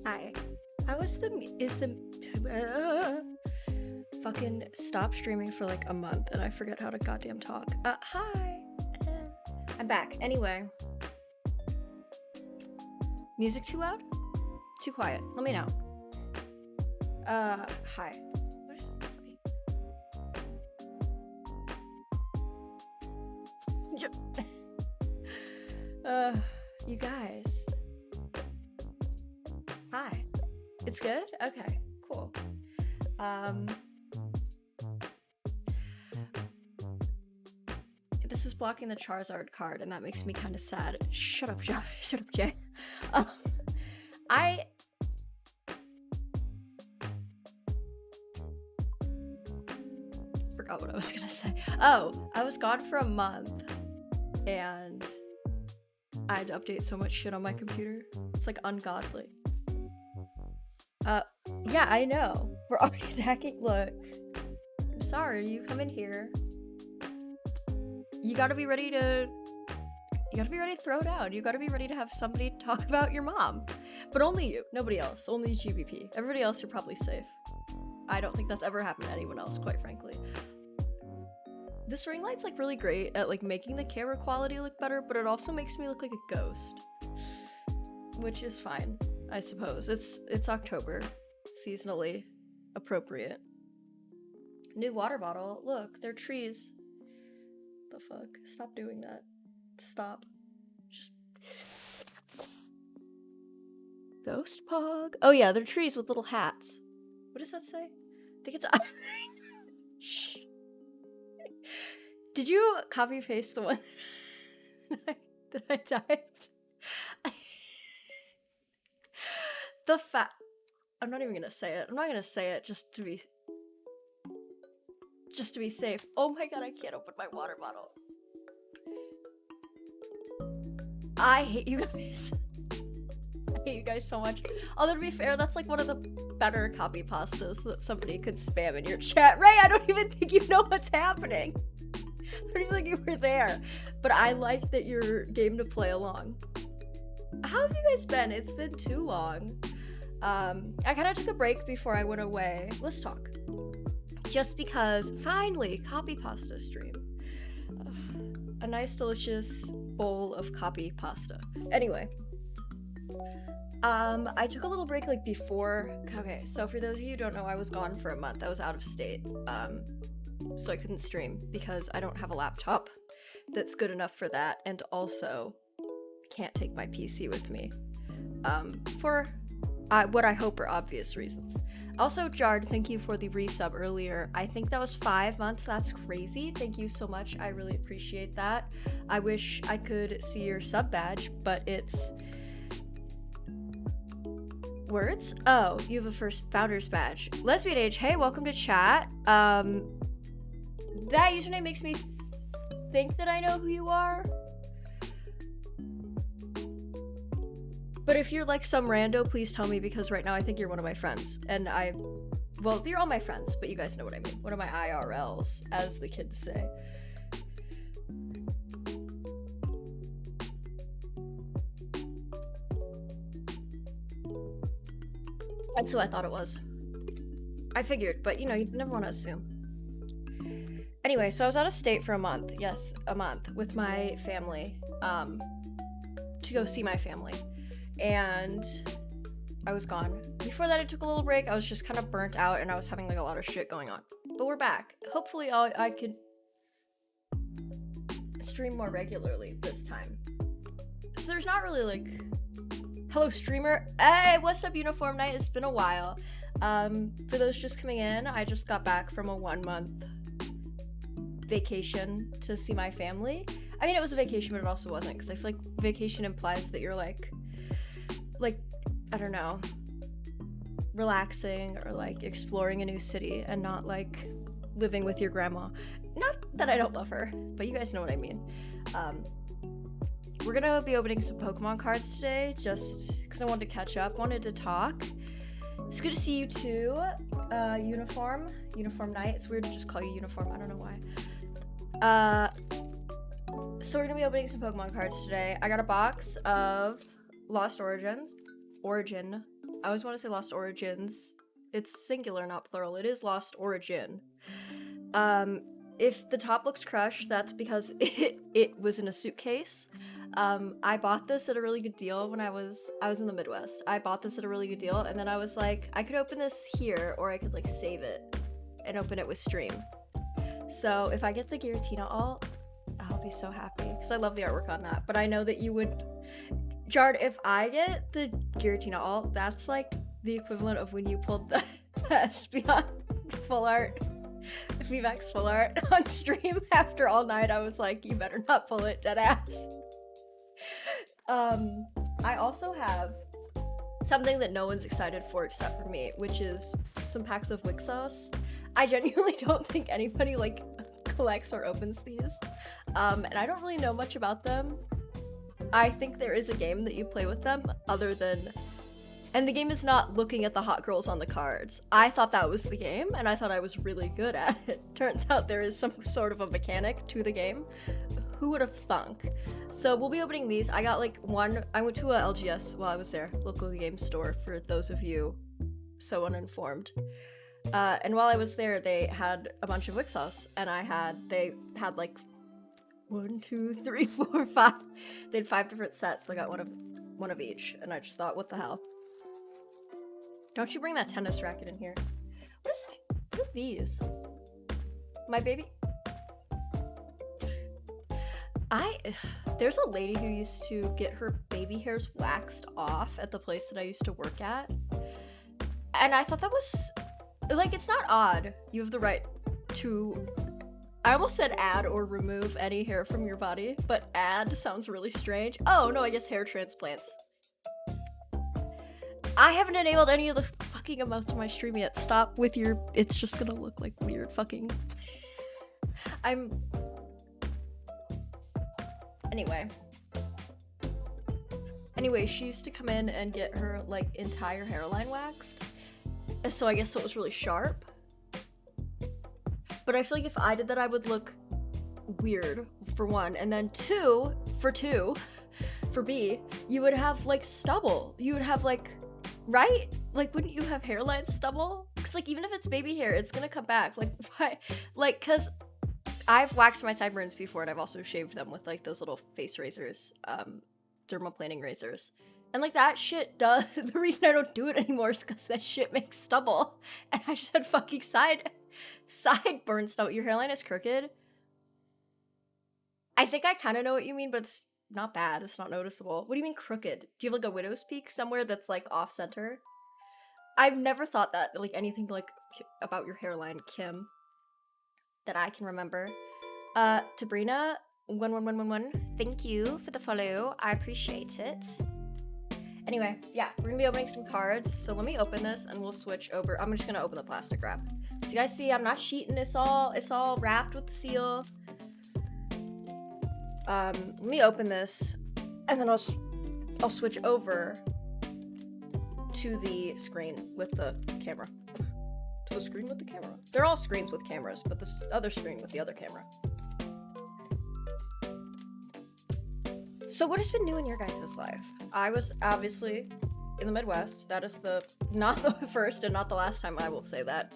Hi. How is the fucking stop streaming for like a month and I forget how to goddamn talk. Hi. I'm back. Anyway. Music too loud? Too quiet? Let me know. Hi. What is you guys. Hi. It's good? Okay, cool. This is blocking the Charizard card, and that makes me kind of sad. Shut up, Jay. Shut up, Jay. I forgot what I was gonna say. Oh, I was gone for a month, and I had to update so much shit on my computer. It's like ungodly. Yeah, I know. We're already attacking. Look, I'm sorry. You come in here. You gotta be ready to throw down. You gotta be ready to have somebody talk about your mom. But only you. Nobody else. Only GBP. Everybody else, you're probably safe. I don't think that's ever happened to anyone else, quite frankly. This ring light's like really great at like making the camera quality look better, but it also makes me look like a ghost. Which is fine, I suppose. It's October. Seasonally appropriate. New water bottle. Look, they're trees. The fuck? Stop doing that. Stop. Just Ghost Pog. Oh yeah, they're trees with little hats. What does that say? I think it's Shh. Did you copy paste the one that I typed? I'm not even gonna say it. I'm not gonna say it just to be safe. Oh my god, I can't open my water bottle. I hate you guys. I hate you guys so much. Although to be fair, that's like one of the better copy pastas that somebody could spam in your chat. Ray, I don't even think you know what's happening. I don't even think you were there. But I like that you're game to play along. How have you guys been? It's been too long. I kind of took a break before I went away. Let's talk. Just because, finally, copy pasta stream. A nice, delicious bowl of copy pasta. Anyway. I took a little break like before. Okay, so for those of you who don't know, I was gone for a month. I was out of state. So I couldn't stream because I don't have a laptop that's good enough for that, and also can't take my PC with me. For what I hope are obvious reasons. Also, Jard, thank you for the resub earlier. I think that was 5 months. That's crazy. Thank you so much. I really appreciate that. I wish I could see your sub badge, but it's words? Oh, you have a first founder's badge. Lesbian Age, hey, welcome to chat. That username makes me think that I know who you are. But if you're like some rando, please tell me, because right now I think you're one of my friends. And well, you're all my friends, but you guys know what I mean. One of my IRLs, as the kids say. That's who I thought it was. I figured, but you know, you never want to assume. Anyway, so I was out of state for a month. Yes, a month with my family, to go see my family. And I was gone. Before that, I took a little break. I was just kind of burnt out and I was having like a lot of shit going on. But we're back. Hopefully I could stream more regularly this time. So there's not really like... Hello, streamer. Hey, what's up, Uniform Night? It's been a while. For those just coming in, I just got back from a 1-month vacation to see my family. I mean, it was a vacation, but it also wasn't, because I feel like vacation implies that you're like, I don't know, relaxing or like exploring a new city and not like living with your grandma. Not that I don't love her, but you guys know what I mean. We're gonna be opening some Pokemon cards today, just because I wanted to catch up, wanted to talk. It's good to see you too, Uniform Night. It's weird to just call you Uniform, I don't know why. So we're gonna be opening some Pokemon cards today. I got a box of Lost Origin. I always want to say Lost Origins. It's singular, not plural. It is Lost Origin. If the top looks crushed, that's because it was in a suitcase. I bought this at a really good deal when I was in the Midwest. I bought this at a really good deal, and then I was like, I could open this here, or I could like save it and open it with Stream. So if I get the Giratina alt, I'll be so happy because I love the artwork on that. But I know that you would, Jard. If I get the Giratina alt, that's like the equivalent of when you pulled the Espeon full art, VMAX full art on stream after all night. I was like, you better not pull it, dead ass. I also have something that no one's excited for except for me, which is some packs of Wixos. I genuinely don't think anybody like collects or opens these, and I don't really know much about them. I think there is a game that you play with them other than, and the game is not looking at the hot girls on the cards. I thought that was the game, and I thought I was really good at it. Turns out there is some sort of a mechanic to the game. Who would have thunk? So we'll be opening these. I got like one, I went to a LGS while I was there, local game store, for those of you so uninformed. And while I was there, they had a bunch of Wixos, and they had like 1, 2, 3, 4, 5. They had 5 different sets, so I got one of each, and I just thought, what the hell? Don't you bring that tennis racket in here? What is that? What are these? My baby? There's a lady who used to get her baby hairs waxed off at the place that I used to work at. And I thought that was, like, it's not odd. You have the right to, I almost said add or remove any hair from your body, but add sounds really strange. Oh, no, I guess hair transplants. I haven't enabled any of the fucking emotes on my stream yet. Stop with your, it's just gonna look like weird fucking, Anyway, she used to come in and get her, like, entire hairline waxed. So I guess it was really sharp. But I feel like if I did that, I would look weird, for one. And then for B, you would have, like, stubble. You would have, like, right? Like, wouldn't you have hairline stubble? Because, like, even if it's baby hair, it's gonna come back. Like, why? Like, because I've waxed my sideburns before, and I've also shaved them with, like, those little face razors, dermaplaning razors. And, like, that shit does, the reason I don't do it anymore is because that shit makes stubble. And I just had fucking sideburn stubble. Your hairline is crooked? I think I kind of know what you mean, but it's not bad. It's not noticeable. What do you mean crooked? Do you have, like, a widow's peak somewhere that's, like, off-center? I've never thought that, like, anything, like, about your hairline, Kim, that I can remember. Tabrina, 11111, thank you for the follow. I appreciate it. Anyway, yeah, we're gonna be opening some cards. So let me open this and we'll switch over. I'm just gonna open the plastic wrap. So you guys see, I'm not cheating. It's all wrapped with the seal. Let me open this and then I'll switch over to the screen with the camera. To the screen with the camera. They're all screens with cameras, but this other screen with the other camera. So what has been new in your guys' life? I was obviously in the Midwest. That is not the first and not the last time, I will say that.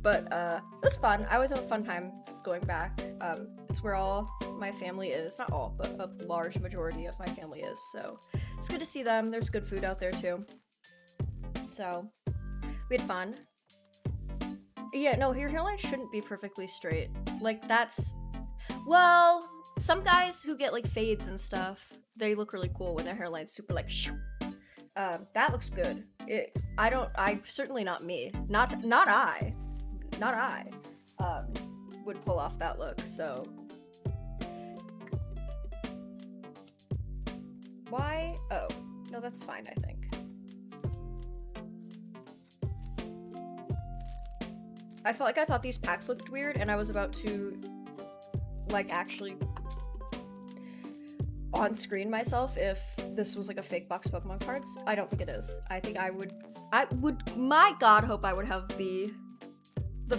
But it was fun. I always have a fun time going back. It's where all my family is. Not all, but a large majority of my family is. So it's good to see them. There's good food out there too. So we had fun. Yeah, no, your hairline shouldn't be perfectly straight. Like, that's, well, some guys who get, like, fades and stuff, they look really cool when their hairline's super, like, shoo. That looks good. Certainly not me. Not I would pull off that look, so. Why? Oh, no, that's fine, I think. I thought these packs looked weird, and I was about to, like, actually on-screen myself if this was, like, a fake box Pokemon cards. I don't think it is. I think I would, my god, hope I would have the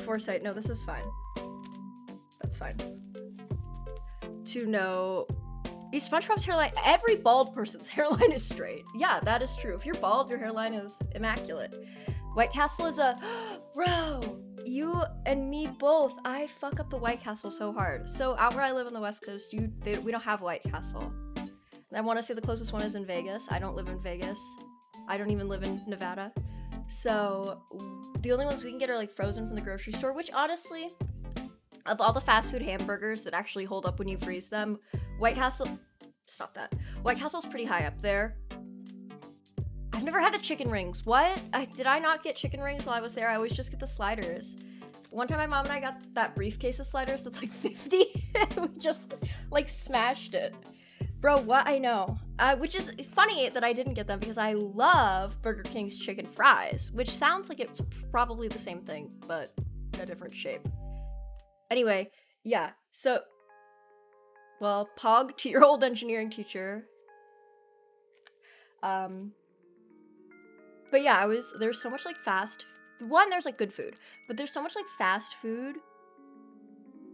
foresight. No, this is fine. That's fine. To know, SpongeBob's hairline, every bald person's hairline is straight. Yeah, that is true. If you're bald, your hairline is immaculate. White Castle is a, bro, you and me both. I fuck up the White Castle so hard. So out where I live on the West Coast, we don't have White Castle. I want to say the closest one is in Vegas. I don't live in Vegas. I don't even live in Nevada. So the only ones we can get are like frozen from the grocery store, which honestly, of all the fast food hamburgers that actually hold up when you freeze them, White Castle, stop that. White Castle's pretty high up there. I've never had the chicken rings. What? Did I not get chicken rings while I was there? I always just get the sliders. One time my mom and I got that briefcase of sliders that's like 50. We just like smashed it. Bro, what? I know. Which is funny that I didn't get them because I love Burger King's chicken fries, which sounds like it's probably the same thing, but a different shape. Anyway, yeah. So, well, pog to your old engineering teacher. But yeah, there's so much like there's like good food, but there's so much like fast food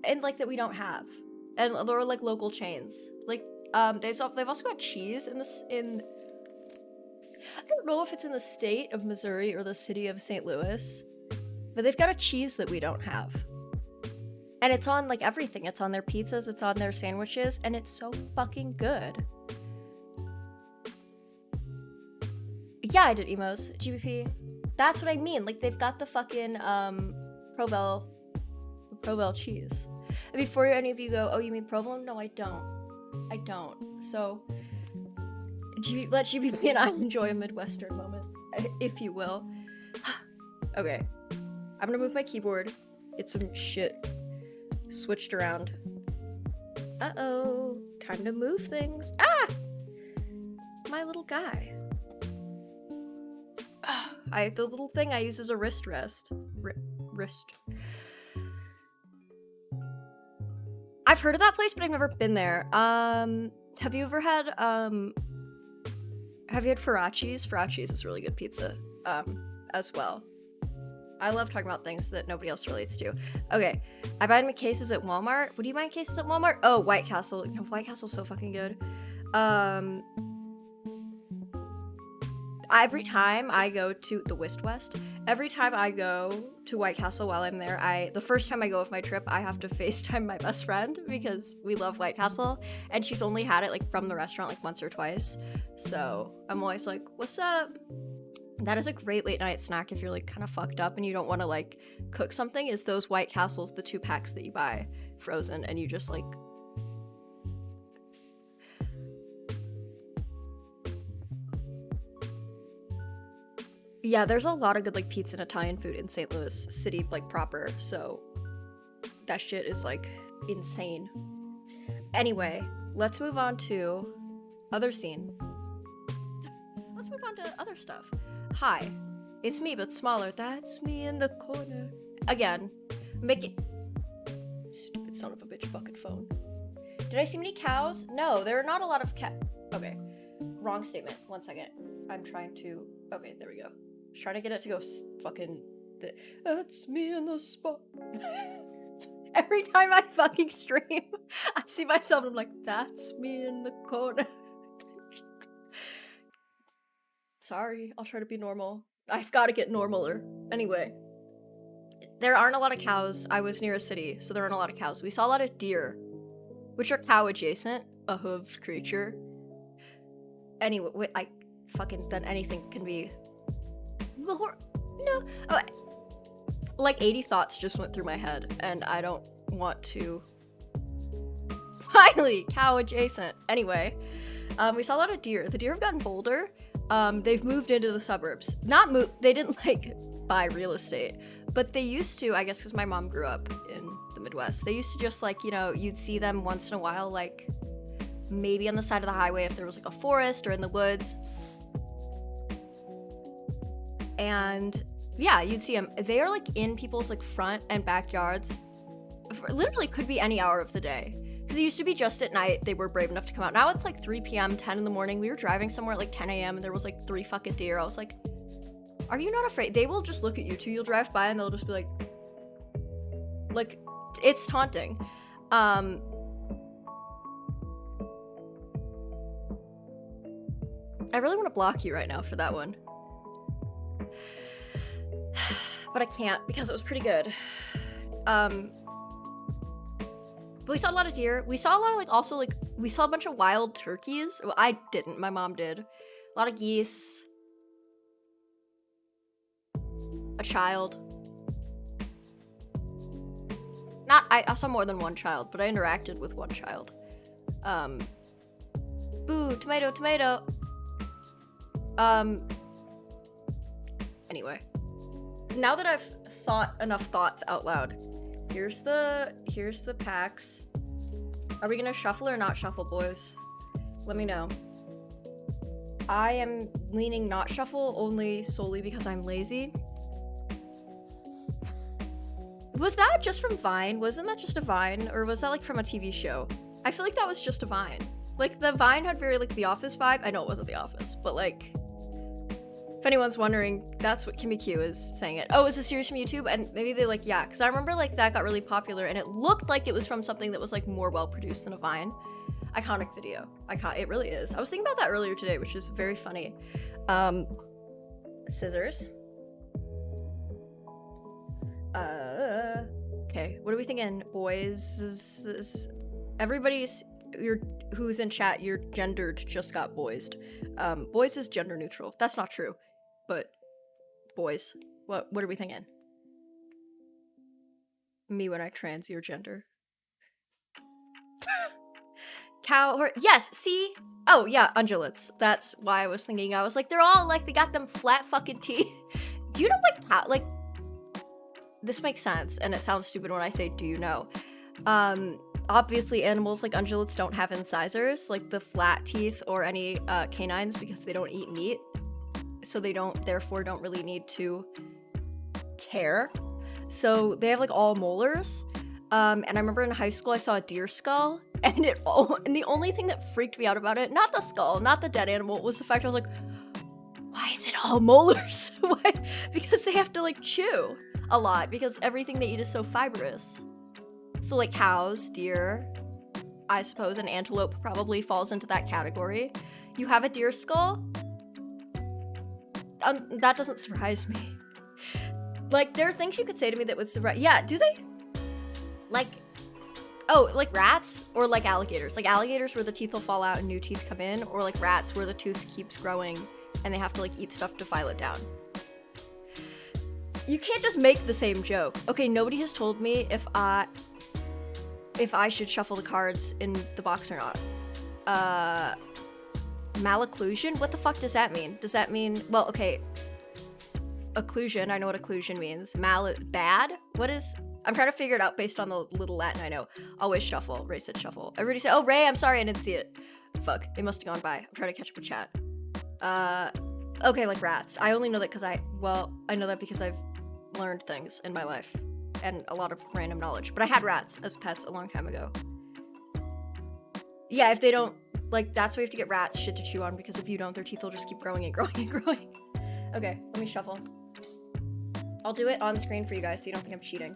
and like that we don't have. And or like local chains. Like they've also got cheese in I don't know if it's in the state of Missouri or the city of St. Louis, but they've got a cheese that we don't have. And it's on like everything. It's on their pizzas, it's on their sandwiches, and it's so fucking good. Yeah, I did emos. GBP. That's what I mean. Like, they've got the fucking, Provel cheese. And before any of you go, oh, you mean provolone? No, I don't. So, let GBP and I enjoy a Midwestern moment, if you will. Okay. I'm gonna move my keyboard. Get some shit switched around. Uh-oh. Time to move things. Ah! My little guy. The little thing I use as a wrist rest. Wrist. I've heard of that place, but I've never been there. Have you ever had, Faraci's? Faraci's is really good pizza, as well. I love talking about things that nobody else relates to. Okay, I buy my cases at Walmart. What do you buy cases at Walmart? Oh, White Castle. You know, White Castle's so fucking good. Every time I go to the West, every time I go to White Castle while I'm there, the first time I go with my trip, I have to FaceTime my best friend because we love White Castle, and she's only had it like from the restaurant like once or twice. So I'm always like, what's up? That is a great late night snack if you're like kind of fucked up and you don't want to like cook something, is those White Castles, the 2 packs that you buy frozen, and you just like yeah, there's a lot of good like pizza and Italian food in St. Louis City, like proper, so that shit is like insane. Anyway, let's move on to other scene. Let's move on to other stuff. Hi, it's me but smaller. That's me in the corner. Again, make it. Stupid son of a bitch fucking phone. Did I see many cows? No, there are not a lot of Okay, wrong statement. 1 second. I'm trying to. Okay, there we go. Trying to get it to go fucking. That's me in the spot. Every time I fucking stream, I see myself and I'm like, that's me in the corner. Sorry, I'll try to be normal. I've got to get normaler. Anyway, there aren't a lot of cows. I was near a city, so there aren't a lot of cows. We saw a lot of deer, which are cow adjacent, a hooved creature. Anyway, wait, then anything can be. No. Oh, like 80 thoughts just went through my head, and I don't want to. Finally, cow adjacent. Anyway, we saw a lot of deer. The deer have gotten bolder. They've moved into the suburbs. They didn't like buy real estate, but they used to, I guess, because my mom grew up in the Midwest. They used to just like, you know, you'd see them once in a while, like maybe on the side of the highway if there was like a forest or in the woods. And yeah, you'd see them. They are like in people's like front and backyards. Literally could be any hour of the day. Because it used to be just at night they were brave enough to come out. Now it's like 3 p.m., 10 in the morning. We were driving somewhere at like 10 a.m. and there was like 3 fucking deer. I was like, are you not afraid? They will just look at you too. You'll drive by and they'll just be like, it's taunting. I really want to block you right now for that one. But I can't because it was pretty good. But we saw a lot of deer. We saw a lot of, like, also, like, we saw a bunch of wild turkeys. Well, I didn't. My mom did. A lot of geese. A child. I saw more than one child, but I interacted with one child. Boo, tomato, tomato. Anyway. Now that I've thought enough thoughts out loud, here's the packs. Are we gonna shuffle or not shuffle, boys? Let me know. I am leaning not shuffle only solely because I'm lazy. Was that just from Vine? Wasn't that just a Vine? Or was that, like, from a TV show? I feel like that was just a Vine. Like, the Vine had very, like, The Office vibe. I know it wasn't The Office, but, like, if anyone's wondering, that's what Kimmy Q is saying it. Oh, it's a series from YouTube? And maybe they, like, yeah, because I remember, like, that got really popular, and it looked like it was from something that was, like, more well-produced than a Vine. Iconic video. It really is. I was thinking about that earlier today, which is very funny. Scissors. Okay, what are we thinking, boys? Everybody's, who's in chat, you're gendered, just got boysed. Boys is gender neutral. That's not true, but boys. What are we thinking? Me when I trans, your gender. Cow, yes, see? Oh, yeah, undulates. That's why I was thinking. I was like, they're all, like, they got them flat fucking teeth. Do you know, like, how, like, this makes sense, and it sounds stupid when I say, do you know? Obviously animals like ungulates don't have incisors, like the flat teeth or any canines, because they don't eat meat. So they therefore don't really need to tear. So they have, like, all molars. And I remember in high school I saw a deer skull, and the only thing that freaked me out about it, not the skull, not the dead animal, was the fact I was like, why is it all molars? Why? Because they have to, like, chew a lot, because everything they eat is so fibrous. So, like, cows, deer, I suppose an antelope probably falls into that category. You have a deer skull? That doesn't surprise me. Like, there are things you could say to me that would surprise— yeah, do they? Like, oh, like rats? Or like alligators? Like alligators where the teeth will fall out and new teeth come in, or like rats where the tooth keeps growing and they have to, like, eat stuff to file it down. You can't just make the same joke. Okay, nobody has told me if I should shuffle the cards in the box or not. Malocclusion? What the fuck does that mean? Does that mean— well, okay. Occlusion, I know what occlusion means. Bad? What is— I'm trying to figure it out based on the little Latin I know. Always shuffle. Ray said shuffle. Everybody said— oh, Ray, I'm sorry, I didn't see it. Fuck, it must have gone by. I'm trying to catch up with chat. Okay, like rats. I only know that because I know that because I've learned things in my life. And a lot of random knowledge. But I had rats as pets a long time ago. Yeah, if they don't— like, that's why you have to get rats shit to chew on, because if you don't, their teeth will just keep growing and growing and growing. Okay, let me shuffle. I'll do it on screen for you guys so you don't think I'm cheating.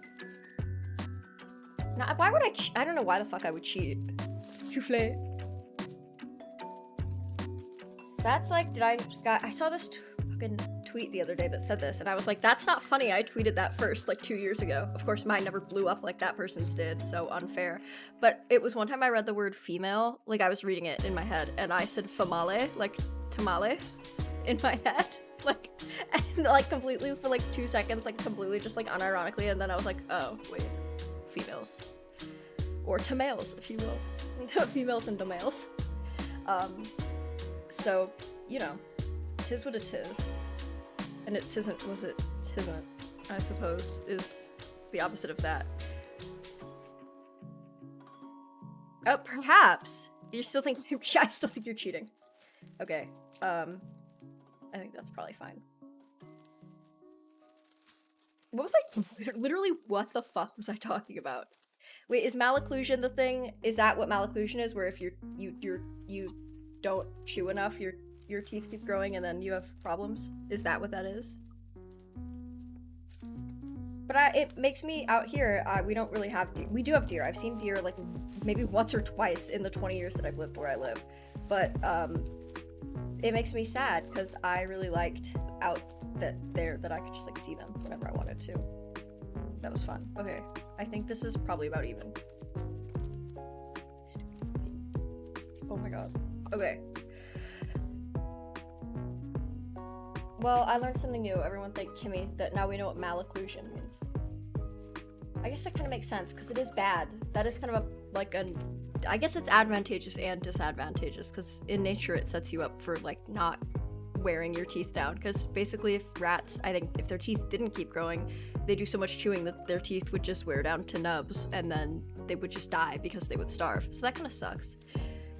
Now, why would I don't know why the fuck I would cheat. Souffle. That's like— I saw this fucking tweet the other day that said this, and I was like, that's not funny. I tweeted that first, like, 2 years ago. Of course, mine never blew up like that person's did, so unfair. But it was one time I read the word female, like, I was reading it in my head, and I said famale, like tamale, in my head. Like, and, like, completely for, like, 2 seconds, like, completely just, like, unironically, and then I was like, oh, wait, females. Or tamales, if you will. Females and domales. So, you know, 'tis what it is. And it tisn't, tisn't, I suppose, is the opposite of that. Oh, perhaps! You still think— I still think you're cheating. Okay, I think that's probably fine. What was I— literally, what the fuck was I talking about? Wait, is malocclusion the thing? Is that what malocclusion is? Where if you don't chew enough, your teeth keep growing and then you have problems? Is that what that is? But it makes me— out here, we don't really have deer. We do have deer. I've seen deer, like, maybe once or twice in the 20 years that I've lived where I live. But, it makes me sad because I really liked out that I could just like see them whenever I wanted to. That was fun. Okay, I think this is probably about even. Oh my god. Okay. Well, I learned something new. Everyone thank Kimmy that now we know what malocclusion means. I guess that kind of makes sense because it is bad. That is kind of I guess it's advantageous and disadvantageous because in nature it sets you up for like not wearing your teeth down, because basically if rats, I think if their teeth didn't keep growing, they do so much chewing that their teeth would just wear down to nubs and then they would just die because they would starve. So that kind of sucks.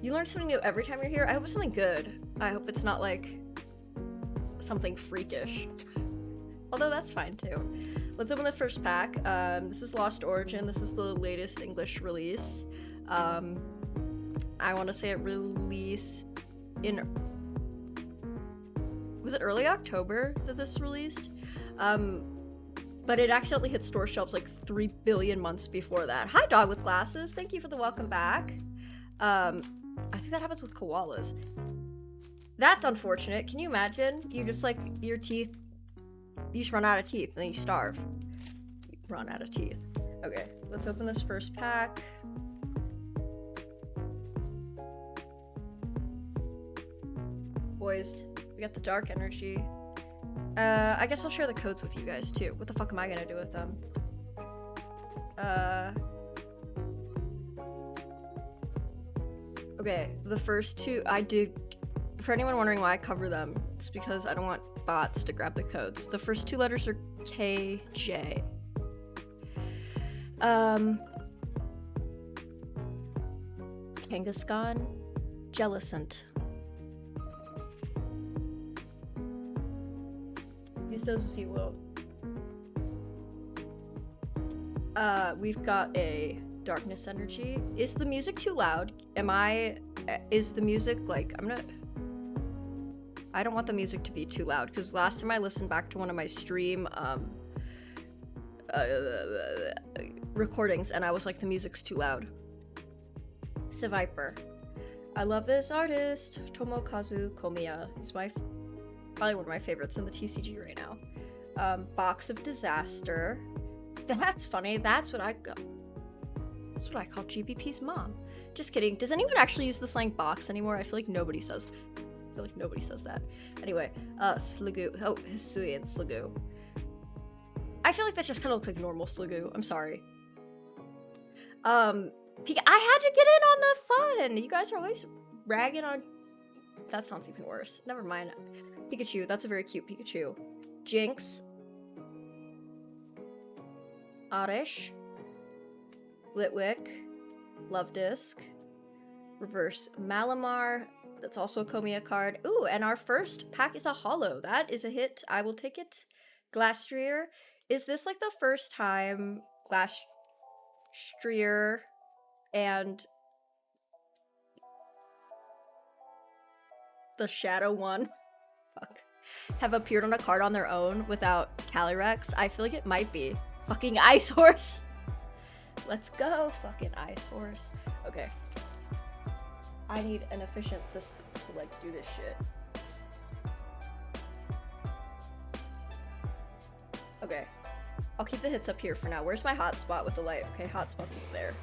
You learn something new every time you're here. I hope it's something good. I hope it's not like something freakish. Although that's fine too. Let's open the first pack. This is Lost Origin. This is the latest English release. I want to say it released in... Was it early October that this released? But it accidentally hit store shelves like 3 billion months before that. Hi, Dog with Glasses. Thank you for the welcome back. I think that happens with koalas. That's unfortunate. Can you imagine? You just like, your teeth, you just run out of teeth and then you starve. You run out of teeth. Okay, let's open this first pack. Boys, we got the dark energy. I guess I'll share the codes with you guys too. What the fuck am I gonna do with them? Okay, the first two, I do, for anyone wondering why I cover them, it's because I don't want bots to grab the codes. The first two letters are KJ. Kangaskhan, Jellicent. Use those as you will. We've got a darkness energy. Is the music too loud? Is the music like, I don't want the music to be too loud, because last time I listened back to one of my stream recordings and I was like, the music's too loud. Seviper. I love this artist, Tomokazu Komiya. He's probably one of my favorites in the TCG right now. Box of Disaster. That's funny. That's what I call GBP's mom. Just kidding. Does anyone actually use the slang box anymore? I feel like nobody says that. I feel like nobody says that. Anyway, Sliggoo. Oh, Hisuian Sliggoo. I feel like that just kind of looks like normal Sliggoo. I'm sorry. I had to get in on the fun. You guys are always ragging on... That sounds even worse. Never mind. Pikachu. That's a very cute Pikachu. Jinx. Oddish. Litwick. Love Disc. Reverse Malamar. That's also a Komiya card. Ooh, and our first pack is a holo. That is a hit. I will take it. Glastrier. Is this like the first time Glastrier and the Shadow one have appeared on a card on their own without Calyrex? I feel like it might be. Fucking Ice Horse. Let's go, fucking Ice Horse. Okay. I need an efficient system to like do this shit. Okay. I'll keep the hits up here for now. Where's my hotspot with the light? Okay, hotspot's up there.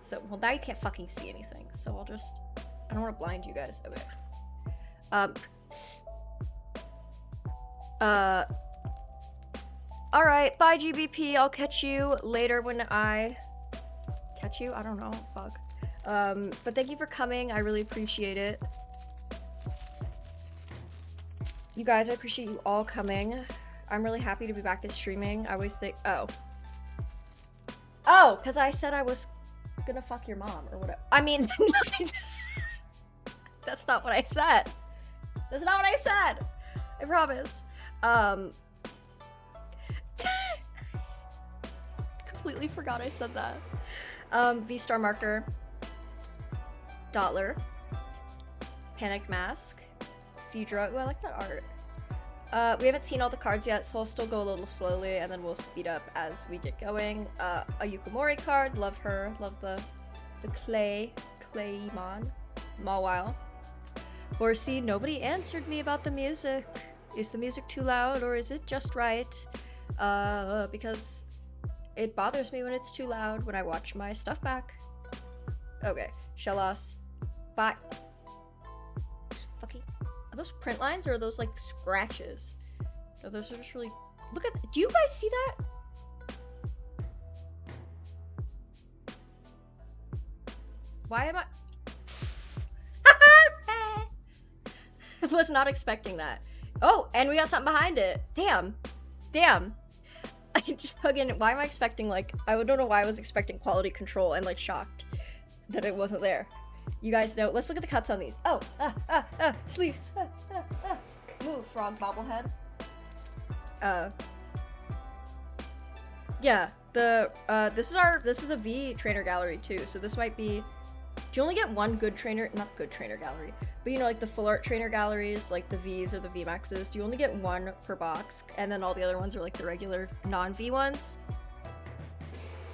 So, well, now you can't fucking see anything. So I'll just... I don't want to blind you guys. Okay. Alright, bye GBP. I'll catch you later when I... Catch you? I don't know. Fuck. But thank you for coming. I really appreciate it. You guys, I appreciate you all coming. I'm really happy to be back to streaming. I always think... Oh, because I said I was gonna fuck your mom or whatever. I mean, nothing. That's not what I said. That's not what I said. I promise. Completely forgot I said that. V-Star Marker. Dottler. Panic Mask. Seadra. Ooh, I like that art. We haven't seen all the cards yet, so I'll still go a little slowly, and then we'll speed up as we get going. A Yukamori card. Love her. Love the Claymon. Mawile. Horsey, nobody answered me about the music. Is the music too loud or is it just right? Because it bothers me when it's too loud when I watch my stuff back. Okay, Shellos. Bye. Fucking. Are those print lines or are those like scratches? No, those are just really. Look at. Do you guys see that? Why am I? I was not expecting that. Oh, and we got something behind it. Damn. Damn. Again, why am I expecting, like, I don't know why I was expecting quality control and, like, shocked that it wasn't there. You guys know. Let's look at the cuts on these. Oh, sleeves. Move, frog bobblehead. Yeah, this is a V trainer gallery too, so this might be, do you only get one good trainer, not good trainer gallery, but you know, like the full art trainer galleries, like the Vs or the VMAXs, do you only get one per box, and then all the other ones are like the regular non-V ones?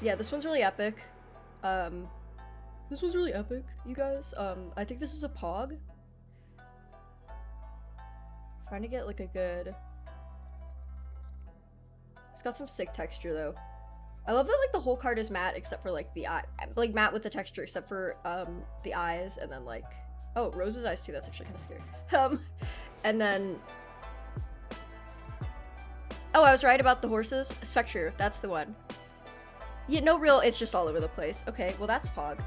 Yeah, this one's really epic. This one's really epic, you guys. I think this is a Pog. Trying to get like a good, it's got some sick texture though. I love that like the whole card is matte except for like the eye, like matte with the texture except for the eyes, and then like, oh, Rose's eyes too, that's actually kind of scary. And then, oh, I was right about the horses. Spectre, that's the one. Yeah, no real, it's just all over the place. Okay, well that's Pog.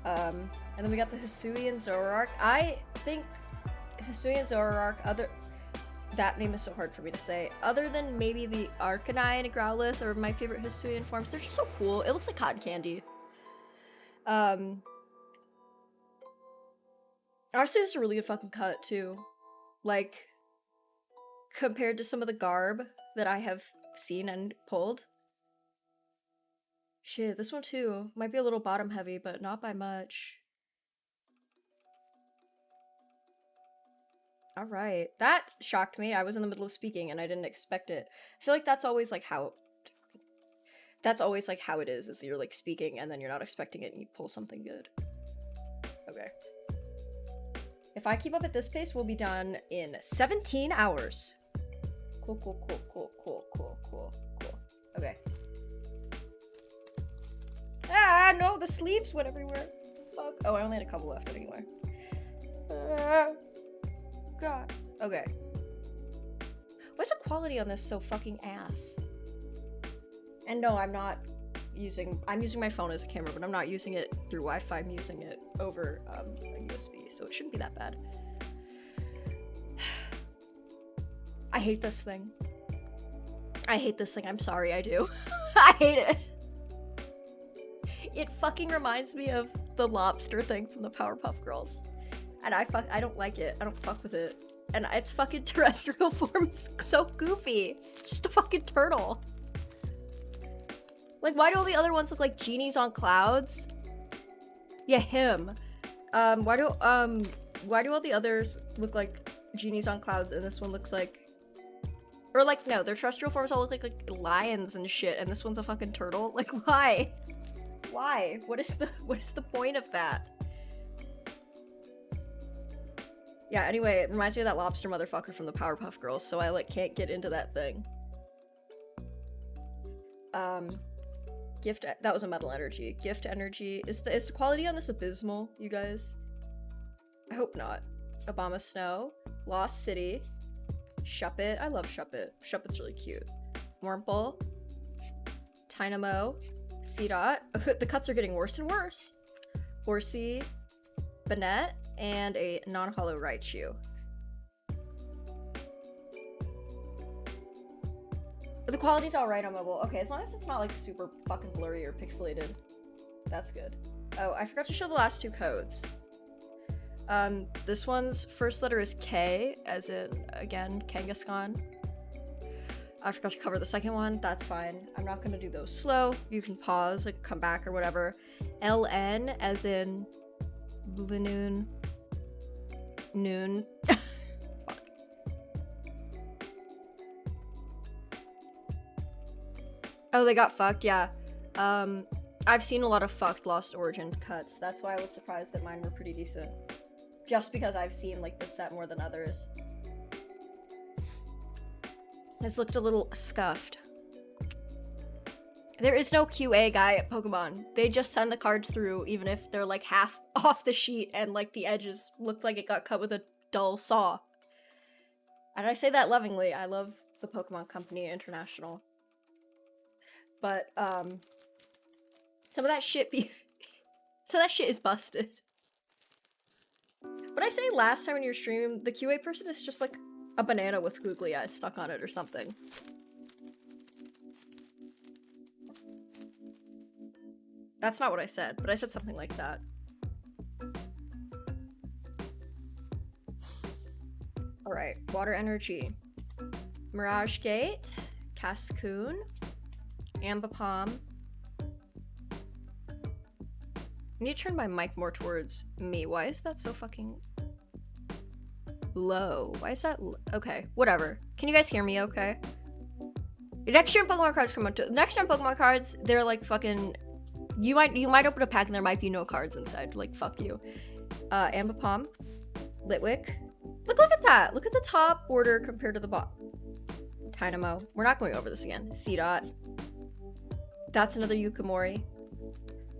And then we got the Hisui and Zoroark. I think Hisui and Zoroark, that name is so hard for me to say. Other than maybe the Arcanine and Growlithe are my favorite Hisuian forms. They're just so cool. It looks like cotton candy. Honestly, this is a really good fucking cut too. Like, compared to some of the garb that I have seen and pulled. Shit, this one too. Might be a little bottom heavy, but not by much. Alright. That shocked me. I was in the middle of speaking and I didn't expect it. I feel like that's always like how it is you're like speaking and then you're not expecting it and you pull something good. Okay. If I keep up at this pace, we'll be done in 17 hours. Cool. Okay. Ah, no, the sleeves went everywhere. Fuck. Oh, I only had a couple left anyway. God. Okay. Why's the quality on this so fucking ass? And no, I'm using my phone as a camera, but I'm not using it through Wi-Fi. I'm using it over a USB, so it shouldn't be that bad. I hate this thing. I'm sorry, I do. I hate it. It fucking reminds me of the lobster thing from the Powerpuff Girls. And I don't like it. I don't fuck with it. And its fucking terrestrial form is so goofy. Just a fucking turtle. Like, why do all the other ones look like genies on clouds? Yeah, him. Why do all the others look like genies on clouds and this one looks like, or like, no, their terrestrial forms all look like lions and shit, and this one's a fucking turtle? Like, why? Why? What is the point of that? Yeah, anyway, it reminds me of that lobster motherfucker from the Powerpuff Girls, so I like can't get into that thing. Gift, that was a metal energy. Gift energy. Is the quality on this abysmal, you guys? I hope not. Obama Snow. Lost City. Shuppet. I love Shuppet. Shuppet's really cute. Wurmple. Tynamo. C-Dot. The cuts are getting worse and worse. Horsey. Banette. And a non-hollow Raichu. But the quality's alright on mobile. Okay, as long as it's not like super fucking blurry or pixelated. That's good. Oh, I forgot to show the last two codes. This one's first letter is K, as in, again, Kangaskhan. I forgot to cover the second one. That's fine. I'm not gonna do those slow. You can pause, like, come back or whatever. LN, as in Blinoon. Noon. Fuck. Oh, they got fucked, yeah. I've seen a lot of fucked Lost Origin cuts. That's why I was surprised that mine were pretty decent. just because I've seen like this set more than others. This looked a little scuffed. There is no QA guy at Pokemon. They just send the cards through even if they're like half off the sheet and like the edges looked like it got cut with a dull saw. And I say that lovingly. I love the Pokemon Company International. But some of that shit is busted. What I say last time in your stream, the QA person is just like a banana with googly eyes stuck on it or something. That's not what I said, but I said something like that. Alright, Water Energy. Mirage Gate, Cascoon, Ambipom. I need to turn my mic more towards me. Why is that so fucking low? Why is that okay, whatever. Can you guys hear me okay? The next gen Pokemon cards come out to next gen Pokemon cards, they're like fucking you might open a pack and there might be no cards inside. Like fuck you. Ambipom, Litwick. Look at that. Look at the top order compared to the bottom. Dynamo. We're not going over this again. C-Dot. That's another Yukamori.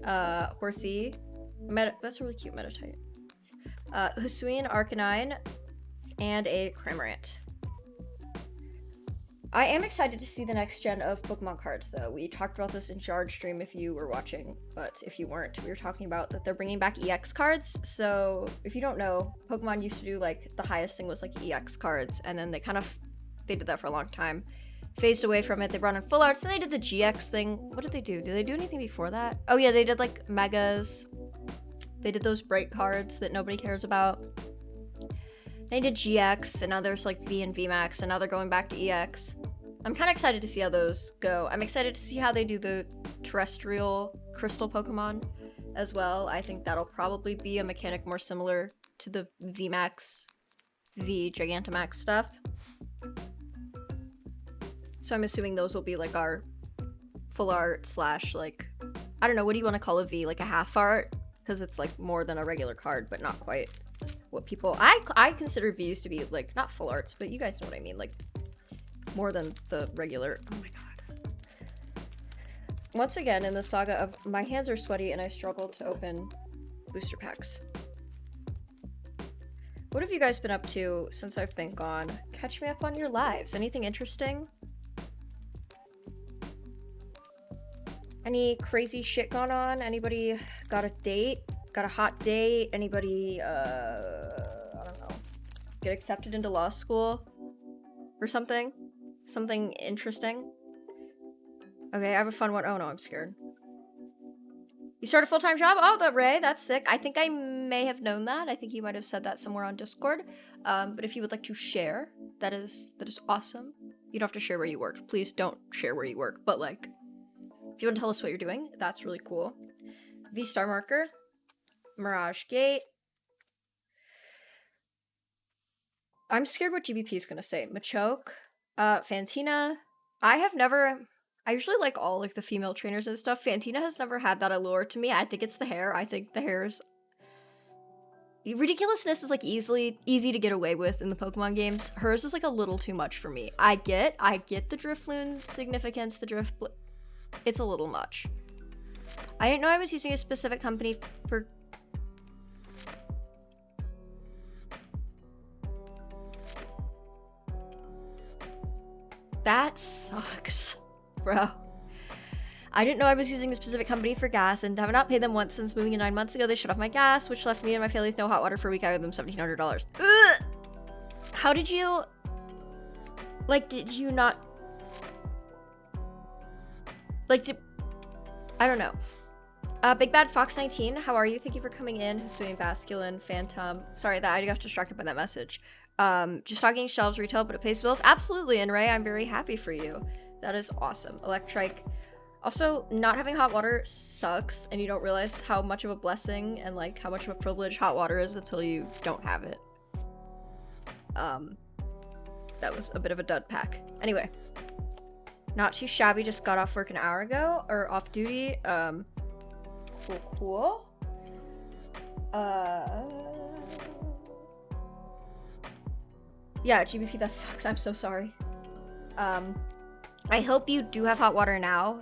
Horsey. That's a really cute Meditite. Hisuian, Arcanine, and a Cramorant. I am excited to see the next gen of Pokemon cards, though. We talked about this in Jarred stream if you were watching, but if you weren't, we were talking about that they're bringing back EX cards. So if you don't know, Pokemon used to do like the highest thing was like EX cards, and then they did that for a long time. Phased away from it. They brought in full arts, then they did the GX thing. What did they do? Did they do anything before that? Oh yeah, they did like Megas. They did those break cards that nobody cares about. They did GX, and now there's like V and VMAX, and now they're going back to EX. I'm kind of excited to see how those go. I'm excited to see how they do the terrestrial crystal Pokemon as well. I think that'll probably be a mechanic more similar to the VMAX, V Gigantamax stuff. So I'm assuming those will be like our full art slash like, I don't know, what do you want to call a V? Like a half art? Because it's like more than a regular card, but not quite what people, I consider Vs to be like, not full arts, but you guys know what I mean, like more than the regular, oh my god. Once again, in the saga of my hands are sweaty and I struggle to open booster packs. What have you guys been up to since I've been gone? Catch me up on your lives. Anything interesting? Any crazy shit gone on? Anybody got a date? Got a hot date? Anybody, I don't know, get accepted into law school or something? Something interesting? Okay, I have a fun one. Oh no, I'm scared. You start a full-time job? Oh, Ray, that's sick. I think I may have known that. I think you might have said that somewhere on Discord. But if you would like to share, that is awesome. You don't have to share where you work. Please don't share where you work. But like, if you want to tell us what you're doing, that's really cool. V-Star Marker. Mirage Gate. I'm scared what GBP is gonna say. Machoke. Fantina. I usually like all like the female trainers and stuff. Fantina has never had that allure to me. I think it's the hair. I think the hair's ridiculousness is like easy to get away with in the Pokemon games. Hers is like a little too much for me. I get the Drifloon significance, it's a little much. I didn't know I was using a specific company for that sucks. Bro. I didn't know I was using a specific company for gas and have not paid them once since moving in 9 months ago. They shut off my gas, which left me and my family with no hot water for a week. I owe them $1,700. Ugh! How did you... Like, did you not... Like, I don't know. Big Bad Fox 19, how are you? Thank you for coming in. Hisuian Basculin, Phantom. Sorry, that I got distracted by that message. Just talking shelves retail, but it pays bills. Absolutely, and Ray, I'm very happy for you. That is awesome. Electrike. Also, not having hot water sucks, and you don't realize how much of a blessing and like how much of a privilege hot water is until you don't have it. That was a bit of a dud pack. Anyway, not too shabby. Just got off work an hour ago, or off duty. Cool. Yeah, GBP, that sucks. I'm so sorry. I hope you do have hot water now.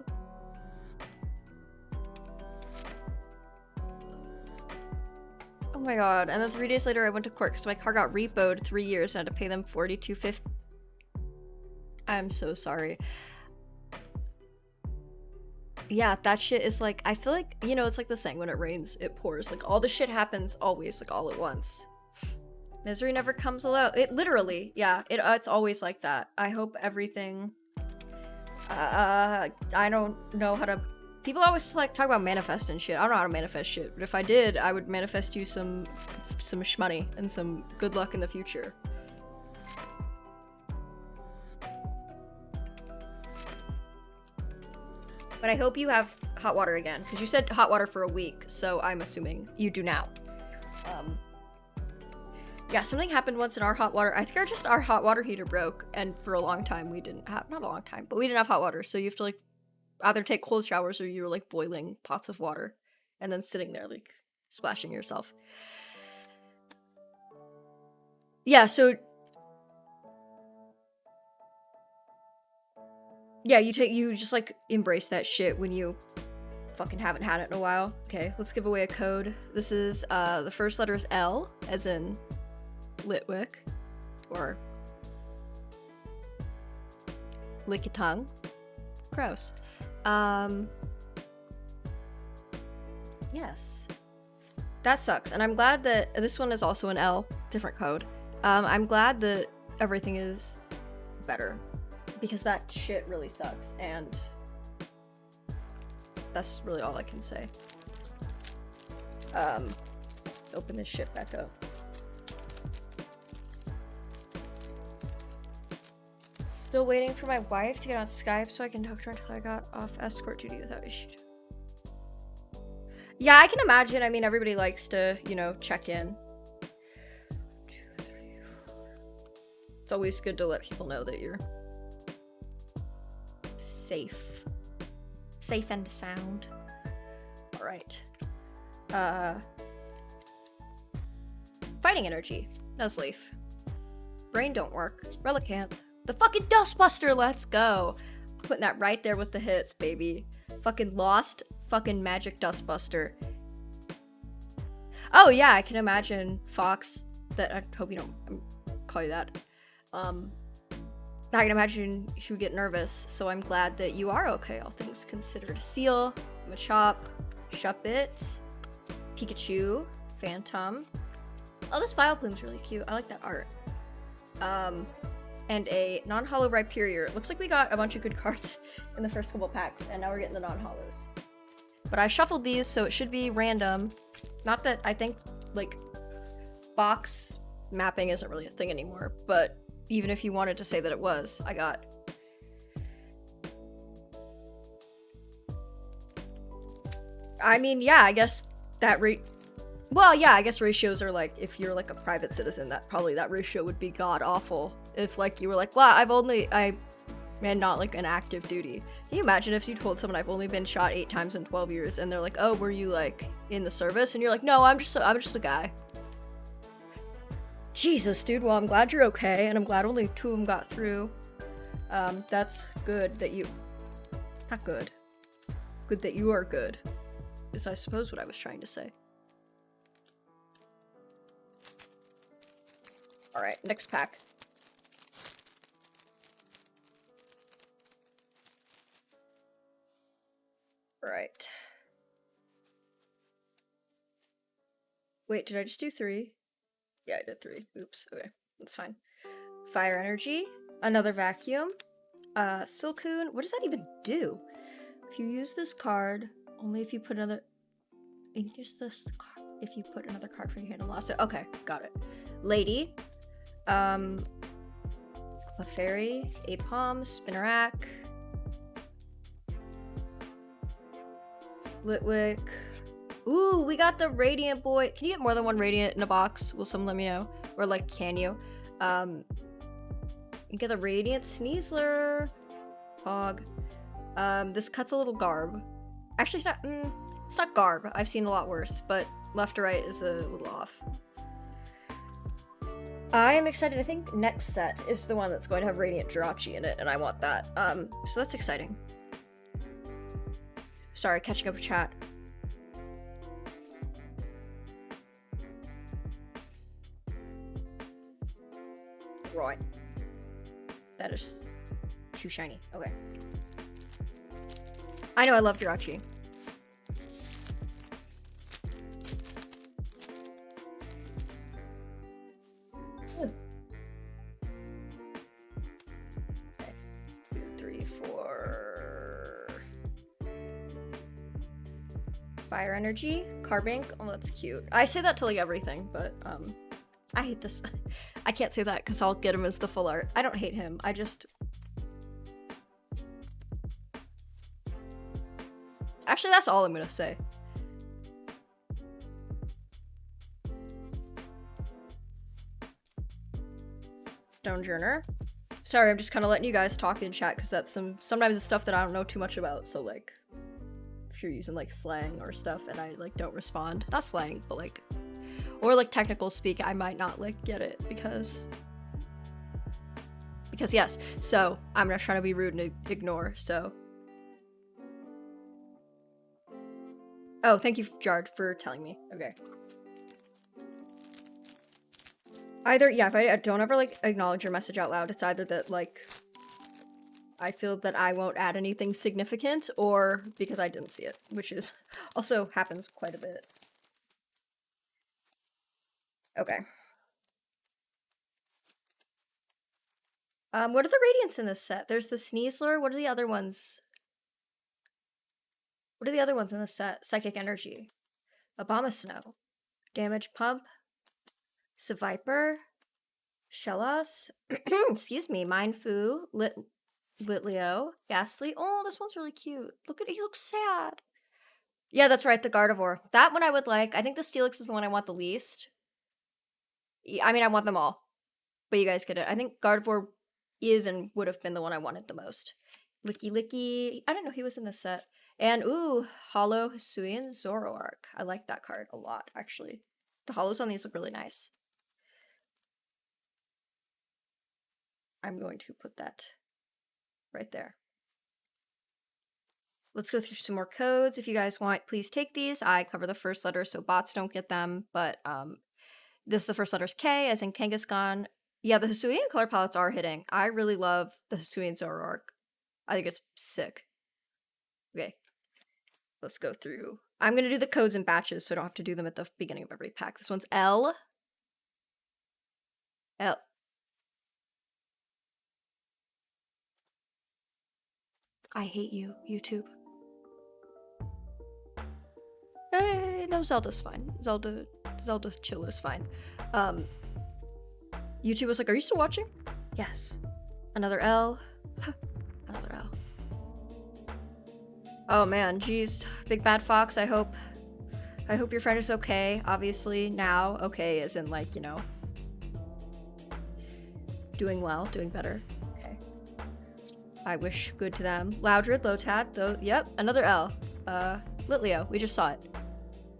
Oh my god. And then 3 days later I went to court because my car got repoed 3 years and I had to pay them $42.50. I'm so sorry. Yeah, that shit is like, I feel like, you know, it's like the saying, when it rains, it pours. Like, all the shit happens always, like, all at once. Misery never comes alone. It literally, yeah, it's always like that. I hope everything, I don't know how to, people always like talk about manifest and shit. I don't know how to manifest shit, but if I did, I would manifest you some shmoney and some good luck in the future. But I hope you have hot water again, because you said hot water for a week, so I'm assuming you do now. Yeah, something happened once in our hot water. I think our hot water heater broke, and for a long time we didn't have, not a long time, but we didn't have hot water, so you have to like either take cold showers or you're like boiling pots of water and then sitting there like splashing yourself. Yeah, so yeah, you just like embrace that shit when you fucking haven't had it in a while. Okay, let's give away a code. This is the first letter is L, as in Litwick, or lick your tongue. Gross. Yes. That sucks, and I'm glad that this one is also an L, different code. I'm glad that everything is better, because that shit really sucks, and that's really all I can say. Open this shit back up. Still waiting for my wife to get on Skype so I can talk to her until I got off escort duty without issue. Yeah, I can imagine. I mean, everybody likes to, you know, check in. 1, 2, 3, 4. It's always good to let people know that you're safe. Safe and sound. Alright. Fighting energy. Nuzleaf. Brain don't work. Relicanth. The fucking Dustbuster, let's go! Putting that right there with the hits, baby. Fucking lost fucking magic Dustbuster. Oh yeah, I can imagine Fox, that I hope you don't call you that. I can imagine she would get nervous, so I'm glad that you are okay, all things considered. Seal, Machop, Shuppet, Pikachu, Phantom. Oh, this Vileplume's really cute. I like that art. And a non-holo Rhyperior. It looks like we got a bunch of good cards in the first couple packs, and now we're getting the non-holos. But I shuffled these, so it should be random. Not that I think, like, box mapping isn't really a thing anymore, but even if you wanted to say that it was, I got... I mean, yeah, I guess that well, yeah, I guess ratios are like, if you're like a private citizen, that ratio would be god-awful. If like, you were like, well, I'm not like an active duty. Can you imagine if you told someone I've only been shot 8 times in 12 years and they're like, oh, were you like in the service? And you're like, no, I'm just a guy. Jesus, dude, well, I'm glad you're okay, and I'm glad only 2 of them got through. That's good that you... Not good. Good that you are good, is I suppose what I was trying to say. Alright, next pack. Right. Wait, did I just do 3? Yeah, I did 3. Oops. Okay, that's fine. Fire energy. Another vacuum. Silcoon. What does that even do? If you use this card, only if you put another... Use this card if you put another card from your hand and lost it. Okay, got it. Lady. A fairy. A palm. Spinnerack. Litwick. Ooh, we got the Radiant Boy. Can you get more than 1 Radiant in a box? Will someone let me know? Or like, can you? You get the Radiant Sneasler. Hog. This cuts a little garb. Actually, it's not garb. I've seen a lot worse, but left to right is a little off. I am excited. I think next set is the one that's going to have Radiant Jirachi in it, and I want that. So that's exciting. Sorry, catching up with chat. Right. That is too shiny. Okay. I know, I love Jirachi. Okay. 2, 3, 4. Fire energy, Carbink. Oh, that's cute. I say that to like everything, but I hate this. I can't say that because I'll get him as the full art. I don't hate him. I just... Actually, that's all I'm gonna say. Stonejourner. Sorry, I'm just kind of letting you guys talk in chat because that's sometimes it's stuff that I don't know too much about. So like, if you're using like slang or stuff and I like don't respond, not slang, but like, or like technical speak, I might not like get it because yes. So I'm not trying to be rude and ignore. So. Oh, thank you, Jard, for telling me. Okay. Either, yeah, if I don't ever, like, acknowledge your message out loud, it's either that, like, I feel that I won't add anything significant, or because I didn't see it, which is also happens quite a bit. Okay. What are the radiants in this set? There's the Sneasler. What are the other ones? What are the other ones in this set? Psychic Energy. Abomasnow. Damage Pump. Seviper. Shellos. Excuse me. Mindfu. Litleo. Ghastly. Oh, this one's really cute. Look at it. He looks sad. Yeah, that's right. The Gardevoir. That one I would like. I think the Steelix is the one I want the least. I mean, I want them all. But you guys get it. I think Gardevoir is and would have been the one I wanted the most. Licky Licky. I didn't know he was in this set. And, ooh, Hollow Hisuian Zoroark. I like that card a lot, actually. The hollows on these look really nice. I'm going to put that right there. Let's go through some more codes. If you guys want, please take these. I cover the first letter, so bots don't get them. But this is the first letter's K, as in Kangaskhan. Yeah, the Hisuian color palettes are hitting. I really love the Hisuian Zoroark. I think it's sick. Okay. Let's go through. I'm going to do the codes in batches so I don't have to do them at the beginning of every pack. This one's L. L. I hate you, YouTube. No, Zelda's fine. Zelda chill is fine. YouTube was like, are you still watching? Yes. Another L. Another L. Oh man, geez. Big Bad Fox, I hope your friend is okay. Obviously, now, okay, as in like, you know, doing well, doing better. Okay. I wish good to them. Loudred, Lotad, though, yep, another L. Litleo, we just saw it.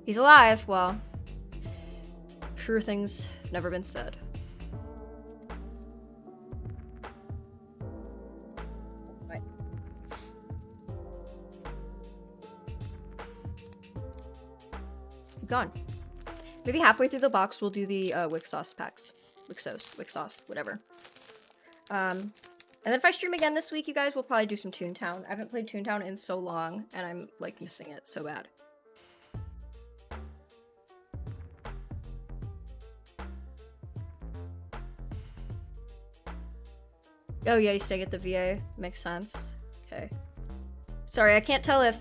He's alive, well, truer things have never been said. Gone. Maybe halfway through the box we'll do the Wixos packs. Wixos, whatever. And then if I stream again this week, you guys, we'll probably do some Toontown. I haven't played Toontown in so long, and I'm like missing it so bad. Oh yeah, you stay at the VA. Makes sense. Okay. Sorry, I can't tell if...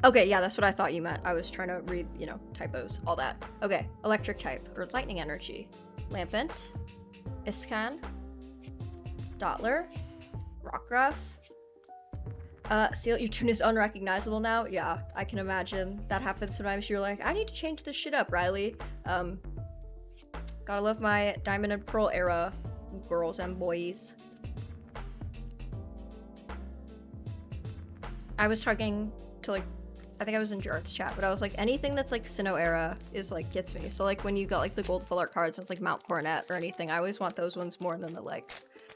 Okay, yeah, that's what I thought you meant. I was trying to read, you know, typos, all that. Okay, electric type, or lightning energy. Lampent, Iscan, Dottler, Rockruff. Seal, your tune is unrecognizable now? Yeah, I can imagine. That happens sometimes. You're like, I need to change this shit up, Riley. Gotta love my Diamond and Pearl era girls and boys. I was talking to like I think I was in Jared's chat, but I was like, anything that's like Sinnoh era is like gets me. So like when you got like the gold full art cards, and it's like Mount Coronet or anything, I always want those ones more than the like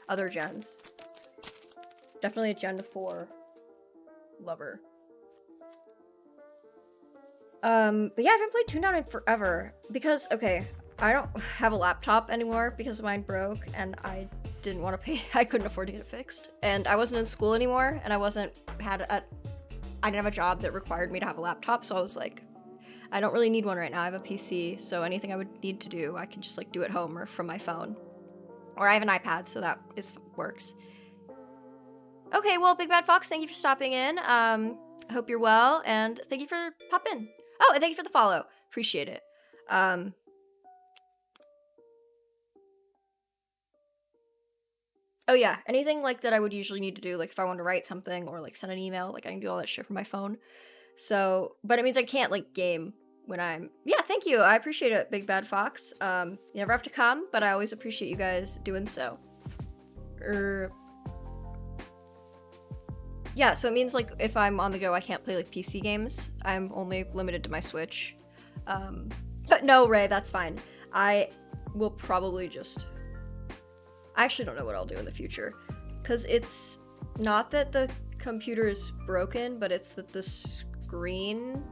other gens. Definitely a Gen 4 lover. But yeah, I haven't played Toondown in forever because, okay, I don't have a laptop anymore because mine broke and I didn't want to pay. I couldn't afford to get it fixed, and I wasn't in school anymore, and I didn't have a job that required me to have a laptop, so I was like, I don't really need one right now. I have a PC, so anything I would need to do, I can just like do at home or from my phone. Or I have an iPad, so that works. Okay, well, Big Bad Fox, thank you for stopping in. I hope you're well, and thank you for popping. Oh, and thank you for the follow. Appreciate it. Oh yeah, anything like that I would usually need to do, like if I want to write something or like send an email, like I can do all that shit from my phone. So, but it means I can't like game when I'm, yeah, thank you. I appreciate it, Big Bad Fox. You never have to come, but I always appreciate you guys doing so. Yeah, so it means like if I'm on the go, I can't play like PC games. I'm only limited to my Switch. But no, Ray, that's fine. I will probably just, I actually don't know what I'll do in the future, because it's not that the computer is broken, but it's that the screen,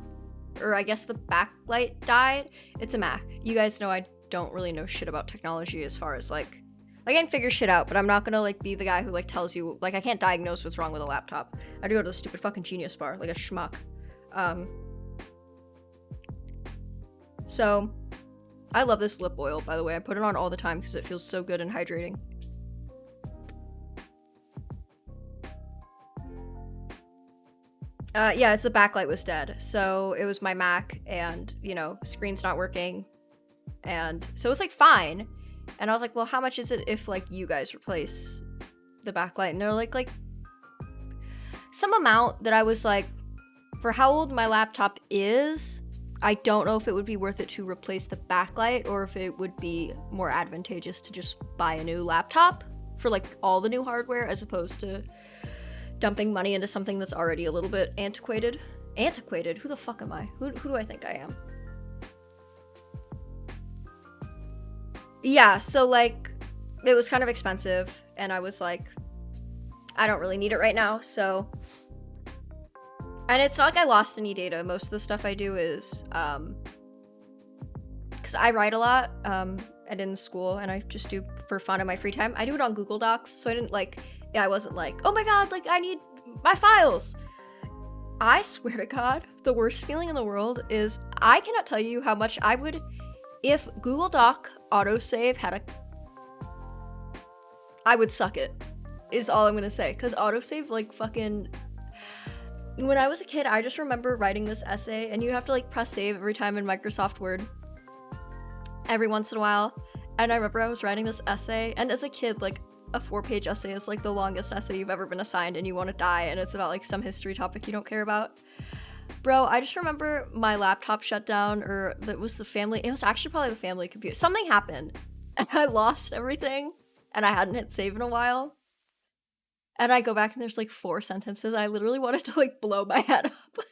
or I guess the backlight died. It's a Mac. You guys know I don't really know shit about technology as far as like I can figure shit out, but I'm not gonna like be the guy who like tells you, like I can't diagnose what's wrong with a laptop. I do go to the stupid fucking Genius Bar, like a schmuck. So I love this lip oil, by the way. I put it on all the time because it feels so good and hydrating. Yeah, it's the backlight was dead. So it was my Mac and, you know, screen's not working. And so it was like fine. And I was like, well, how much is it if like you guys replace the backlight? And they're like some amount that I was like, for how old my laptop is, I don't know if it would be worth it to replace the backlight or if it would be more advantageous to just buy a new laptop for like all the new hardware as opposed to dumping money into something that's already a little bit antiquated. Antiquated? Who the fuck am I? Who do I think I am? Yeah, so like it was kind of expensive and I was like, I don't really need it right now, so. And it's not like I lost any data. Most of the stuff I do is because I write a lot and in school, and I just do for fun in my free time. I do it on Google Docs, so I didn't like, yeah, I wasn't like, oh my god, like I need my files. I swear to God, the worst feeling in the world is I cannot tell you how much I would, if Google Doc autosave had a, I would suck it, is all I'm gonna say. Because autosave, like fucking, when I was a kid, I just remember writing this essay, and you have to like press save every time in Microsoft Word every once in a while. And I remember I was writing this essay, and as a kid, like a 4-page essay is like the longest essay you've ever been assigned, and you want to die, and it's about like some history topic you don't care about. Bro, I just remember my laptop shut down, or that was the family, it was actually probably the family computer. Something happened, and I lost everything, and I hadn't hit save in a while. And I go back and there's like 4 sentences. I literally wanted to like blow my head up.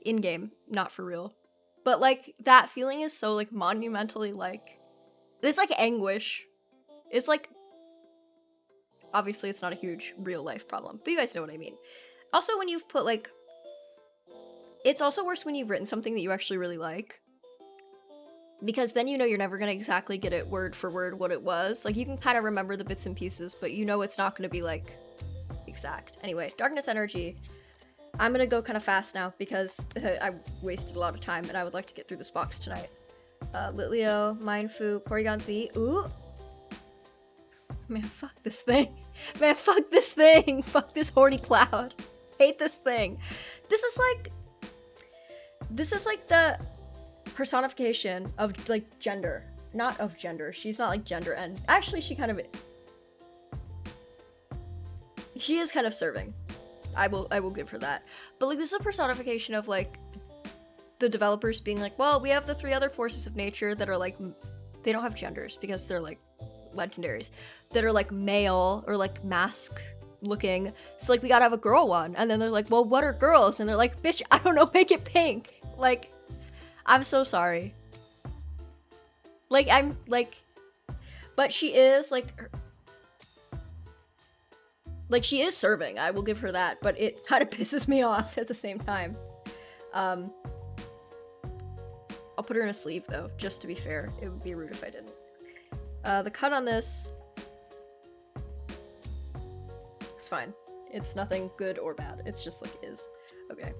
In game, not for real. But like that feeling is so like monumentally like, it's like anguish. It's like, obviously it's not a huge real life problem, but you guys know what I mean. Also when you've put like, it's also worse when you've written something that you actually really like. Because then you know you're never gonna exactly get it word for word what it was. Like you can kind of remember the bits and pieces, but you know it's not gonna be like exact. Anyway, Darkness Energy. I'm gonna go kind of fast now because I wasted a lot of time and I would like to get through this box tonight. Litleo, Mindfu, Porygon Z. Ooh! Man, fuck this thing. Man, fuck this thing! Fuck this horny cloud. Hate this thing. This is like the personification of like gender. Not of gender. She's not like gender and actually she kind of, she is kind of serving. I will give her that. But like this is a personification of like the developers being like, well, we have the 3 other forces of nature that are like, they don't have genders because they're like legendaries, that are like male or like looking, so like we gotta have a girl one. And then they're like, well, what are girls? And they're like, bitch, I don't know, make it pink. Like, I'm so sorry. Like, I'm like, but she is like she is serving, I will give her that, but it kind of pisses me off at the same time. I'll put her in a sleeve though, just to be fair. It would be rude if I didn't. The cut on this is fine. It's nothing good or bad. It's just like it is. Okay.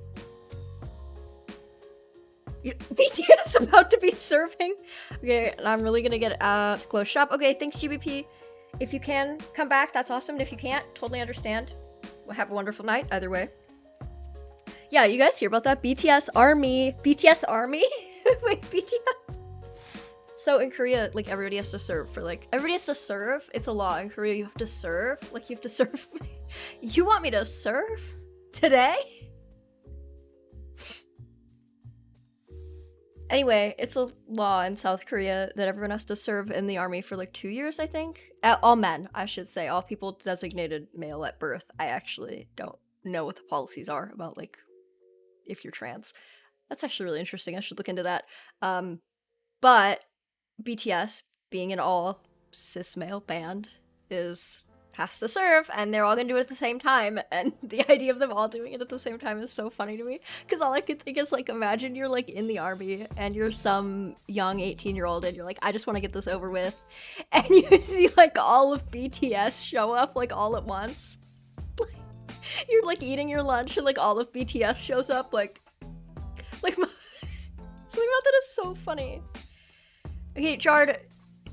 BTS about to be serving. Okay, and I'm really gonna get out to close shop. Okay, thanks GBP. If you can come back, that's awesome. And if you can't, totally understand. Well, have a wonderful night, either way. Yeah, you guys hear about that? BTS Army. BTS Army? Wait, BTS? So in Korea, like, everybody has to serve for, like, everybody has to serve. It's a law in Korea. You have to serve. Like, you have to serve. You want me to serve? Today? Anyway, it's a law in South Korea that everyone has to serve in the army for like 2 years, I think. All men, I should say. All people designated male at birth. I actually don't know what the policies are about, like, if you're trans. That's actually really interesting. I should look into that. But BTS, being an all cis male band, has to serve, and they're all gonna do it at the same time, and the idea of them all doing it at the same time is so funny to me, because all I could think is, like, imagine you're, like, in the army, and you're some young 18-year-old, and you're like, I just want to get this over with, and you see, like, all of BTS show up, like, all at once. You're, like, eating your lunch, and, like, all of BTS shows up, like, something about that is so funny. Okay, Jard,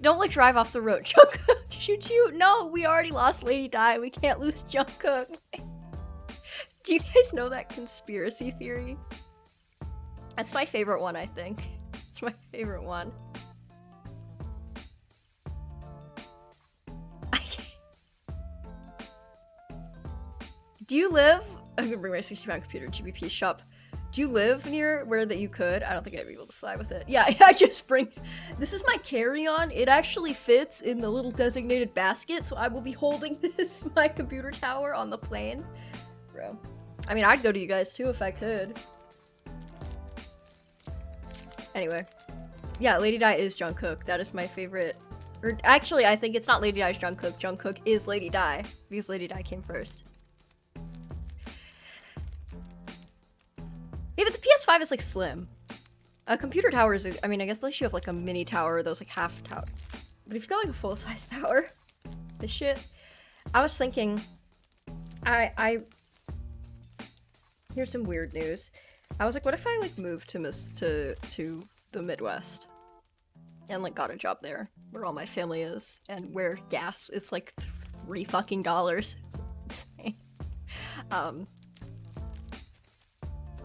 don't, like, drive off the road. Jungkook, shoot you? No, we already lost Lady Di. We can't lose Jungkook. Do you guys know that conspiracy theory? That's my favorite one, I think. It's my favorite one. Do you live? I'm gonna bring my 60-pound computer to GBP shop. Do you live near where that you could? I don't think I'd be able to fly with it. Yeah, I just bring... This is my carry-on. It actually fits in the little designated basket, so I will be holding this, my computer tower, on the plane. Bro. I mean, I'd go to you guys too if I could. Anyway. Yeah, Lady Di is Jungkook. That is my favorite. Or actually, I think it's not Lady Di's Jungkook. Jungkook is Lady Di, because Lady Di came first. Yeah, but the PS5 is, like, slim. A computer tower is, I mean, I guess unless you have, like, a mini tower, those, like, half tower. But if you've got, like, a full-size tower, this shit. I was thinking, here's some weird news. I was like, what if I, like, moved to the Midwest? And, like, got a job there, where all my family is, and where gas, it's, like, $3 fucking. It's insane.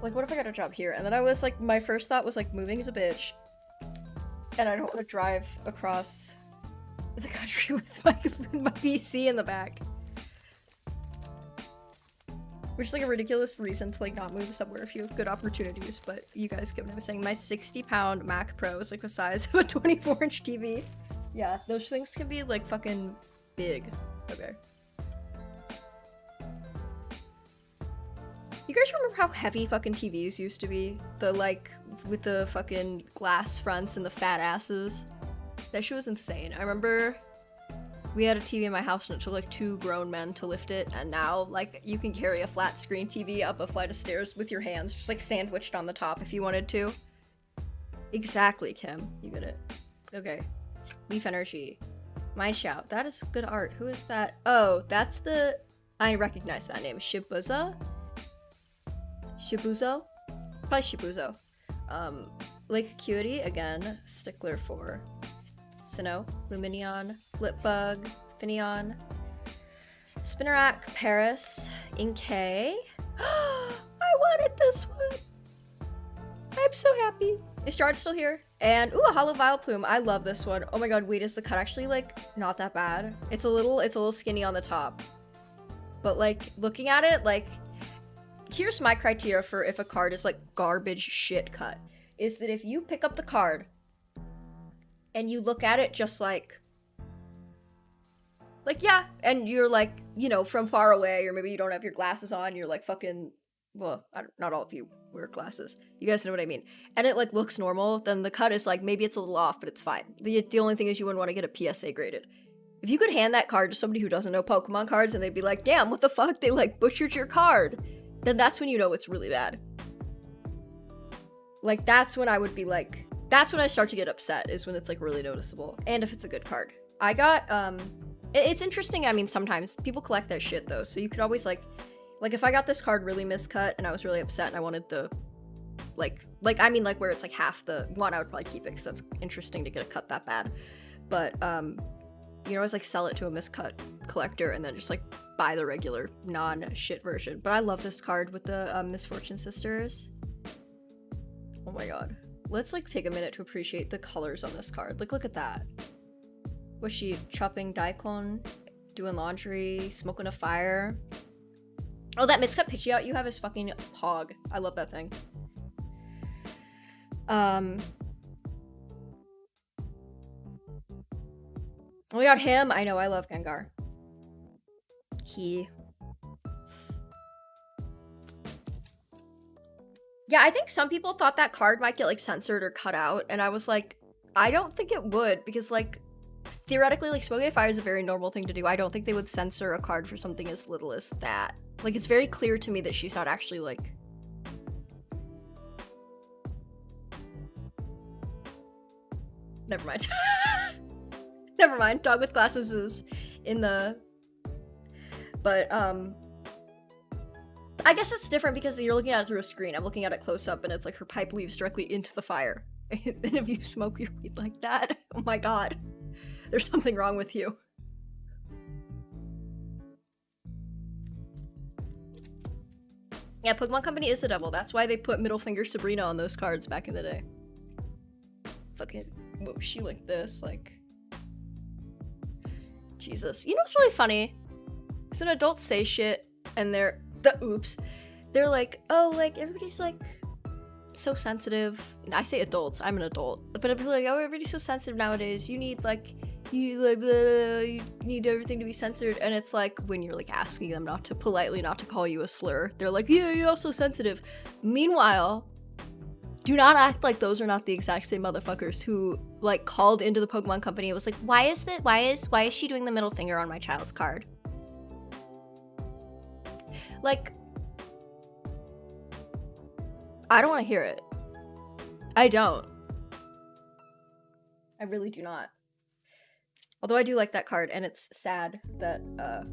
Like, what if I got a job here? And then I was like, my first thought was like, moving is a bitch. And I don't want to drive across the country with my PC in the back. Which is like a ridiculous reason to like not move somewhere if you have good opportunities, but you guys get what I'm saying. My 60-pound Mac Pro is like the size of a 24-inch TV. Yeah, those things can be like fucking big. Okay. You guys remember how heavy fucking TVs used to be? The, like, with the fucking glass fronts and the fat asses? That shit was insane. I remember we had a TV in my house and it took, like, 2 grown men to lift it, and now, like, you can carry a flat screen TV up a flight of stairs with your hands, just, like, sandwiched on the top if you wanted to. Exactly, Kim. You get it. Okay. Leaf Energy. Mind Shout. That is good art. Who is that? Oh, that's the... I recognize that name. Shibuza? Shibuzo? Probably Shibuzo. Lake Acuity, again, stickler for Sinnoh, Luminion, Litbug, Finneon, Spinnerack, Paris, Inkay. I wanted this one! I'm so happy. Is Jard still here? And, ooh, a Hollow Vileplume. I love this one. Oh my god, wait, is the cut actually, like, not that bad? It's a little skinny on the top. But, like, looking at it, like, here's my criteria for if a card is, like, garbage shit cut. Is that if you pick up the card and you look at it just like Like, yeah, and you're like, you know, from far away, or maybe you don't have your glasses on, you're like fucking, well, not all of you wear glasses. You guys know what I mean. And it like looks normal, then the cut is like, maybe it's a little off, but it's fine. The only thing is you wouldn't want to get a PSA graded. If you could hand that card to somebody who doesn't know Pokemon cards and they'd be like, damn, what the fuck, they like butchered your card, then that's when you know it's really bad. Like, that's when I would be like, that's when I start to get upset, is when it's like really noticeable. And if it's a good card. I got, it's interesting, I mean, sometimes people collect that shit though, so you could always like if I got this card really miscut and I was really upset and I wanted the, like I mean like where it's like half the one, I would probably keep it because that's interesting to get a cut that bad. But, you know, always like sell it to a miscut collector and then just like buy the regular non-shit version. But I love this card with the Misfortune Sisters. Oh my god. Let's like take a minute to appreciate the colors on this card. Like, look at that. Was she chopping daikon, doing laundry, smoking a fire? Oh, that miscut Pidgeot you have is fucking hog. I love that thing. We got him. I know, I love Gengar. Yeah, I think some people thought that card might get like censored or cut out, and I was like, I don't think it would, because like theoretically, like smoking a fire is a very normal thing to do. I don't think they would censor a card for something as little as that. Like, it's very clear to me that she's not actually like... Never mind. Never mind. Dog with glasses is in the... But, I guess it's different because you're looking at it through a screen. I'm looking at it close up and it's like her pipe leaves directly into the fire. And if you smoke your weed like that, oh my god. There's something wrong with you. Yeah, Pokemon Company is the devil. That's why they put Middle Finger Sabrina on those cards back in the day. Fucking, whoa, she like this, like... Jesus. You know what's really funny? So when adults say shit, and they're like, oh, like, everybody's like, so sensitive. I say adults, I'm an adult. But I'm like, oh, everybody's so sensitive nowadays. You need, like, you need everything to be censored. And it's like, when you're like asking them not to call you a slur, they're like, yeah, you're also sensitive. Meanwhile, do not act like those are not the exact same motherfuckers who like called into the Pokemon Company and was like, why is she doing the middle finger on my child's card? Like, I don't want to hear it. I don't. I really do not. Although I do like that card, and it's sad that the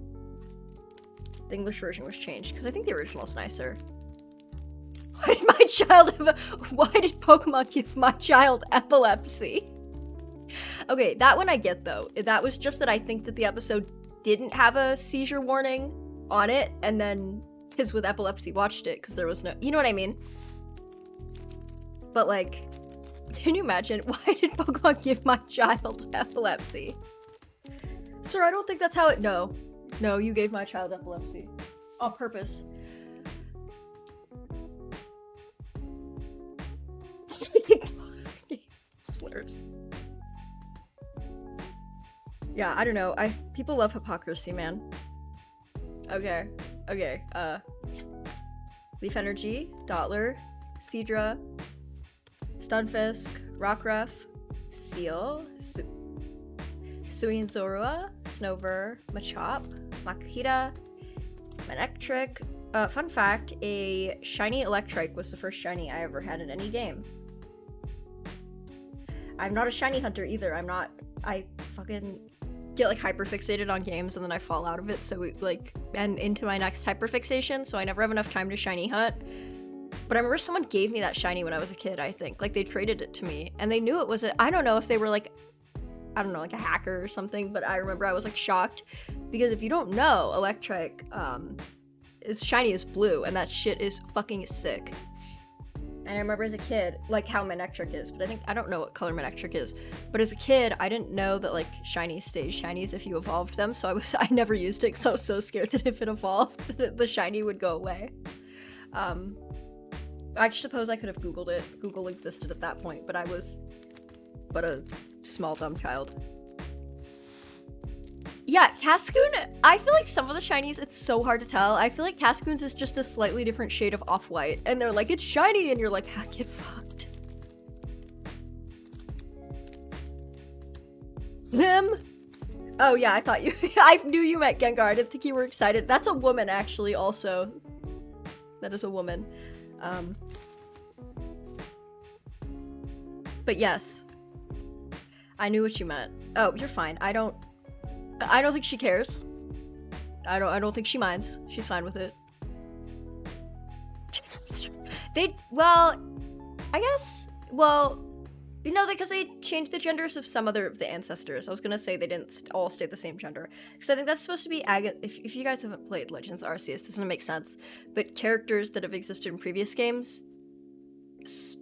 English version was changed, because I think the original's nicer. Why did Pokemon give my child epilepsy? Okay, that one I get though. That was just that I think that the episode didn't have a seizure warning on it, and then kids with epilepsy watched it because there was no, you know what I mean? But like, can you imagine, why did Pokemon give my child epilepsy? Sir, I don't think that's how it, no, you gave my child epilepsy. On purpose. Slurs. Yeah, I don't know. People love hypocrisy, man. Okay. Leaf Energy, Dottler, Seadra, Stunfisk, Rockruff, Seal, Suin Zorua, Snover, Machop, Makuhita, Manectric. Fun fact, a shiny Electrike was the first shiny I ever had in any game. I'm not a shiny hunter either. I fucking get like hyperfixated on games and then I fall out of it, so and into my next hyperfixation, so I never have enough time to shiny hunt. But I remember someone gave me that shiny when I was a kid, I think. Like, they traded it to me, and they knew it was I don't know if they were like, I don't know, like a hacker or something, but I remember I was like shocked, because if you don't know, Electric is shiny as blue, and that shit is fucking sick. And I remember as a kid, like how Manectric is, but I don't know what color Manectric is. But as a kid, I didn't know that like shinies stayed shinies if you evolved them, so I never used it because I was so scared that if it evolved, the shiny would go away. I suppose I could have Googled it. Google existed at that point, but I was but a small dumb child. Yeah, Cascoon, I feel like some of the shinies, it's so hard to tell. I feel like Cascoon's is just a slightly different shade of off-white, and they're like, it's shiny, and you're like, ah, get fucked. Them? Oh yeah, I thought you- I knew you meant Gengar, I didn't think you were excited. That's a woman, actually, also. That is a woman. But yes. I knew what you meant. Oh, you're fine. I don't think she cares. I don't think she minds. She's fine with it. Well, I guess, well, you know, because they changed the genders of some other of the ancestors. I was gonna say they didn't all stay the same gender. Because I think that's supposed to be, if you guys haven't played Legends Arceus, this doesn't make sense. But characters that have existed in previous games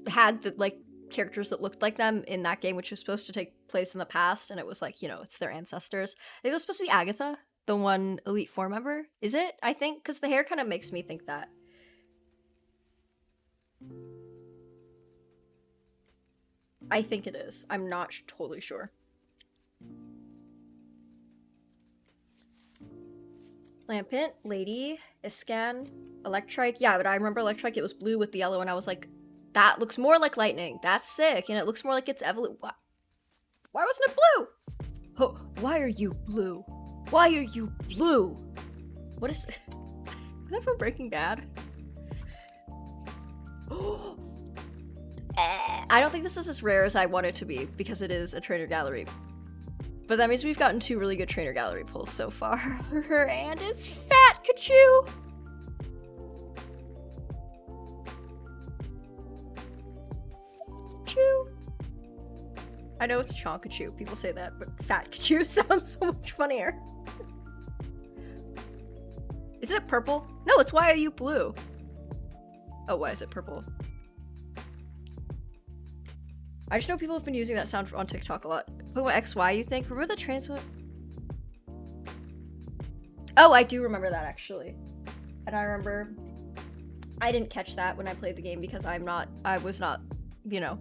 had the, like, characters that looked like them in that game, which was supposed to take place in the past, and it was like, you know, it's their ancestors. I think it was supposed to be Agatha, the one Elite Four member. Is it? I think, because the hair kind of makes me think that. I think it is. I'm not totally sure. Lampent, Lady, Iscan, Electrike. Yeah, but I remember Electrike, it was blue with the yellow, and I was like, that looks more like lightning. That's sick. And it looks more like it's Evelyn. Why wasn't it blue? Oh, why are you blue? Why are you blue? What is... Is that from Breaking Bad? I don't think this is as rare as I want it to be, because it is a trainer gallery. But that means we've gotten 2 really good trainer gallery pulls so far. And it's Fat Kachu! I know it's Chonkachu, people say that, but Fat Kachu sounds so much funnier. Isn't it purple? No, it's why are you blue? Oh, why is it purple? I just know people have been using that sound on TikTok a lot. Pokemon XY, you think? Remember the trans one? Oh, I do remember that, actually. And I remember I didn't catch that when I played the game because I was not, you know,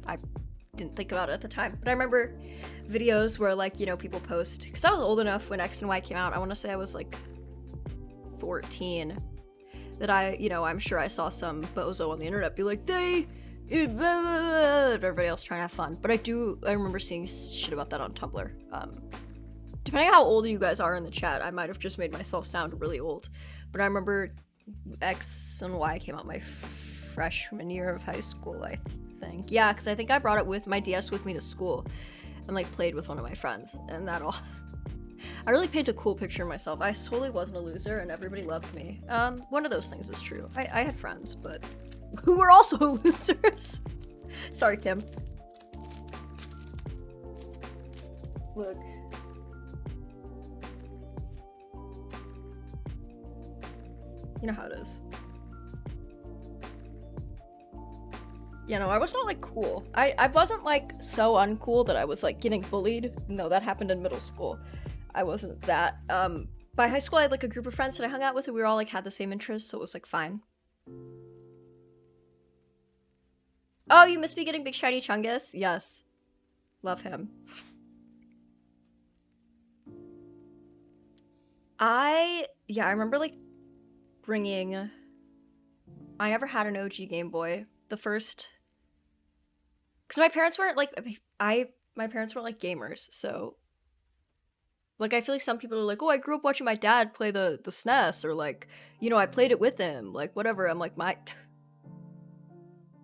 I didn't think about it at the time. But I remember videos where, like, you know, people post, because I was old enough when X and Y came out. I want to say I was like 14, that you know, I'm sure I saw some bozo on the internet be like, everybody else trying to have fun. But I remember seeing shit about that on Tumblr. Depending on how old you guys are in the chat, I might have just made myself sound really old. But I remember X and Y came out my freshman year of high school, I think. Yeah, because I think I brought it with my DS with me to school and, like, played with one of my friends, and that all. I really painted a cool picture of myself. I totally wasn't a loser, and everybody loved me. One of those things is true. I had friends, but who were also losers. Sorry, Kim. Look. You know how it is. You know, I was not, like, cool. I wasn't, like, so uncool that I was, like, getting bullied. No, that happened in middle school. I wasn't that. By high school, I had, like, a group of friends that I hung out with, and we were all, like, had the same interests, so it was, like, fine. Oh, you must be getting Big Shiny Chungus? Yes. Love him. I remember, like, bringing... I never had an OG Game Boy. The first... Because my parents weren't, like... My parents weren't, like, gamers, so... Like, I feel like some people are like, oh, I grew up watching my dad play the SNES, or, like, you know, I played it with him, like, whatever. I'm like, my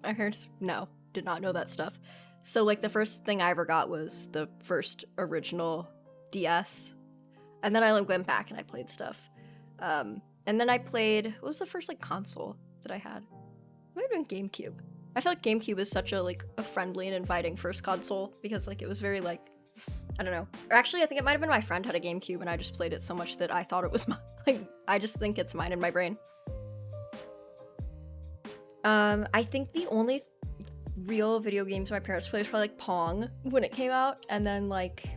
parents, no, did not know that stuff. So, like, the first thing I ever got was the first original DS. And then I, like, went back and I played stuff. And then I played... What was the first, like, console that I had? It might have been GameCube. I feel like GameCube is such a, like, a friendly and inviting first console, because, like, it was very, like... I don't know. Or actually, I think it might have been my friend had a GameCube and I just played it so much that I thought it was mine. Like, I just think it's mine in my brain. I think the only real video games my parents played was probably, like, Pong when it came out. And then, like,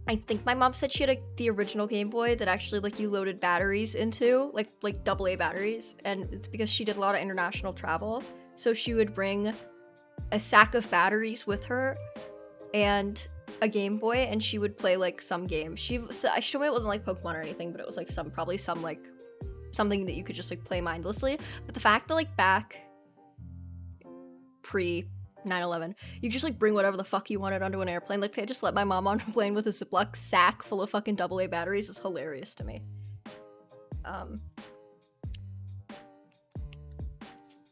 I think my mom said she had the original Game Boy that actually, like, you loaded batteries into, like AA batteries. And it's because she did a lot of international travel. So she would bring a sack of batteries with her, and a Game Boy and she would play like some game. She told me it wasn't like Pokemon or anything, but it was like probably some like something that you could just like play mindlessly. But the fact that like back pre 9/11, you just like bring whatever the fuck you wanted onto an airplane. Like they just let my mom on a plane with a Ziploc sack full of fucking AA batteries is hilarious to me.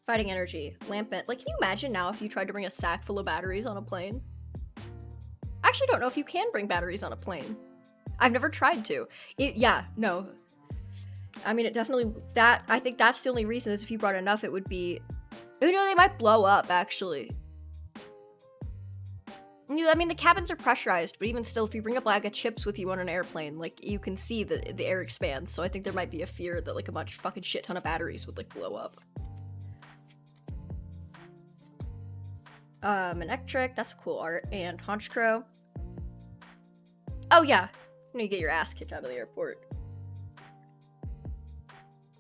Fighting energy, lampent. Like, can you imagine now if you tried to bring a sack full of batteries on a plane? I actually don't know if you can bring batteries on a plane. I've never tried to. Yeah, no. I mean, it definitely, I think that's the only reason is if you brought enough, it would be, you know, they might blow up, actually. You know, I mean, the cabins are pressurized, but even still, if you bring a bag of chips with you on an airplane, like, you can see the air expands, so I think there might be a fear that, like, a bunch of fucking shit ton of batteries would, like, blow up. An Ectric, that's cool art, and Honchcrow. Oh yeah, you know, you get your ass kicked out of the airport.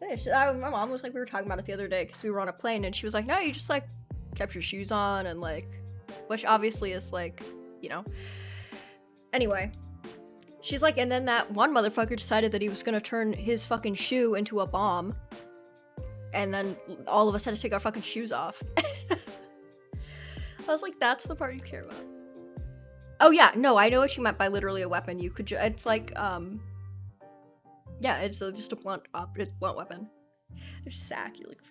My mom was like, we were talking about it the other day because we were on a plane, and she was like, no, you just like kept your shoes on, and like, which obviously is like, you know. Anyway, she's like, and then that one motherfucker decided that he was gonna turn his fucking shoe into a bomb, and then all of us had to take our fucking shoes off. I was like, that's the part you care about. Oh yeah, no, I know what you meant by literally a weapon. You could it's like, yeah, it's just a blunt weapon. There's sack, you're like...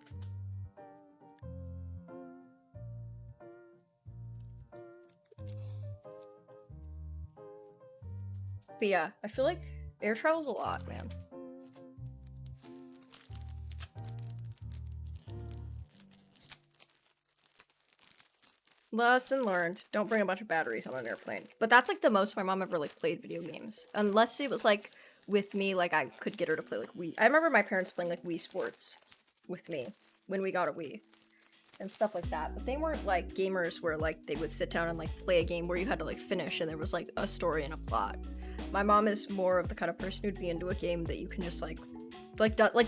But yeah, I feel like air travel's a lot, man. Lesson learned. Don't bring a bunch of batteries on an airplane. But that's like the most my mom ever like played video games. Unless it was like with me, like I could get her to play like Wii. I remember my parents playing like Wii Sports with me when we got a Wii and stuff like that. But they weren't like gamers where like they would sit down and like play a game where you had to like finish and there was like a story and a plot. My mom is more of the kind of person who'd be into a game that you can just like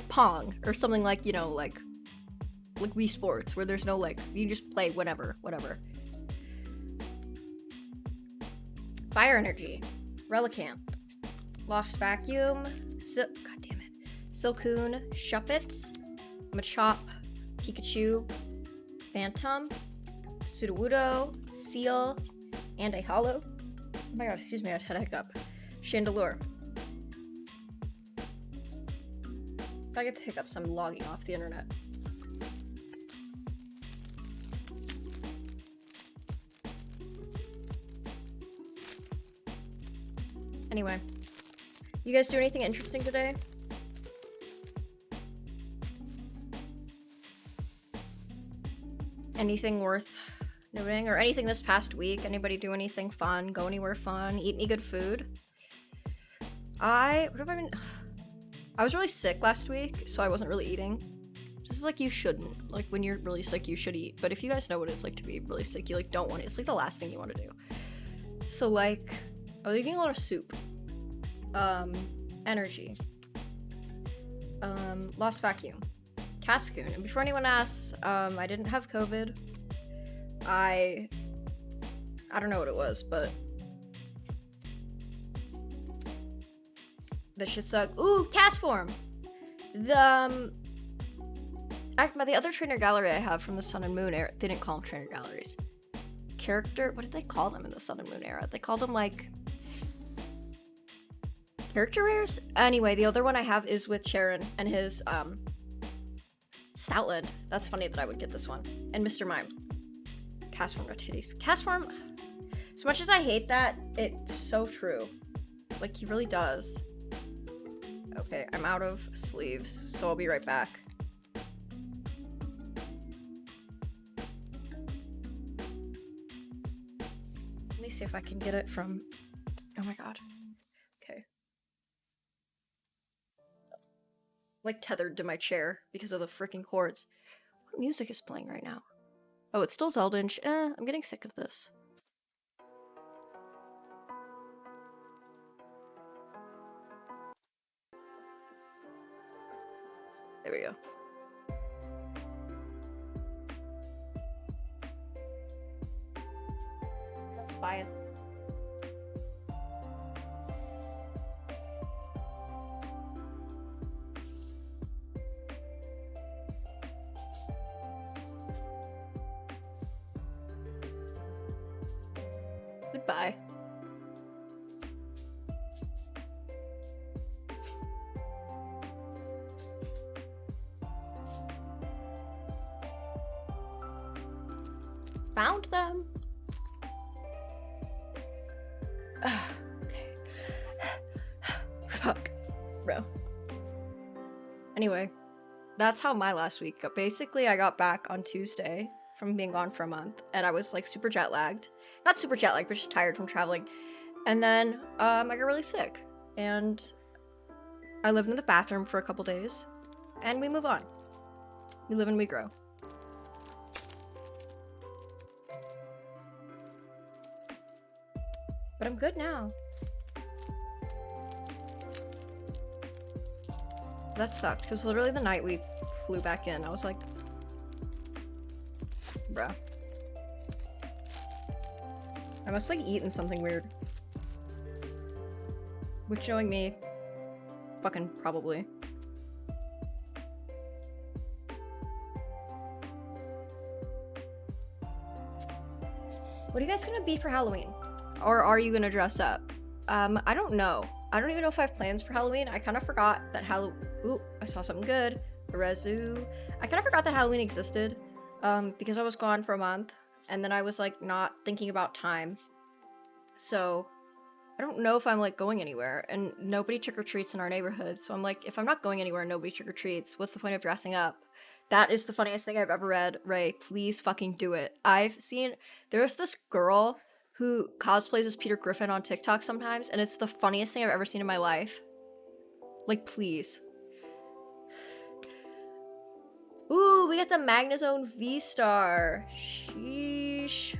Pong or something like, you know, like Wii Sports where there's no like, you just play whatever. Fire energy, Relicanth, Lost Vacuum, God damn it, Silcoon, Shuppet, Machop, Pikachu, Phantom, Sudowoodo, Seal, and a Hollow. Oh my god, excuse me, I had a hiccup. Chandelure. If I get the hiccups, I'm logging off the internet. Anyway, you guys do anything interesting today? Anything worth noting? Or anything this past week? Anybody do anything fun? Go anywhere fun? Eat any good food? What have I been... I was really sick last week, so I wasn't really eating. This is like, you shouldn't. Like, when you're really sick, you should eat. But if you guys know what it's like to be really sick, you like don't want it. It's like the last thing you want to do. So like... I was eating a lot of soup. Energy. Lost Vacuum. Cascoon. And before anyone asks, I didn't have COVID. I don't know what it was, but... the shit sucked. Ooh, cast form! The other trainer gallery I have from the Sun and Moon era, they didn't call them trainer galleries. What did they call them in the Sun and Moon era? They called them like... character rares? Anyway, the other one I have is with Sharon and his, Stoutland. That's funny that I would get this one. And Mr. Mime. Castform got titties. Castform, as much as I hate that, it's so true. Like, he really does. Okay, I'm out of sleeves, so I'll be right back. Let me see if I can get it from... oh my god. Okay. Like tethered to my chair because of the freaking cords. What music is playing right now? Oh, it's still Zeldinch. I'm getting sick of this. There we go. Let's buy it. Goodbye. Found them. Okay. Fuck, bro. Anyway, that's how my last week got. Basically, I got back on Tuesday from being gone for a month, and I was like super jet lagged. Not super jet lagged, but just tired from traveling. And then I got really sick, and I lived in the bathroom for a couple days, and we move on. We live and we grow. But I'm good now. That sucked, because literally the night we flew back in, I was like, bruh. I must like eaten something weird. Which, knowing me, fucking probably. What are you guys gonna be for Halloween? Or are you gonna dress up? I don't know. I don't even know if I have plans for Halloween. I kind of forgot that Ooh, I saw something good. A resu. I kind of forgot that Halloween existed, because I was gone for a month, and then I was like not thinking about time. So I don't know if I'm like going anywhere, and nobody trick-or-treats in our neighborhood. So I'm like, if I'm not going anywhere and nobody trick-or-treats, what's the point of dressing up? That is the funniest thing I've ever read. Ray, please fucking do it. There's this girl who cosplays as Peter Griffin on TikTok sometimes, and it's the funniest thing I've ever seen in my life. Like, please. Ooh, we got the Magnezone V-Star. Sheesh.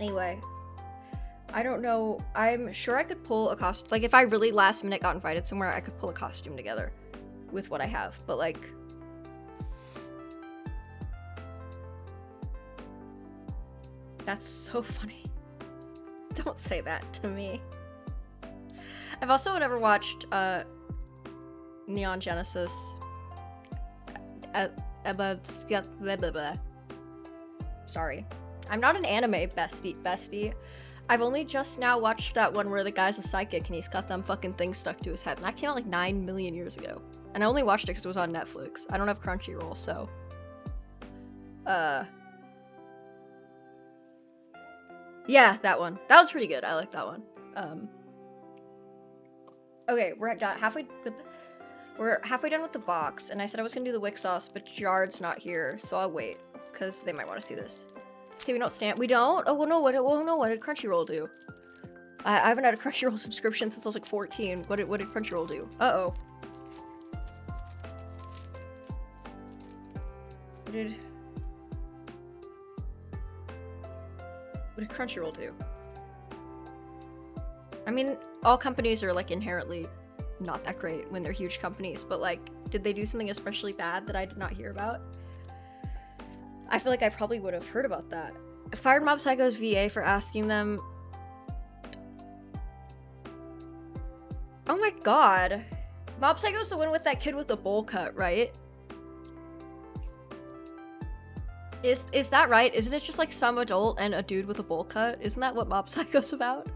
Anyway, I don't know. I'm sure I could pull a costume. Like, if I really last minute got invited somewhere, I could pull a costume together with what I have. But, like, that's so funny. Don't say that to me. I've also never watched Neon Genesis. Sorry. I'm not an anime bestie. I've only just now watched that one where the guy's a psychic and he's got them fucking things stuck to his head. And that came out like 9 million years ago. And I only watched it because it was on Netflix. I don't have Crunchyroll, so. Yeah, that one. That was pretty good. I like that one. Okay, we're halfway done with the box, and I said I was gonna do the wick sauce, but Jared's not here, so I'll wait, because they might want to see this. Okay, we don't stand. We don't? Oh, well, no, what did Crunchyroll do? I haven't had a Crunchyroll subscription since I was like 14. What did Crunchyroll do? Uh-oh. What did Crunchyroll do? I mean, all companies are like inherently not that great when they're huge companies, but like, did they do something especially bad that I did not hear about? I feel like I probably would have heard about that. I fired Mob Psycho's VA for asking them. Oh my god. Mob Psycho's the one with that kid with the bowl cut, right? Is that right? Isn't it just like some adult and a dude with a bowl cut? Isn't that what Mob Psycho's about?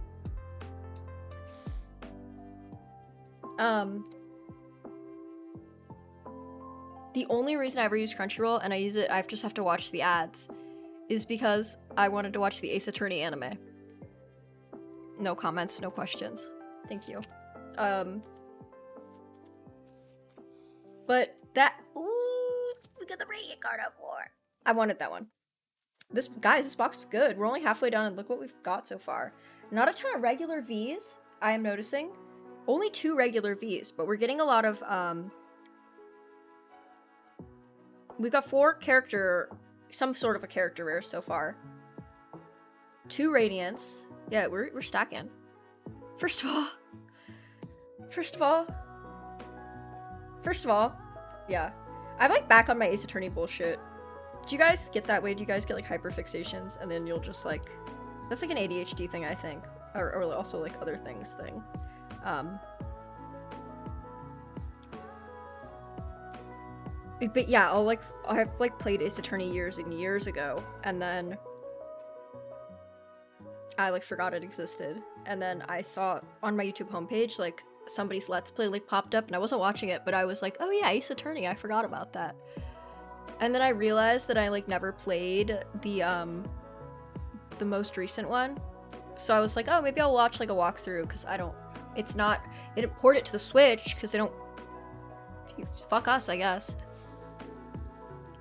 The only reason I ever use Crunchyroll, and I just have to watch the ads, is because I wanted to watch the Ace Attorney anime. No comments, no questions. Thank you. But that, ooh, we got the Radiant card up for. I wanted that one. This box is good. We're only halfway done, and look what we've got so far. Not a ton of regular Vs, I am noticing. Only 2 regular Vs, but we're getting a lot of, we've got 4 some sort of a character rare so far. 2 Radiants. Yeah, we're stacking. First of all, yeah. I'm like back on my Ace Attorney bullshit. Do you guys get that way? Do you guys get like hyperfixations and then you'll just like, that's like an ADHD thing, I think. Or also like other things thing. But yeah, I've like played Ace Attorney years and years ago, and then I like forgot it existed. And then I saw on my YouTube homepage, like somebody's Let's Play like popped up and I wasn't watching it, but I was like, oh yeah, Ace Attorney, I forgot about that. And then I realized that I like never played the most recent one. So I was like, oh, maybe I'll watch like a walkthrough because they didn't port it to the Switch because they don't, fuck us, I guess.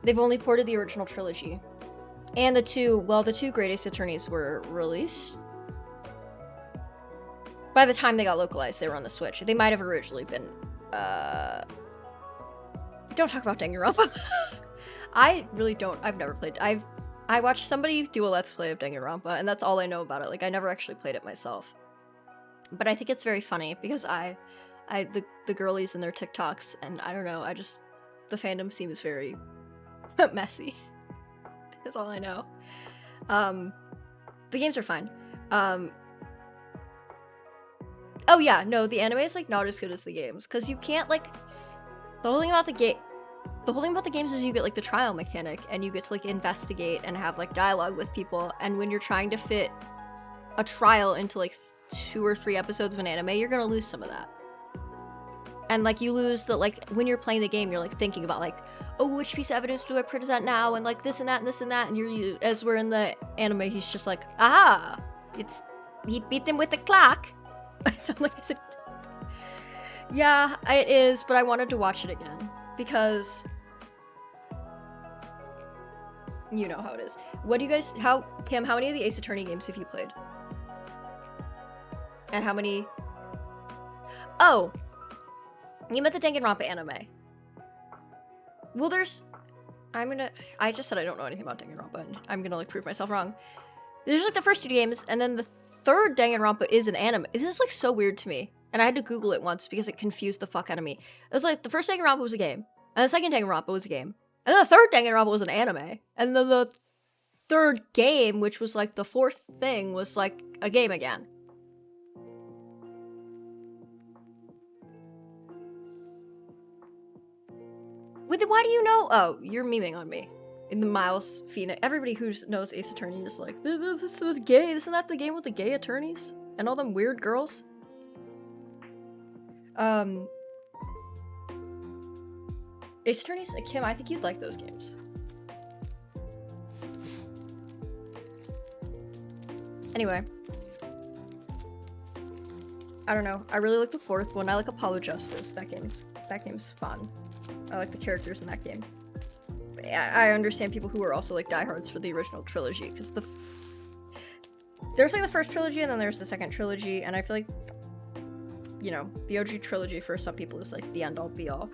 They've only ported the original trilogy. And the two Great Ace Attorneys were released. By the time they got localized, they were on the Switch. They might have originally been, Don't talk about Danganronpa. I really don't, I've never played, I watched somebody do a Let's Play of Danganronpa, and that's all I know about it. Like, I never actually played it myself. But I think it's very funny, because the girlies and their TikToks, and I don't know, the fandom seems very messy. That's all I know. The games are fine. Oh yeah, no, the anime is, like, not as good as the games, because you can't, like, the whole thing about the games is you get, like, the trial mechanic, and you get to, like, investigate and have, like, dialogue with people, and when you're trying to fit a trial into, like, 2 or 3 episodes of an anime, you're gonna lose some of that. And, like, you lose the, like, when you're playing the game, you're, like, thinking about, like, oh, which piece of evidence do I present now, and, like, this and that and this and that, and as we're in the anime, he's just like, aha! He beat them with the clock! So, like I said, yeah, it is, but I wanted to watch it again, because you know how it is. What do you guys, Cam, how many of the Ace Attorney games have you played? And how many? Oh! You meant the Danganronpa anime. Well, I just said I don't know anything about Danganronpa, and I'm gonna, like, prove myself wrong. There's, like, the first 2 games, and then the third Danganronpa is an anime. This is, like, so weird to me. And I had to Google it once because it confused the fuck out of me. It was like, the first Danganronpa was a game, and the second Danganronpa was a game, and then the third Danganronpa was an anime, and then the third game, which was, like, the 4th thing, was, like, a game again. Why do you know? Oh, you're memeing on me. In the Miles Phoenix. Everybody who knows Ace Attorney is like, this is gay. Isn't that the game with the gay attorneys? And all them weird girls? Ace Attorneys? Kim, I think you'd like those games. Anyway. I don't know. I really like the 4th one. I like Apollo Justice. That game's fun. I like the characters in that game. I understand people who are also, like, diehards for the original trilogy, because there's, like, the first trilogy, and then there's the second trilogy, and I feel like, you know, the OG trilogy for some people is, like, the end-all be-all.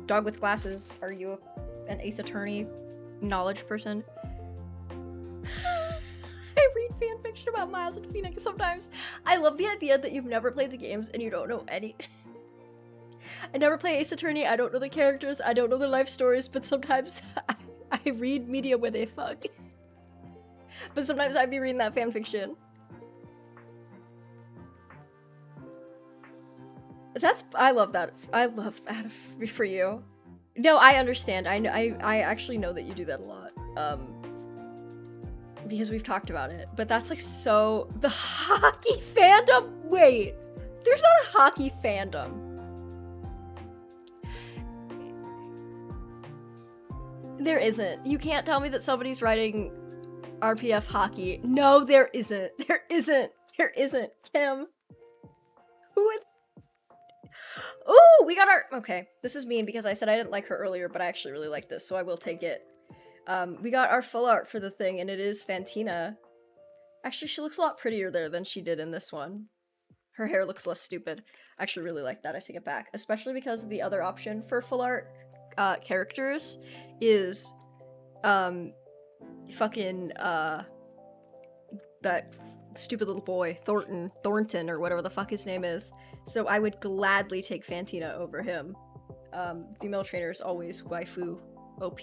Dog with glasses, are you an Ace Attorney knowledge person? I read fanfiction about Miles and Phoenix sometimes. I love the idea that you've never played the games and you don't know any. I never play Ace Attorney, I don't know the characters, I don't know their life stories, but sometimes I read media where they fuck. But sometimes I'd be reading that fanfiction. I love that. I love that for you. No, I understand. I actually know that you do that a lot. Because we've talked about it. But that's, like, so... The hockey fandom? Wait. There's not a hockey fandom. There isn't. You can't tell me that somebody's writing RPF hockey. No, there isn't. There isn't. There isn't. Kim. Who would... Ooh, we got our... Okay, this is mean because I said I didn't like her earlier, but I actually really like this, so I will take it. We got our full art for the thing, and it is Fantina. Actually, she looks a lot prettier there than she did in this one. Her hair looks less stupid. I actually really like that. I take it back. Especially because the other option for full art characters is fucking that stupid little boy Thornton or whatever the fuck his name is. So I would gladly take Fantina over him. Female trainers always waifu OP.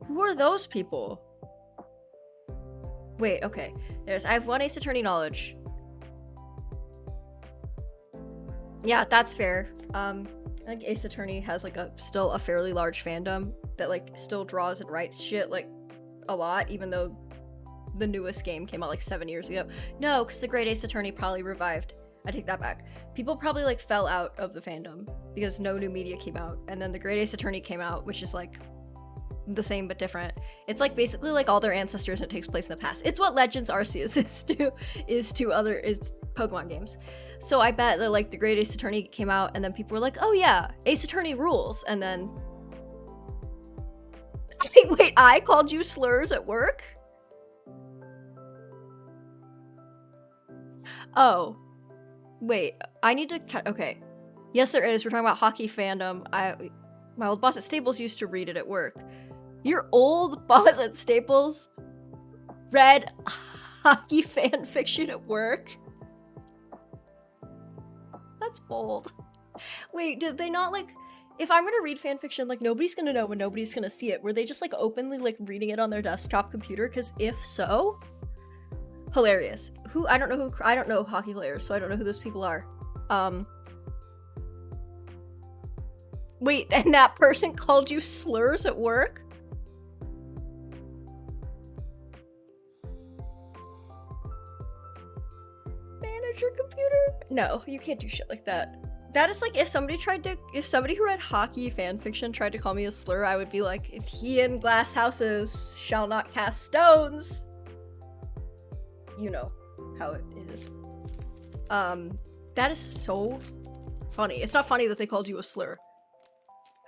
Who are those people? Wait, okay. I have 1 Ace Attorney knowledge. Yeah, that's fair. I think Ace Attorney has, like, still a fairly large fandom that, like, still draws and writes shit, like, a lot, even though the newest game came out like 7 years ago. No, because the Great Ace Attorney probably revived. I take that back. People probably like fell out of the fandom because no new media came out, and then the Great Ace Attorney came out, which is like the same but different. It's like basically like all their ancestors, and it takes place in the past. It's what Legends Arceus is to Pokemon games. So I bet that like the Great Ace Attorney came out, and then people were like, oh yeah, Ace Attorney rules, and then wait, I called you slurs at work? Oh. Wait, I need to okay. Yes, there is. We're talking about hockey fandom. My old boss at Staples used to read it at work. Your old boss at Staples read hockey fan fiction at work? That's bold. Wait, did they not like... If I'm gonna read fan fiction, like, nobody's gonna know and nobody's gonna see it. Were they just, like, openly, like, reading it on their desktop computer? Because if so... Hilarious. I don't know hockey players, so I don't know who those people are. Wait, and that person called you slurs at work? Manage your computer? No, you can't do shit like that. That is like if somebody who read hockey fanfiction tried to call me a slur, I would be like, he in glass houses shall not cast stones. You know how it is. That is so funny. It's not funny that they called you a slur.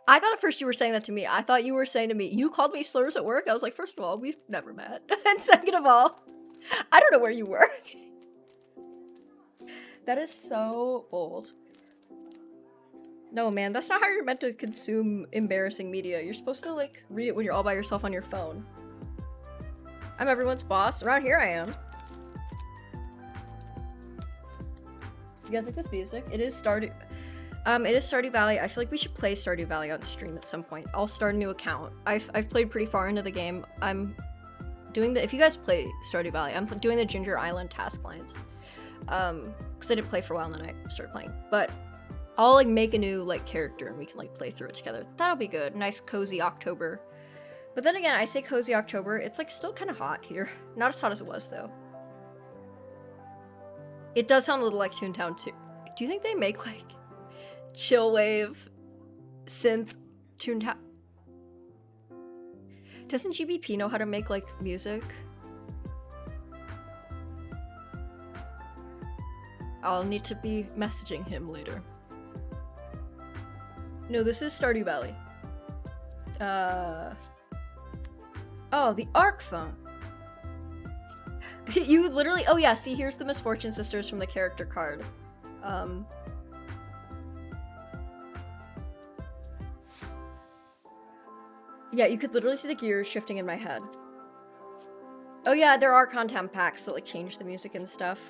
I thought at first you were saying that to me. I thought you were saying to me, you called me slurs at work? I was like, first of all, we've never met. And second of all, I don't know where you work. That is so bold. No, man, that's not how you're meant to consume embarrassing media. You're supposed to, like, read it when you're all by yourself on your phone. I'm everyone's boss. Around here I am. You guys like this music? It is Stardew Valley. I feel like we should play Stardew Valley on stream at some point. I'll start a new account. I've played pretty far into the game. I'm doing if you guys play Stardew Valley, I'm doing the Ginger Island task lines. Because I didn't play for a while and then I started playing. But I'll like make a new like character and we can like play through it together. That'll be good. Nice cozy October. But then again, I say cozy October, it's like still kind of hot here. Not as hot as it was though. It does sound a little like Toontown too. Do you think they make like chillwave synth Toontown? Doesn't GBP know how to make like music? I'll need to be messaging him later. No, this is Stardew Valley. Oh, the ARC phone. You literally, oh yeah, see, here's the Misfortune Sisters from the character card. Yeah, you could literally see the gears shifting in my head. Oh yeah, there are content packs that like change the music and stuff.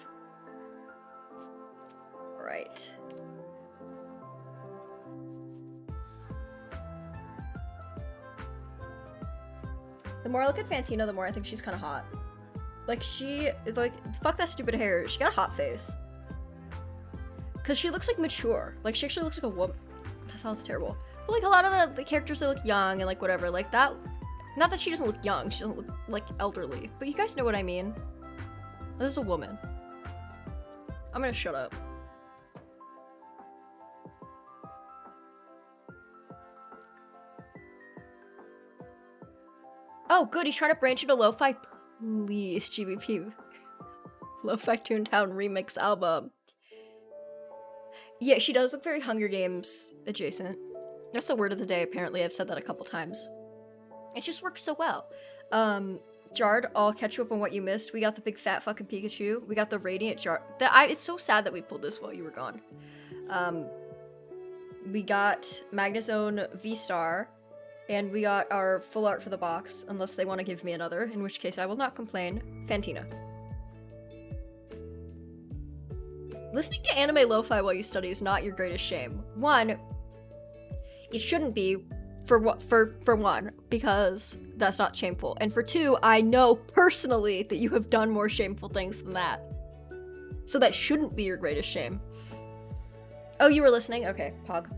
Right. The more I look at Fantina, the more I think she's kind of hot. Like, she is like, fuck that stupid hair. She got a hot face. Because she looks like mature. Like, she actually looks like a woman. That sounds terrible. But like, a lot of the characters that look young and like whatever, like that. Not that she doesn't look young, she doesn't look like elderly. But you guys know what I mean. This is a woman. I'm gonna shut up. Oh, good, he's trying to branch into lo-fi. Please, GBP. Lo-fi Toontown remix album. Yeah, she does look very Hunger Games adjacent. That's the word of the day, apparently. I've said that a couple times. It just works so well. Jard, I'll catch you up on what you missed. We got the big fat fucking Pikachu. We got the Radiant Jard. It's so sad that we pulled this while you were gone. We got Magnezone V-Star. And we got our full art for the box, unless they want to give me another, in which case I will not complain. Fantina. Listening to anime lo-fi while you study is not your greatest shame. One, it shouldn't be, for one, because that's not shameful. And for two, I know personally that you have done more shameful things than that. So that shouldn't be your greatest shame. Oh, you were listening? Okay, Pog.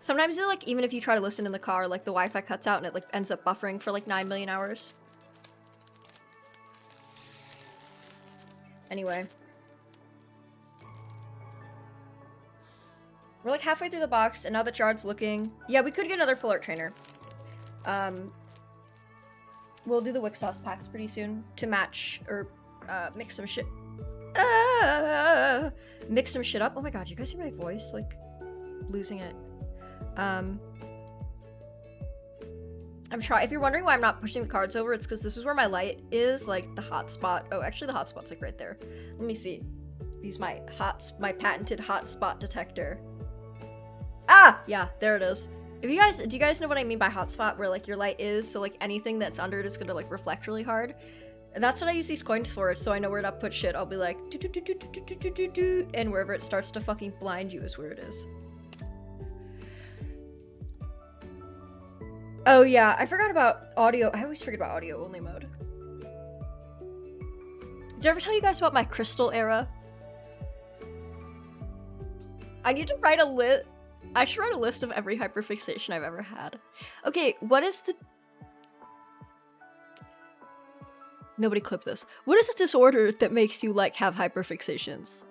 Sometimes, like, even if you try to listen in the car, like, the Wi-Fi cuts out and it, like, ends up buffering for, like, 9 million hours. Anyway. We're, like, halfway through the box, and now that Jared's looking... Yeah, we could get another full art trainer. We'll do the Wick Sauce packs pretty soon to match, or, mix some shit. Mix some shit up. Oh my god, you guys hear my voice? Like, losing it. I'm trying. If you're wondering why I'm not pushing the cards over, it's because this is where my light is, like the hotspot. Oh, actually, the hotspot's like right there. Let me see. Use my patented hotspot detector. Ah, yeah, there it is. Do you guys know what I mean by hotspot? Where like your light is, so like anything that's under it is gonna like reflect really hard. And that's what I use these coins for. So I know where to put shit. I'll be like, and wherever it starts to fucking blind you is where it is. Oh yeah, I forgot about audio. I always forget about audio only mode. Did I ever tell you guys about my crystal era? I need to write a list. I should write a list of every hyperfixation I've ever had. Okay, what is the... Nobody clip this. What is the disorder that makes you like have hyperfixations?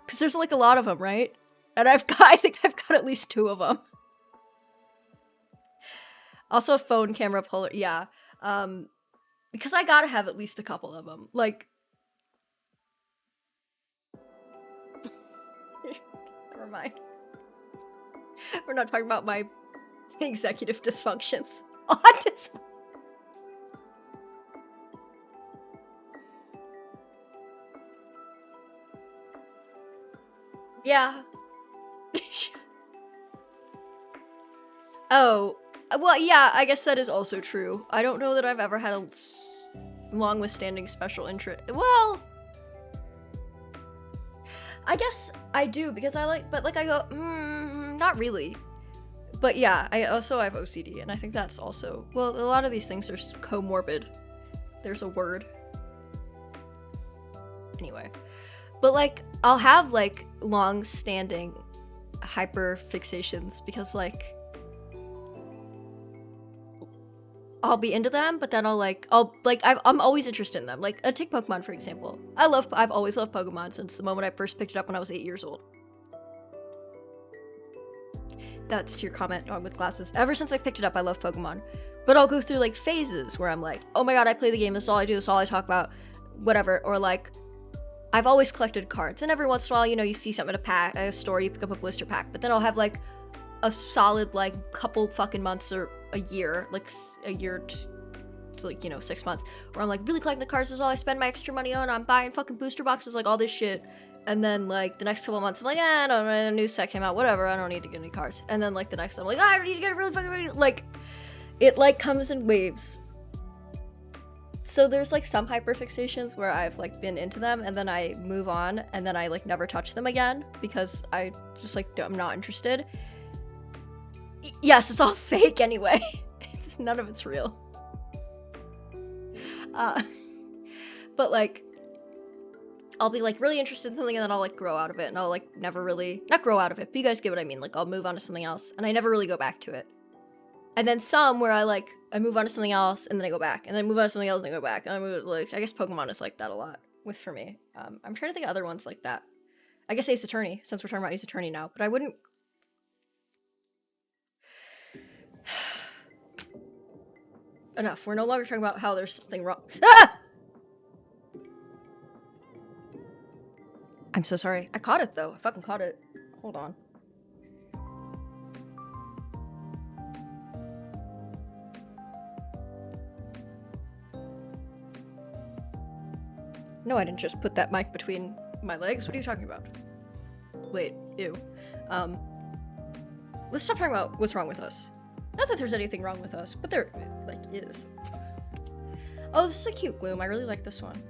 Because there's like a lot of them, right? And I think I've got at least 2 of them. Also a phone camera puller, yeah. Because I gotta have at least a couple of them. Like... Never mind. We're not talking about my executive dysfunctions. Autism! Yeah. Oh. Well, yeah, I guess that is also true. I don't know that I've ever had a long withstanding special interest. Well, I guess I do because I like, but like I go, not really. But yeah, I have OCD, and I think that's also, well, a lot of these things are comorbid. There's a word. Anyway. But like, I'll have like long-standing hyperfixations because like, I'll be into them, but then I'm always interested in them. Like, take Pokemon, for example. I've always loved Pokemon since the moment I first picked it up when I was 8 years old. That's to your comment, dog with glasses. Ever since I picked it up, I love Pokemon. But I'll go through, like, phases where I'm like, oh my god, I play the game, this is all I do, this is all I talk about, whatever. Or, like, I've always collected cards, and every once in a while, you know, you see something in a store, you pick up a blister pack, but then I'll have, like, a solid, like, couple fucking months or a year, like a year to like, you know, 6 months, where I'm like really collecting the cards, this is all I spend my extra money on, I'm buying fucking booster boxes, like all this shit, and then like the next couple months I'm like, I don't know, a new set came out, whatever, I don't need to get any cards, and then like the next I'm like, I don't need to get it really fucking ready. Like, it like comes in waves. So there's like some hyperfixations where I've like been into them and then I move on and then I like never touch them again because I just like, I'm not interested. Yes, it's all fake anyway. None of it's real. But like, I'll be like really interested in something and then I'll like grow out of it and I'll like never really, not grow out of it, but you guys get what I mean. Like I'll move on to something else and I never really go back to it. And then some where I move on to something else and then I go back and then move on to something else and then I go back. And I guess Pokemon is like that a lot for me. I'm trying to think of other ones like that. I guess Ace Attorney, since we're talking about Ace Attorney now, but I wouldn't. Enough. We're no longer talking about how there's something wrong. Ah! I'm so sorry. I caught it though. I fucking caught it. Hold on. No, I didn't just put that mic between my legs. What are you talking about? Wait, ew. Let's stop talking about what's wrong with us. Not that there's anything wrong with us, but there, like, is. Oh, this is a cute gloom. I really like this one.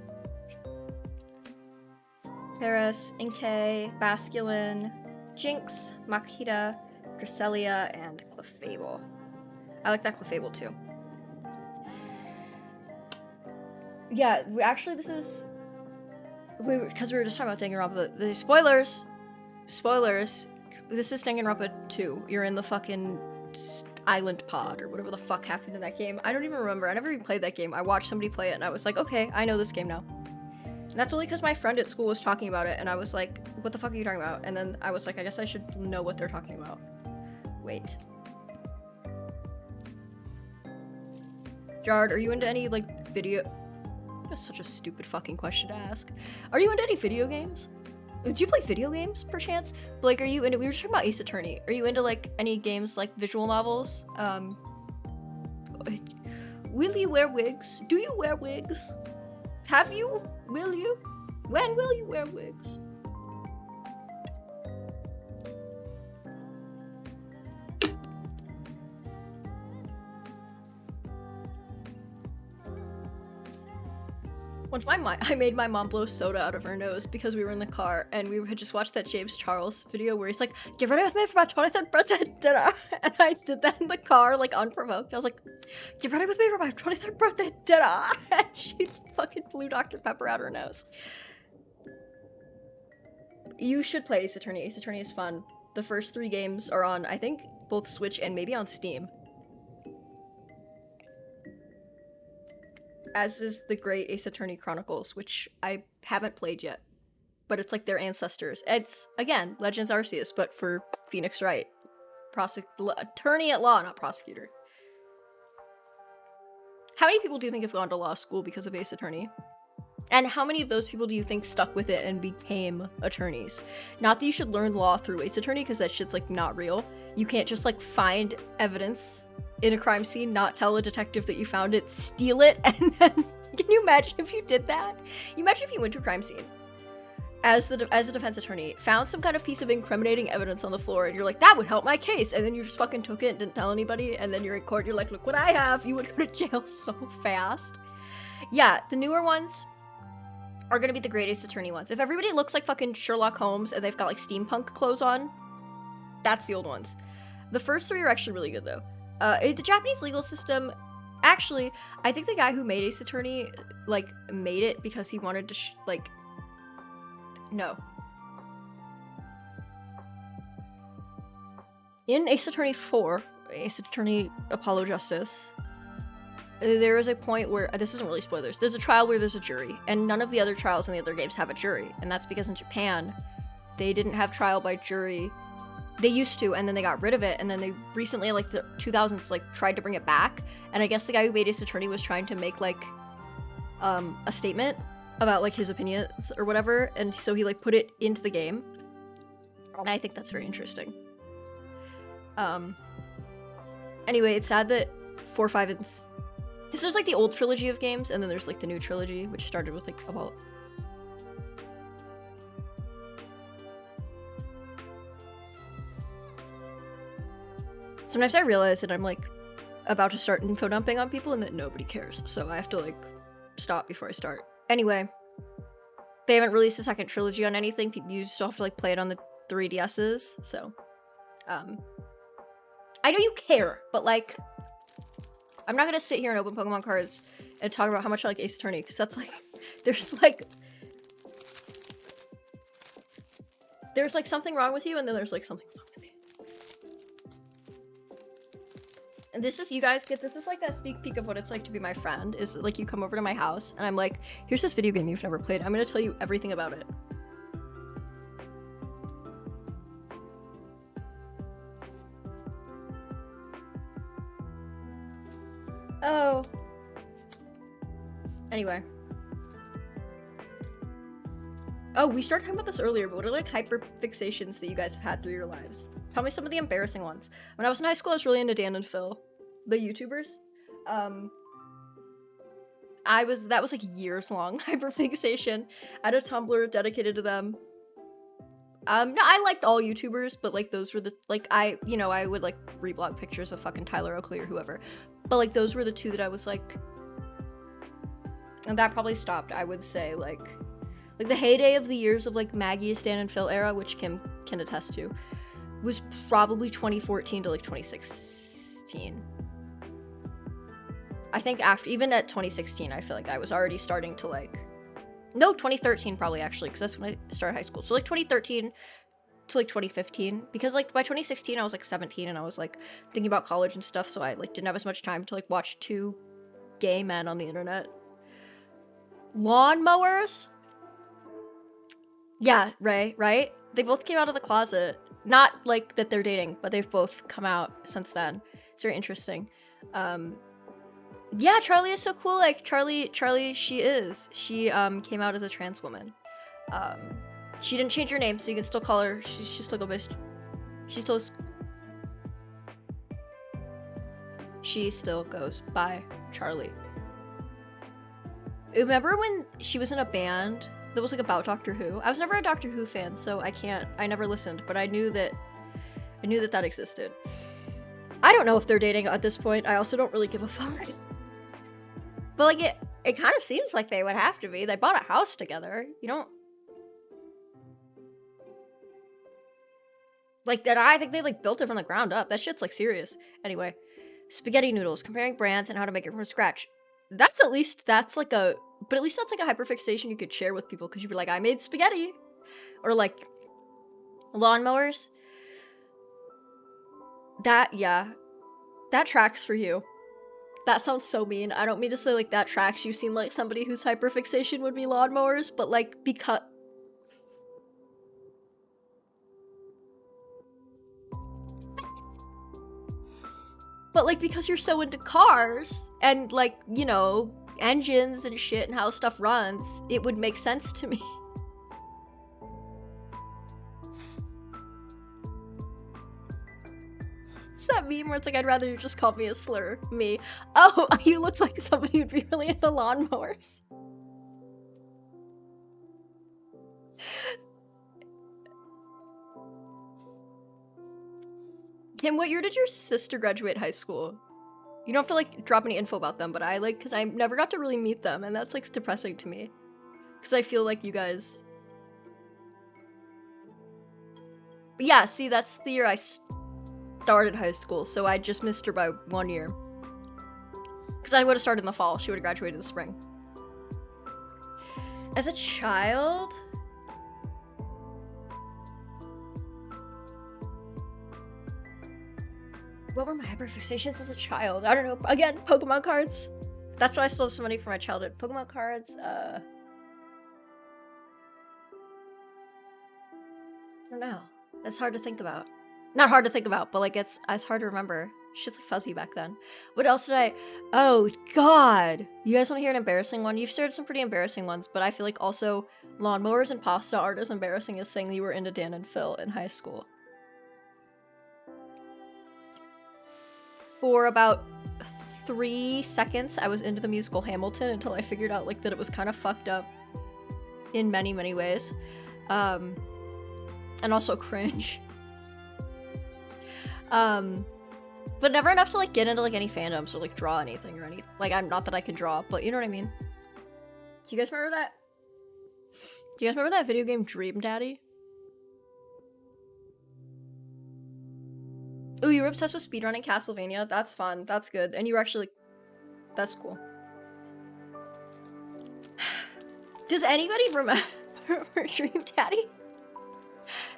Paris, Inkay, Basculin, Jinx, Makita, Cresselia, and Clefable. I like that Clefable too. Yeah, actually this is... because we were just talking about Danganronpa, the spoilers, This is Danganronpa 2. You're in the fucking island pod or whatever the fuck happened in that game. I don't even remember. I never even played that game. I watched somebody play it and I was like, okay, I know this game now. And that's only because my friend at school was talking about it and I was like, what the fuck are you talking about? And then I was like, I guess I should know what they're talking about. Wait. Jared, are you into any, like, video... That's such a stupid fucking question to ask. Are you into any video games? Do you play video games, perchance? Like, are you into... We were talking about Ace Attorney. Are you into, like, any games, like, visual novels? Will you wear wigs? Do you wear wigs? Have you? Will you? When will you wear wigs? Once I made my mom blow soda out of her nose because we were in the car and we had just watched that James Charles video where he's like, get ready with me for my 23rd birthday dinner. And I did that in the car, like, unprovoked. I was like, get ready with me for my 23rd birthday dinner. And she fucking blew Dr. Pepper out her nose. You should play Ace Attorney. Ace Attorney is fun. The first 3 games are on, I think, both Switch and maybe on Steam. As is the Great Ace Attorney Chronicles, which I haven't played yet. But it's like their ancestors. It's, again, Legends Arceus, but for Phoenix Wright. Attorney at law, not prosecutor. How many people do you think have gone to law school because of Ace Attorney? And how many of those people do you think stuck with it and became attorneys? Not that you should learn law through Ace Attorney, because that shit's, like, not real. You can't just, like, find evidence in a crime scene, not tell a detective that you found it, steal it, and then... Can you imagine if you did that? You imagine if you went to a crime scene as a defense attorney, found some kind of piece of incriminating evidence on the floor, and you're like, that would help my case, and then you just fucking took it and didn't tell anybody, and then you're in court, you're like, look what I have. You would go to jail so fast. Yeah, the newer ones are gonna be the Great Ace Attorney ones. If everybody looks like fucking Sherlock Holmes and they've got, like, steampunk clothes on, that's the old ones. The first 3 are actually really good, though. The Japanese legal system, actually, I think the guy who made Ace Attorney, like, made it because he wanted to, no. In Ace Attorney 4, Ace Attorney Apollo Justice, there is a point where, this isn't really spoilers, there's a trial where there's a jury, and none of the other trials in the other games have a jury, and that's because in Japan, they didn't have trial by jury. They used to, and then they got rid of it, and then they recently, like, the 2000s, like, tried to bring it back, and I guess the guy who made Ace Attorney was trying to make, like, a statement about, like, his opinions or whatever, and so he, like, put it into the game, and I think that's very interesting. Anyway, it's sad that 4, 5, and... Because there's, like, the old trilogy of games, and then there's, like, the new trilogy, which started with, like, about... Sometimes I realize that I'm, like, about to start info dumping on people and that nobody cares, so I have to, like, stop before I start. Anyway, they haven't released a second trilogy on anything. You still have to, like, play it on the 3DSs, so, I know you care, but, like, I'm not gonna sit here and open Pokemon cards and talk about how much I like Ace Attorney, because that's, like, there's, like, something wrong with you, and then there's, like, something wrong with you. And this is, you guys get, this is, like, a sneak peek of what it's like to be my friend, is, like, you come over to my house, and I'm like, here's this video game you've never played, I'm gonna tell you everything about it. Oh. Anyway. Oh, we started talking about this earlier, but what are, like, hyperfixations that you guys have had through your lives? Tell me some of the embarrassing ones. When I was in high school, I was really into Dan and Phil, the YouTubers. That was, like, years long hyperfixation. I had a Tumblr dedicated to them. No, I liked all YouTubers, but, like, those were the, like, I would, like, reblog pictures of fucking Tyler Oakley or whoever. But, like, those were the 2 that I was, like... And that probably stopped, I would say, like, the heyday of the years of, like, Maggie's Dan and Phil era, which Kim can attest to, was probably 2014 to, like, 2016. I think even at 2016, I feel like I was already starting to, like... No, 2013 probably, actually, because that's when I started high school. So, like, 2013, to like 2015, because like by 2016 I was like 17 and I was like thinking about college and stuff, so I like didn't have as much time to like watch two gay men on the internet. Lawnmowers? Yeah, Ray, right? They both came out of the closet. Not like that they're dating, but they've both come out since then. It's very interesting. Yeah, Charlie is so cool. Like Charlie, she came out as a trans woman. She didn't change her name, so you can still call her. She still goes by. She still goes by Charlie. Remember when she was in a band that was like about Doctor Who? I was never a Doctor Who fan, so I never listened, but I knew that existed. I don't know if they're dating at this point. I also don't really give a fuck. But like it kind of seems like they would have to be. They bought a house together. You don't like that. I think they like built it from the ground up. That shit's like serious. Anyway, spaghetti noodles, comparing brands and how to make it from scratch. At least that's like a hyperfixation you could share with people, because you'd be like, I made spaghetti. Or like lawnmowers. That tracks for you. That sounds so mean. I don't mean to say like that tracks. You seem like somebody whose hyperfixation would be lawnmowers, but like because you're so into cars and like, you know, engines and shit and how stuff runs, it would make sense to me. It's that meme where it's like, I'd rather you just call me a slur. Me. Oh, you look like somebody who'd be really into lawnmowers. Kim, what year did your sister graduate high school? You don't have to like drop any info about them, but I like, because I never got to really meet them, and that's like depressing to me. Because I feel like you guys... But yeah, see, that's the year I started high school, so I just missed her by 1 year. Because I would have started in the fall, she would have graduated in the spring. As a child... What were my hyperfixations as a child? I don't know. Again, Pokemon cards. That's why I still have so many from my childhood. Pokemon cards, I don't know. That's hard to think about. Not hard to think about, but like it's hard to remember. Shit's like fuzzy back then. What else did I... Oh, God. You guys want to hear an embarrassing one? You've shared some pretty embarrassing ones, but I feel like also lawnmowers and pasta art is embarrassing as saying you were into Dan and Phil in high school. For about 3 seconds, I was into the musical Hamilton until I figured out like that it was kind of fucked up in many, many ways. And also cringe. But never enough to like get into like any fandoms or like draw anything or any, like, I'm not that I can draw, but you know what I mean. Do you guys remember that? Do you guys remember that video game Dream Daddy? Ooh, you were obsessed with speedrunning Castlevania? That's fun. That's good. And you were actually... That's cool. Does anybody remember Dream Daddy?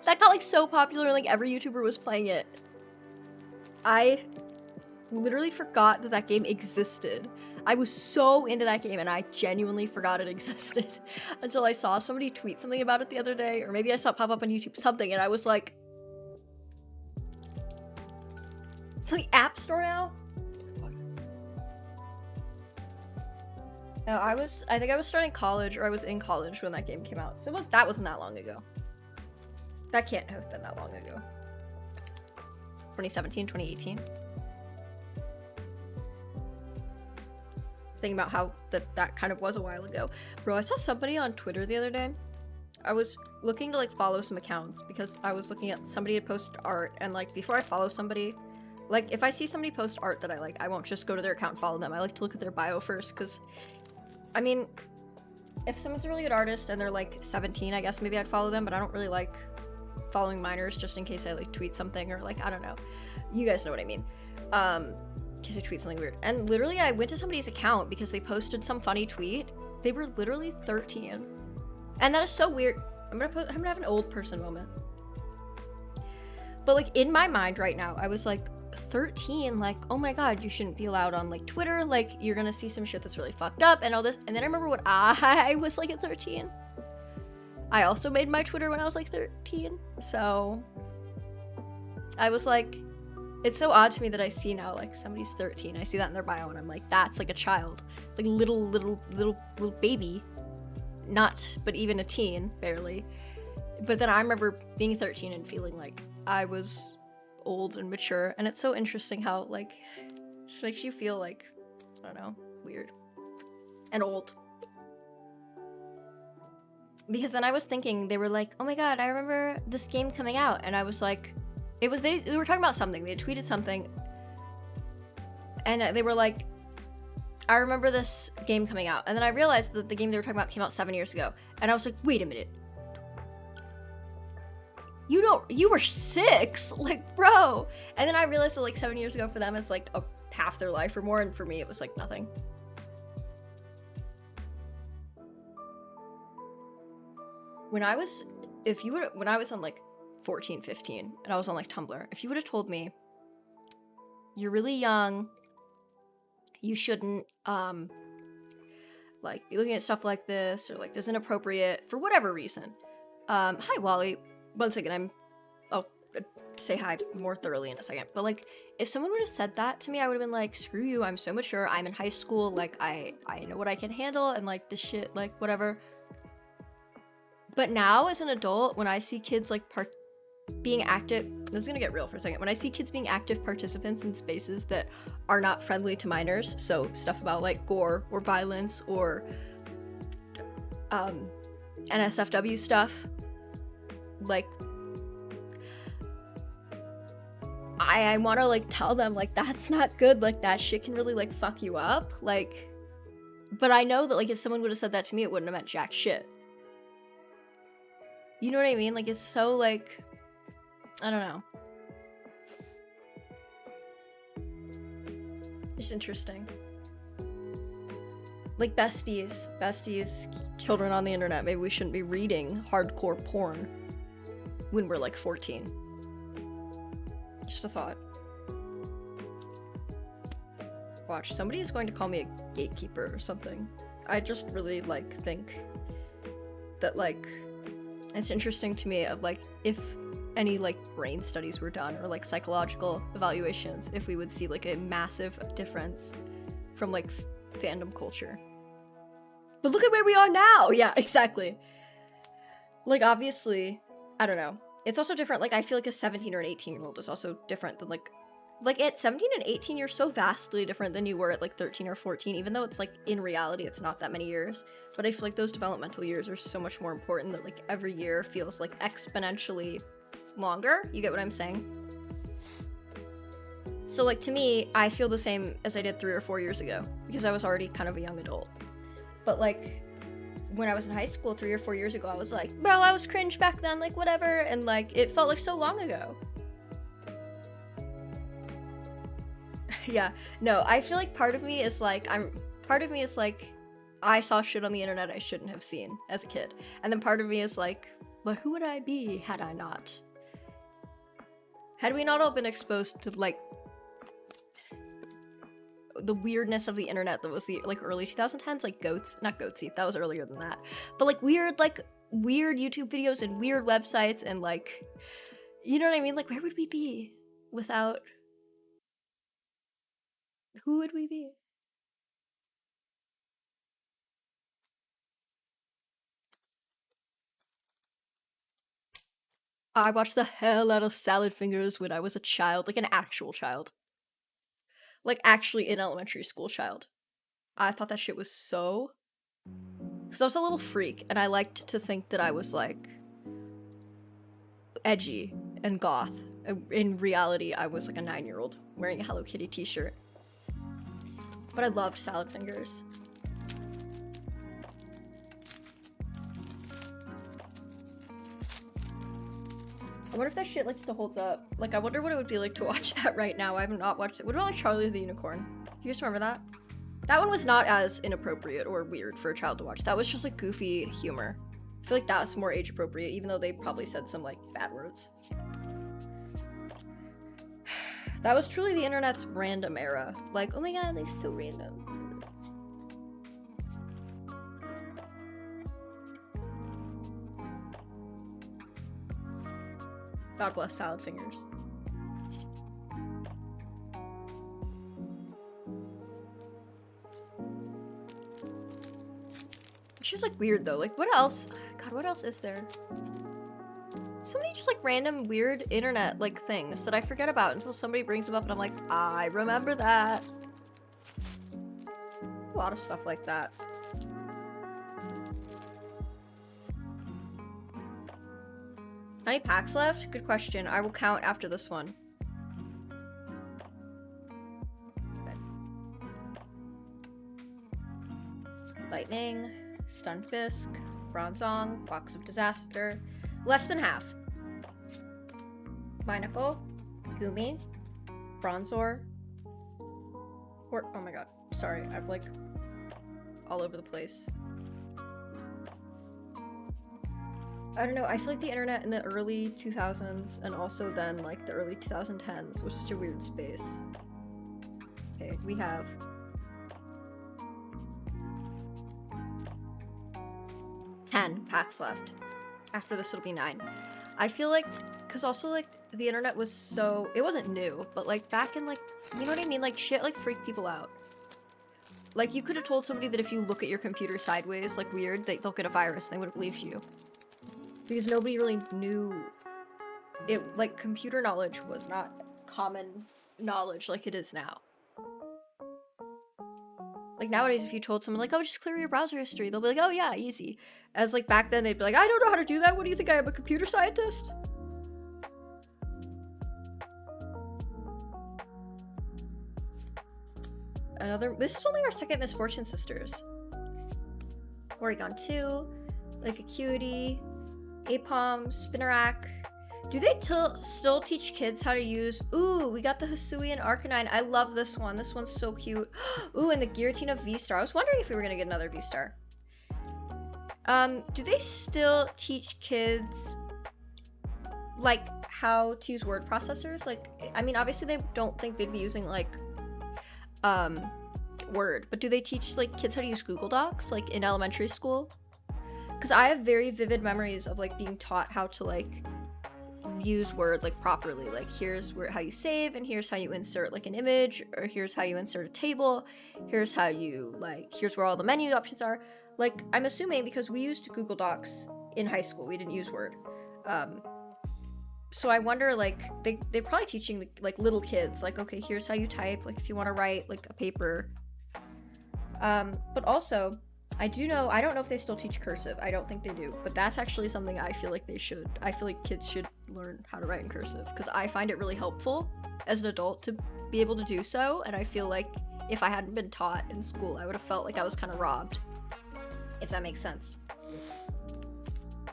That got like so popular, like every YouTuber was playing it. I literally forgot that that game existed. I was so into that game and I genuinely forgot it existed until I saw somebody tweet something about it the other day, or maybe I saw it pop up on YouTube, something, and I was like... It's on the App Store now? No, I think I was starting college, or I was in college when that game came out. So that wasn't that long ago. That can't have been that long ago. 2017, 2018. Thinking about how that kind of was a while ago. Bro, I saw somebody on Twitter the other day. I was looking to like follow some accounts because I was looking at somebody had posted art, and like before I follow somebody, like if I see somebody post art that I like, I won't just go to their account and follow them. I like to look at their bio first, because I mean, if someone's a really good artist and they're like 17, I guess maybe I'd follow them, but I don't really like following minors just in case I like tweet something, or like, I don't know. You guys know what I mean. In case I tweet something weird. And literally I went to somebody's account because they posted some funny tweet. They were literally 13. And that is so weird. I'm gonna have an old person moment. But like in my mind right now, I was like 13, like, oh my god, you shouldn't be allowed on like Twitter, like you're gonna see some shit that's really fucked up and all this. And then I remember what I was like at 13. I also made my Twitter when I was like 13. So I was like, it's so odd to me that I see now like somebody's 13. I see that in their bio and I'm like, that's like a child. Like little baby. Not, but even a teen, barely. But then I remember being 13 and feeling like I was old and mature, and it's so interesting how like it just makes you feel like, I don't know, weird and old. Because then I was thinking, they were like, oh my god, I remember this game coming out, and I was like, they were talking about something, they had tweeted something, and they were like, I remember this game coming out, and then I realized that the game they were talking about came out 7 years ago, and I was like, wait a minute. You were 6? Like, bro. And then I realized that like 7 years ago for them is like half their life or more, and for me it was like nothing. When I was on like 14, 15, and I was on like Tumblr, if you would have told me, you're really young, you shouldn't like be looking at stuff like this, or like this is inappropriate for whatever reason. Hi Wally. One second, I'll say hi more thoroughly in a second. But like, if someone would have said that to me, I would have been like, screw you, I'm so mature, I'm in high school, like I know what I can handle, and like this shit, like whatever. But now as an adult, when I see kids like being active, this is gonna get real for a second, when I see kids being active participants in spaces that are not friendly to minors, so stuff about like gore or violence or NSFW stuff, like I want to like tell them like that's not good, like that shit can really like fuck you up, like, but I know that like if someone would have said that to me, it wouldn't have meant jack shit. You know what I mean? Like it's so like, I don't know, just interesting. Like besties, children on the internet, maybe we shouldn't be reading hardcore porn when we're like 14. Just a thought. Watch, somebody is going to call me a gatekeeper or something. I just really like think that like it's interesting to me of like if any like brain studies were done or like psychological evaluations, if we would see like a massive difference from like fandom culture. But look at where we are now. Yeah, exactly. Like obviously, I don't know. It's also different. Like I feel like a 17 or an 18-year-old is also different than like at 17 and 18 you're so vastly different than you were at like 13 or 14, even though it's like in reality it's not that many years. But I feel like those developmental years are so much more important that like every year feels like exponentially longer. You get what I'm saying? So like to me, I feel the same as I did 3 or 4 years ago because I was already kind of a young adult. But like when I was in high school 3 or 4 years ago, I was like, bro, I was cringe back then, like whatever, and like it felt like so long ago. Yeah, no, I feel like part of me is like I saw shit on the internet I shouldn't have seen as a kid, and then part of me is like, but who would I be had I not? Had we not all been exposed to like the weirdness of the internet that was the like early 2010s, like not Goatsy, that was earlier than that, but like weird YouTube videos and weird websites and like, you know what I mean? Like where would we be without, who would we be? I watched the hell out of Salad Fingers when I was a child, like an actual child. Like actually in elementary school child. I thought that shit was so... Because I was a little freak, and I liked to think that I was like edgy and goth. In reality, I was like a 9-year-old wearing a Hello Kitty t-shirt. But I loved Salad Fingers. I wonder if that shit like still holds up. Like I wonder what it would be like to watch that right now. I have not watched it. What about like Charlie the Unicorn? You guys remember that? That one was not as inappropriate or weird for a child to watch. That was just like goofy humor. I feel like that was more age appropriate, even though they probably said some like bad words. That was truly the internet's random era. Like, oh my god, they're so random. God bless salad fingers. She was like weird though. Like, what else? God, what else is there? So many just like random weird internet like things that I forget about until somebody brings them up and I'm like, I remember that. A lot of stuff like that. How many packs left? Good question. I will count after this one. Okay. Lightning, Stunfisk, Bronzong, Box of Disaster. Less than half. Binacle, Gumi, Bronzor. Or, oh my god, sorry, I'm like all over the place. I don't know, I feel like the internet in the early 2000s and also then like the early 2010s was such a weird space. Okay, we have 10 packs left. After this it'll be 9. I feel like, because also like the internet was so, it wasn't new, but like back in like, you know what I mean? Like shit like freaked people out. Like you could have told somebody that if you look at your computer sideways, like weird, they'll get a virus, they would have believed you. Because nobody really knew it, like computer knowledge was not common knowledge like it is now. Like nowadays if you told someone like, oh, just clear your browser history, they'll be like, oh yeah, easy. As like back then they'd be like, I don't know how to do that, what do you think, I am a computer scientist? This is only our second Misfortune Sisters. Oregon 2, Life Acuity, Apom, Spinnerack. Do they still teach kids how to use... Ooh, we got the Hisuian Arcanine. I love this one. This one's so cute. Ooh, and the Giratina V-Star. I was wondering if we were gonna get another V-Star. Do they still teach kids, like, how to use word processors? Like, I mean, obviously they don't think they'd be using, like, Word. But do they teach, like, kids how to use Google Docs, like, in elementary school? Because I have very vivid memories of, like, being taught how to, like... use Word like properly, like here's how you save, and here's how you insert like an image, or here's how you insert a table, here's how you like, here's where all the menu options are. Like I'm assuming because we used Google Docs in high school, we didn't use Word, so I wonder like they're probably teaching like little kids like, okay, here's how you type, like if you want to write like a paper, but also I don't know if they still teach cursive. I don't think they do, but that's actually something I feel like they should. I feel like kids should learn how to write in cursive because I find it really helpful as an adult to be able to do so, and I feel like if I hadn't been taught in school, I would have felt like I was kind of robbed, if that makes sense.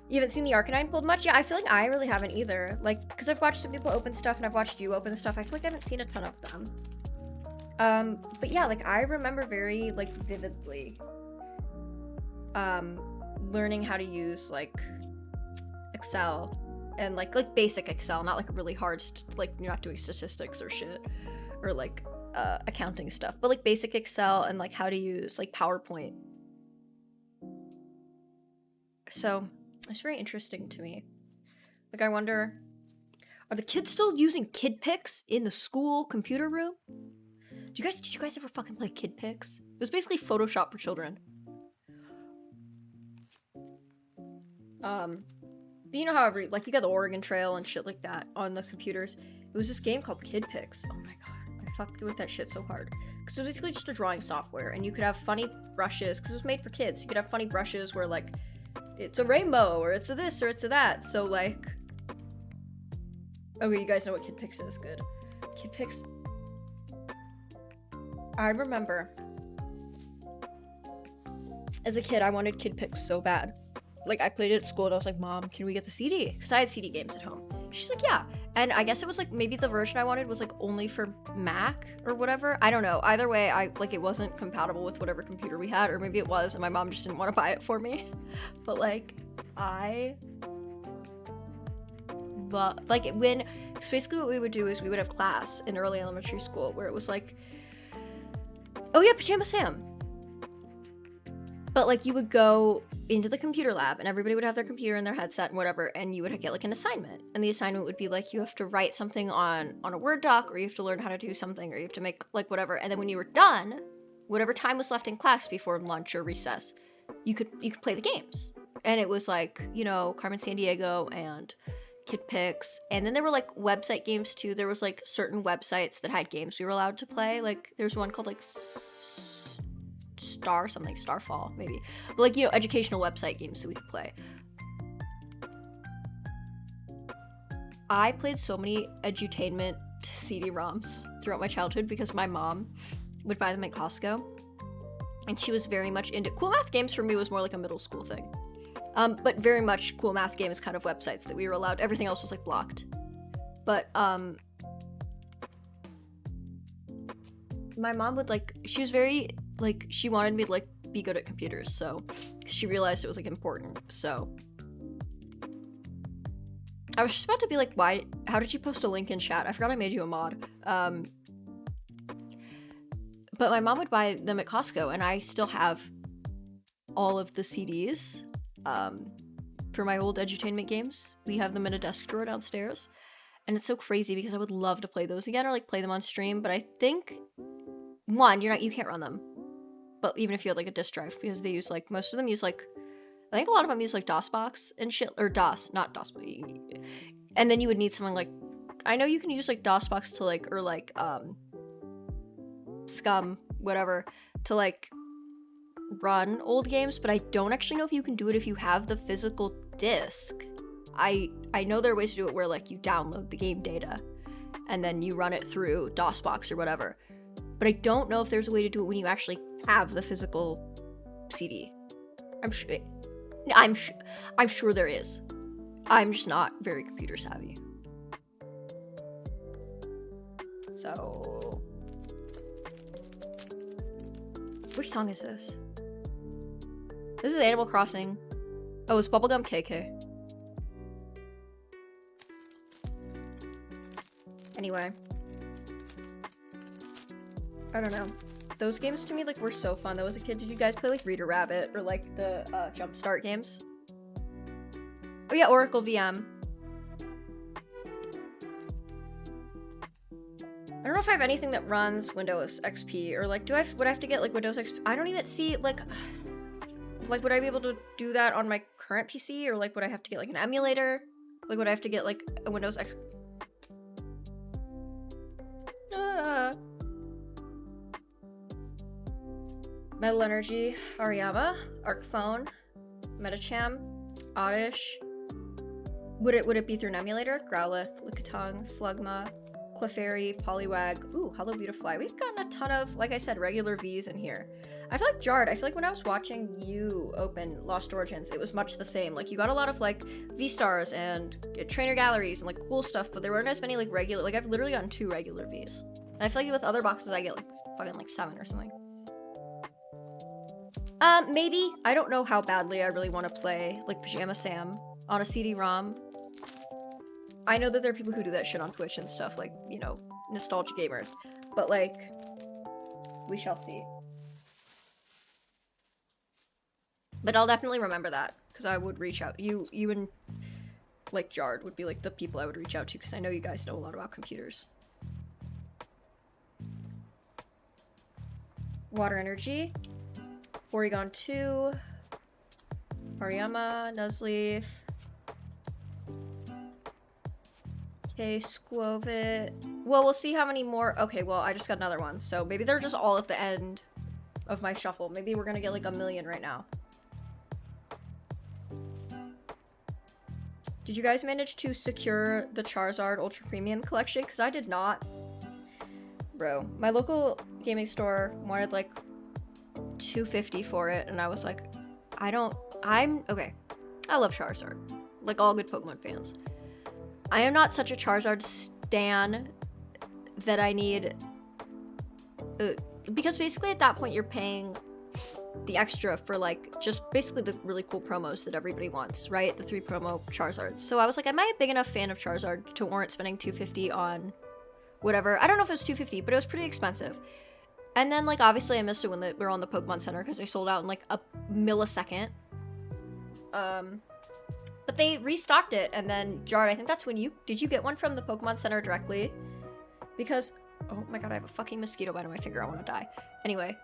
You haven't seen the Arcanine pulled much? Yeah, I feel like I really haven't either. Like, because I've watched some people open stuff and I've watched you open stuff, I feel like I haven't seen a ton of them. But yeah, like I remember very like vividly learning how to use like Excel and like basic Excel, not like really hard like you're not doing statistics or shit or like accounting stuff, but like basic Excel and like how to use like PowerPoint. So it's very interesting to me. Like I wonder, are the kids still using Kid Pix in the school computer room? Did you guys ever fucking play Kid Pix? It was basically Photoshop for children. But you know how like you got the Oregon Trail and shit like that on the computers. It was this game called Kid Pix. Oh my god, I fucked with that shit so hard. Because it was basically just a drawing software, and you could have funny brushes, because it was made for kids. You could have funny brushes where like, it's a rainbow, or it's a this, or it's a that. So like, okay, you guys know what Kid Pix is, good. Kid Pix, I remember, as a kid, I wanted Kid Pix so bad. Like, I played it at school and I was like, Mom, can we get the CD? Because I had CD games at home. She's like, yeah. And I guess it was like, maybe the version I wanted was like only for Mac or whatever. I don't know. Either way, it wasn't compatible with whatever computer we had, or maybe it was and my mom just didn't want to buy it for me. But like, I love, like when, cause basically what we would do is we would have class in early elementary school where it was like, oh yeah, Pajama Sam. But like you would go into the computer lab and everybody would have their computer and their headset and whatever, and you would get like an assignment. And the assignment would be like, you have to write something on a Word doc, or you have to learn how to do something, or you have to make like whatever. And then when you were done, whatever time was left in class before lunch or recess, you could play the games. And it was like, you know, Carmen Sandiego and Kid Pix. And then there were like website games too. There was like certain websites that had games we were allowed to play. Like there's one called like Starfall maybe, but like, you know, educational website games that we could play. I played so many edutainment CD-ROMs throughout my childhood because my mom would buy them at Costco, and she was very much into cool math games. For me, was more like a middle school thing, but very much cool math games kind of websites that we were allowed. Everything else was like blocked, but my mom would like, she was very like, she wanted me to like be good at computers, so she realized it was like important. So I was just about to be like, why, how did you post a link in chat? I forgot I made you a mod. But my mom would buy them at Costco, and I still have all of the CDs for my old edutainment games. We have them in a desk drawer downstairs, and it's so crazy because I would love to play those again or like play them on stream, but I think one, you can't run them. But even if you had like a disk drive, because they use like, most of them use like, I think a lot of them use like DOSBox and shit, or DOS, not DOS. And then you would need something like, I know you can use like DOSBox to like, or like Scum, whatever, to like run old games, but I don't actually know if you can do it if you have the physical disc. I know there are ways to do it where like you download the game data and then you run it through DOSBox or whatever. But I don't know if there's a way to do it when you actually have the physical CD. I'm sure there is. I'm just not very computer savvy. So, which song is this? This is Animal Crossing. Oh, it's Bubblegum KK. Anyway. I don't know. Those games to me, like, were so fun. Though as a kid, did you guys play, like, Reader Rabbit or, like, the Jumpstart games? Oh, yeah, Oracle VM. I don't know if I have anything that runs Windows XP, or, like, would I have to get, like, Windows XP? I don't even see, like, would I be able to do that on my current PC, or, like, would I have to get, like, an emulator? Like, would I have to get, like, a Windows XP? Metal Energy, Ariyama, Arc Phone, Metacham, Oddish. Would it be through an emulator? Growlithe, Lickitung, Slugma, Clefairy, Poliwag. Ooh, Hello Beautifly. We've gotten a ton of, like I said, regular Vs in here. I feel like Jard, I feel like when I was watching you open Lost Origins, it was much the same. Like, you got a lot of, like, V-stars and trainer galleries and, like, cool stuff, but there weren't as many, like, regular, like, I've literally gotten 2 regular Vs. And I feel like with other boxes, I get, like, fucking, like, 7 or something. Maybe. I don't know how badly I really want to play, like, Pajama Sam on a CD-ROM. I know that there are people who do that shit on Twitch and stuff, like, you know, nostalgia gamers. But, like, we shall see. But I'll definitely remember that, because I would reach out. You and, like, Jard would be, like, the people I would reach out to, because I know you guys know a lot about computers. Water Energy. Porygon 2. Ariyama, Nuzleaf. Okay, Squovit. Well, we'll see how many more. Okay, well, I just got another one, so maybe they're just all at the end of my shuffle. Maybe we're gonna get like 1,000,000 right now. Did you guys manage to secure the Charizard Ultra Premium collection? Because I did not. Bro, my local gaming store wanted like $250 for it, and I was like, okay. I love Charizard, like all good Pokemon fans. I am not such a Charizard stan that I need, because basically at that point you're paying the extra for like just basically the really cool promos that everybody wants, right? The 3 promo Charizards. So I was like, am I a big enough fan of Charizard to warrant spending $250 on whatever? I don't know if it was $250, but it was pretty expensive. And then like obviously I missed it when we were on the Pokemon Center because they sold out in like a millisecond. But they restocked it, and then Jard, I think that's when did you get one from the Pokemon Center directly? Because, oh my god, I have a fucking mosquito bite on my finger, I want to die. Anyway,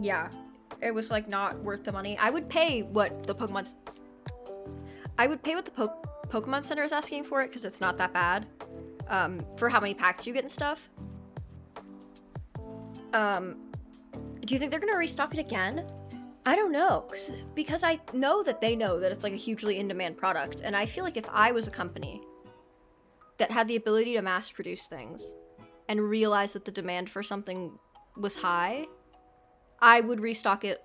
yeah, it was like not worth the money. I would pay what the Pokemon Center is asking for it, because it's not that bad, for how many packs you get and stuff. Do you think they're gonna restock it again? I don't know, because I know that they know that it's like a hugely in-demand product, and I feel like if I was a company that had the ability to mass produce things and realized that the demand for something was high, I would restock it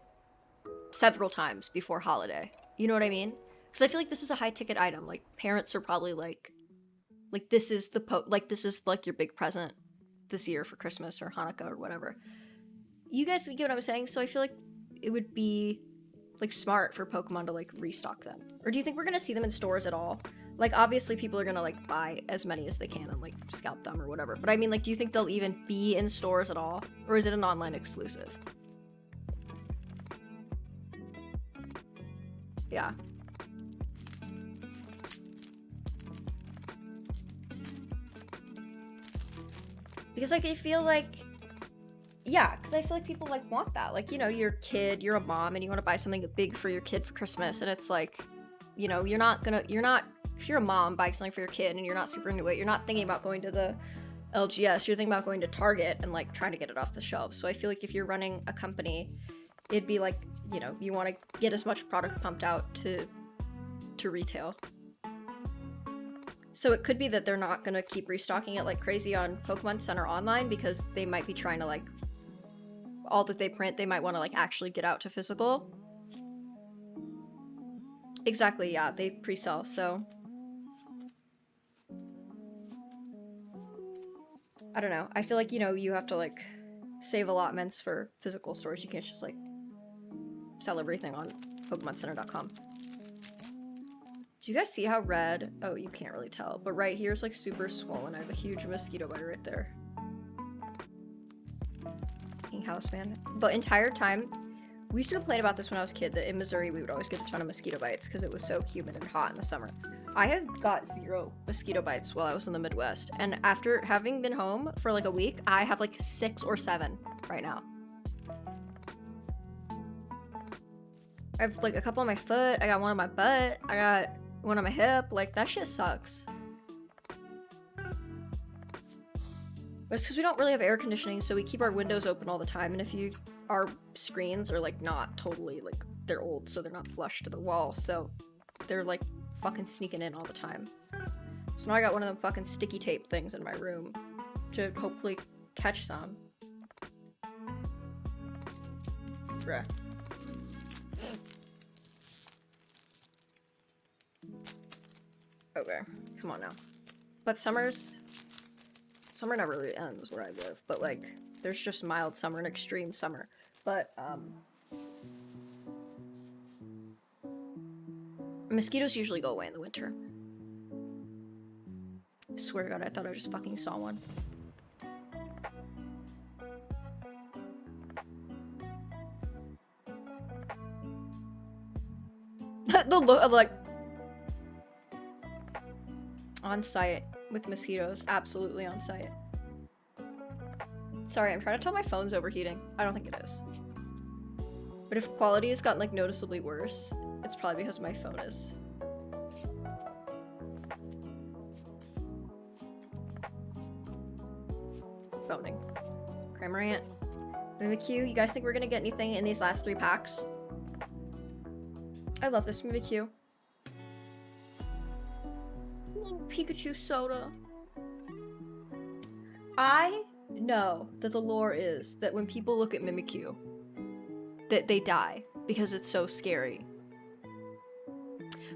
several times before holiday. You know what I mean? Because I feel like this is a high-ticket item. Like, parents are probably like this is this is like your big present this year for Christmas or Hanukkah or whatever. You guys get what I'm saying? So I feel like it would be like smart for Pokemon to like restock them. Or do you think we're gonna see them in stores at all? Like obviously people are gonna like buy as many as they can and like scalp them or whatever. But I mean, like, do you think they'll even be in stores at all? Or is it an online exclusive? Yeah. Because like I feel like, yeah, because I feel like people like want that. Like, you know, you're a kid, you're a mom, and you want to buy something big for your kid for Christmas, and it's like, you know, if you're a mom buying something for your kid and you're not super into it, you're not thinking about going to the LGS, you're thinking about going to Target and like trying to get it off the shelves. So I feel like if you're running a company, it'd be like, you know, you want to get as much product pumped out to retail. So it could be that they're not going to keep restocking it like crazy on Pokemon Center online, because they might be trying to like, all that they print, they might want to like actually get out to physical. Exactly, yeah, they pre-sell, so. I don't know. I feel like, you know, you have to like save allotments for physical stores. You can't just like sell everything on PokemonCenter.com. Do you guys see how red? Oh, you can't really tell, but right here is like super swollen. I have a huge mosquito bite right there. Fucking house, man. The entire time, we used to complain about this when I was a kid, that in Missouri we would always get a ton of mosquito bites because it was so humid and hot in the summer. I had got 0 mosquito bites while I was in the Midwest, and after having been home for like a week, I have like 6 or 7 right now. I have like a couple on my foot, I got one on my butt, I got one on my hip. Like, that shit sucks. But it's because we don't really have air conditioning, so we keep our windows open all the time, and our screens are like not totally, like, they're old, so they're not flush to the wall, so they're like fucking sneaking in all the time. So now I got one of them fucking sticky tape things in my room to hopefully catch some. Bruh. Okay, come on now. But summer never really ends where I live, but like, there's just mild summer and extreme summer. But, mosquitoes usually go away in the winter. I swear to God, I thought I just fucking saw one. The look of like, on site with mosquitoes, absolutely on site. Sorry, I'm trying to tell my phone's overheating. I don't think it is. But if quality has gotten like noticeably worse, it's probably because my phone is. Phoning. Cramorant. Mimikyu, you guys think we're gonna get anything in these last 3 packs? I love this Mimikyu. Pikachu soda. I know that the lore is that when people look at Mimikyu, that they die because it's so scary.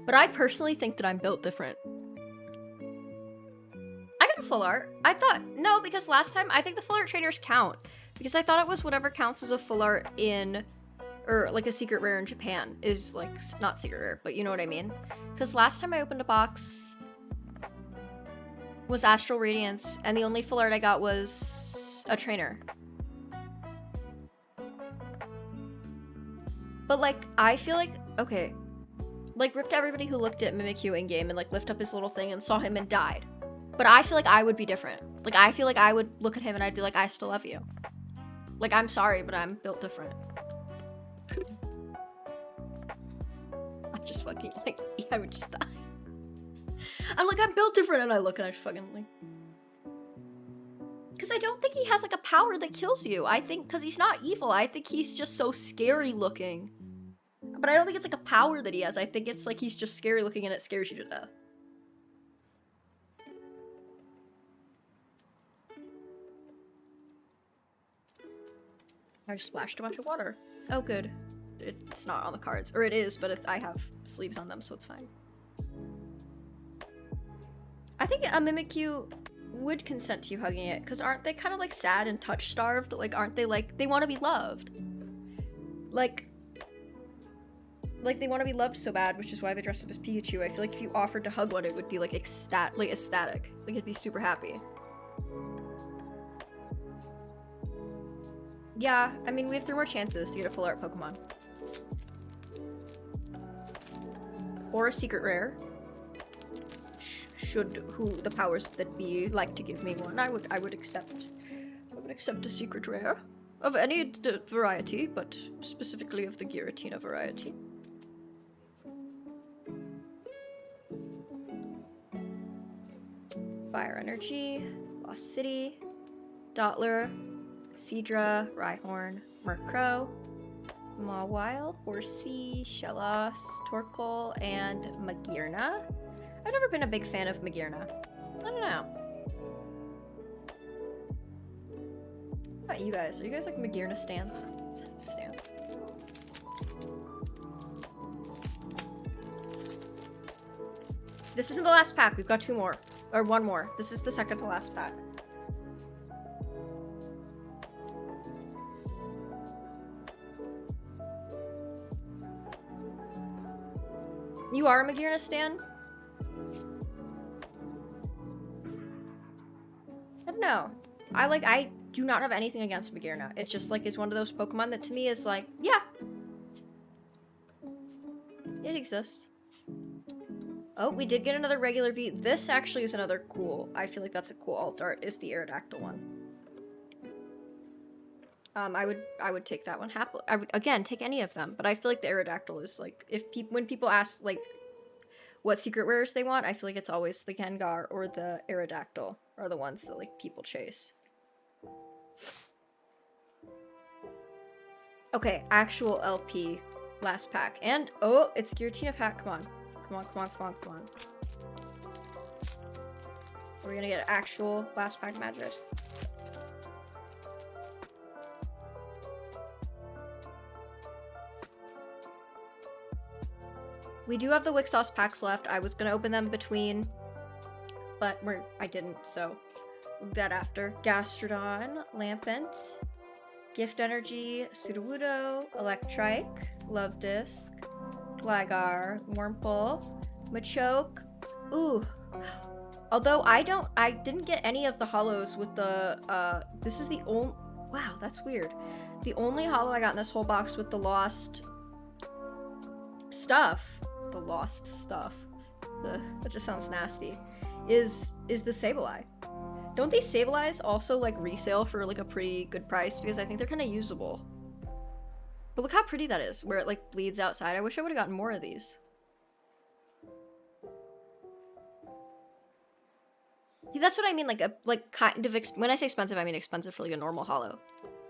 But I personally think that I'm built different. I got a full art. I thought, no, because last time, I think the full art trainers count. Because I thought it was whatever counts as a full art in, or like a secret rare in Japan is like, not secret rare, but you know what I mean? Because last time I opened a box was Astral Radiance, and the only full art I got was a trainer. But like, I feel like, okay, like rip to everybody who looked at Mimikyu in game and like lift up his little thing and saw him and died. But I feel like I would be different. Like, I feel like I would look at him and I'd be like, I still love you. Like, I'm sorry, but I'm built different. I'm just fucking, like, I would just die. I'm like, I'm built different, and I look and I just fucking, like... Because I don't think he has, like, a power that kills you. I think, because he's not evil, I think he's just so scary looking. But I don't think it's, like, a power that he has. I think it's, like, he's just scary looking and it scares you to death. I just splashed a bunch of water. Oh, good. It's not on the cards. Or it is, but I have sleeves on them, so it's fine. I think a Mimikyu would consent to you hugging it, because aren't they kind of, like, sad and touch-starved? Like, aren't they, like, they want to be loved? Like, they want to be loved so bad, which is why they dress up as Pikachu. I feel like if you offered to hug one, it would be, like, ecstatic. Like, it'd be super happy. Yeah, I mean, we have 3 more chances to get a full art Pokemon. Or a secret rare. Should who the powers that be like to give me one, I would accept. I would accept a secret rare. Of any variety, but specifically of the Giratina variety. Fire Energy, Lost City, Dottler, Seadra, Rhyhorn, Murkrow, Mawile, Horsey, Shellos, Torkoal, and Magearna. I've never been a big fan of Magearna. I don't know. How about you guys? Are you guys like Magearna stans? Stans. This isn't the last pack. We've got 2 more. Or 1 more. This is the second to last pack. You are a Magearna stan? I don't know. I do not have anything against Magearna. It's just like, it's one of those Pokemon that to me is like, yeah. It exists. Oh, we did get another regular V. This actually is another cool, I feel like that's a cool alt art, is the Aerodactyl one. I would take that one happily. I would, again, take any of them, but I feel like the Aerodactyl is like, when people ask like what secret rares they want, I feel like it's always the Gengar or the Aerodactyl are the ones that like people chase. Okay, actual LP last pack. And oh, it's Giratina pack. Come on. Come on, come on, come on, come on. Are we gonna get actual last pack magic? We do have the Wixos packs left. I was gonna open them between, but I didn't, so we'll do that after. Gastrodon, Lampent, Gift Energy, Sudowoodo, Electrike, Love Disc, Gligar, Wurmple, Machoke. Ooh. Although I didn't get any of the holos with the, this is the only, wow, that's weird. The only holo I got in this whole box with the lost stuff, ugh, that just sounds nasty, is the Sableye. Don't these Sableyes also like resale for like a pretty good price? Because I think they're kind of usable. But look how pretty that is, where it like bleeds outside. I wish I would have gotten more of these. Yeah, that's what I mean, like kind of, when I say expensive, I mean expensive for like a normal holo.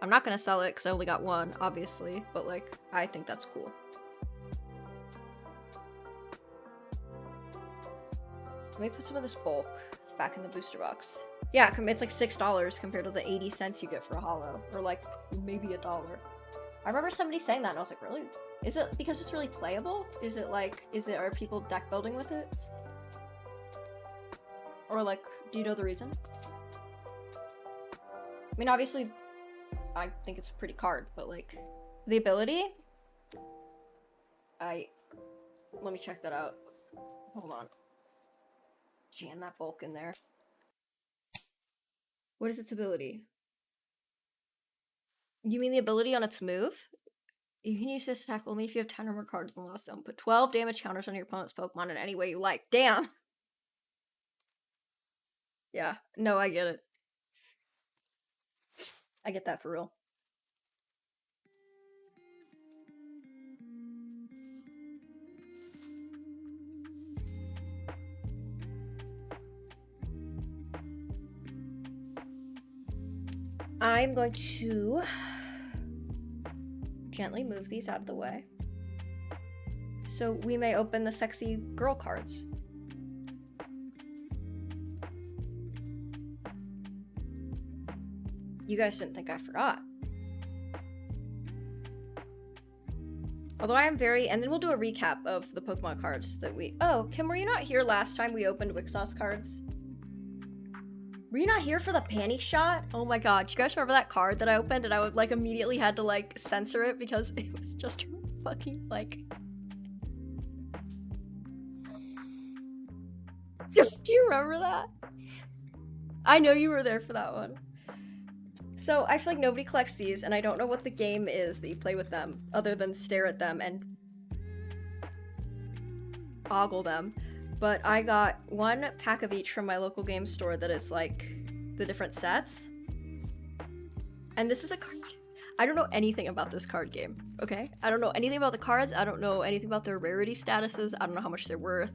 I'm not gonna sell it because I only got one, obviously, but like, I think that's cool. Let me put some of this bulk back in the booster box. Yeah, it's like $6 compared to the 80 cents you get for a holo, or like maybe $1. I remember somebody saying that and I was like, really? Is it because it's really playable? Is it like, are people deck building with it? Or like, Do you know the reason? I mean, obviously, I think it's a pretty card, but like, the ability? Let me check that out. Hold on. Jam that bulk in there. What is its ability? You mean the ability on its move? You can use this attack only if you have 10 or more cards in the last zone. Put 12 damage counters on your opponent's Pokemon in any way you like. Damn! Yeah, no, I get it. I get that for real. I'm going to gently move these out of the way so we may open the sexy girl cards. You guys didn't think I forgot. Although I am very, and then we'll do a recap of the Pokemon cards that we, oh, Kim, were you not here last time we opened Wixos cards? Were you not here for the panty shot? Oh my god, you guys remember that card that I opened and I would like immediately had to like censor it because it was just fucking like... Do you remember that? I know you were there for that one. So I feel like nobody collects these and I don't know what the game is that you play with them other than stare at them and ogle them. But I got one pack of each from my local game store that is like the different sets. And this is a card game. I don't know anything about this card game, okay? I don't know anything about the cards. I don't know anything about their rarity statuses. I don't know how much they're worth.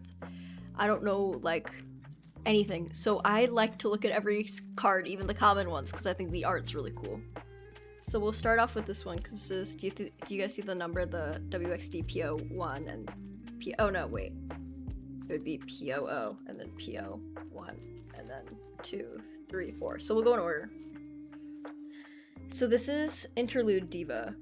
I don't know, like, anything. So I like to look at every card, even the common ones, because I think the art's really cool. So we'll start off with this one, because this is, do you guys see the number, the WXD-PO1 and oh no, wait. It would be POO, and then PO1, and then 2, 3, 4. So we'll go in order. So this is Interlude Diva.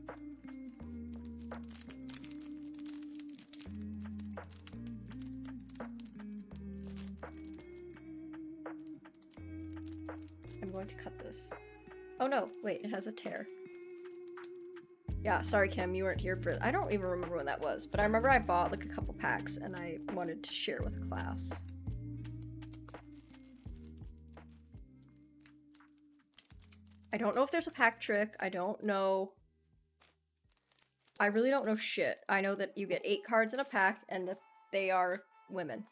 I'm going to cut this. Oh no, wait, it has a tear. Yeah, sorry Kim, you weren't here for it. I don't even remember when that was, but I remember I bought like a couple packs and I wanted to share with class. I don't know if there's a pack trick. I don't know. I really don't know shit. I know that you get 8 cards in a pack and that they are women.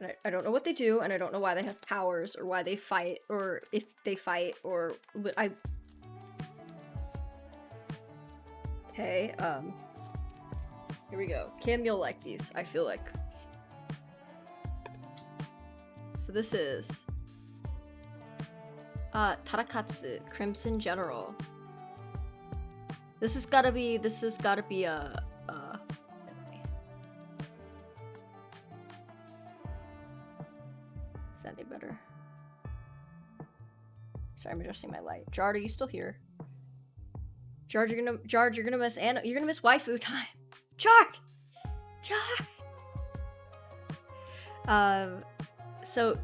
And I don't know what they do, and I don't know why they have powers, or why they fight, or if they fight, or Okay, here we go. Kim, you'll like these, I feel like. So this is Tarakatsu, Crimson General. This has gotta be a, is that any better? Sorry, I'm adjusting my light. Jard, are you still here? Jard, you're gonna miss Anna. You're gonna miss waifu time. Jard! So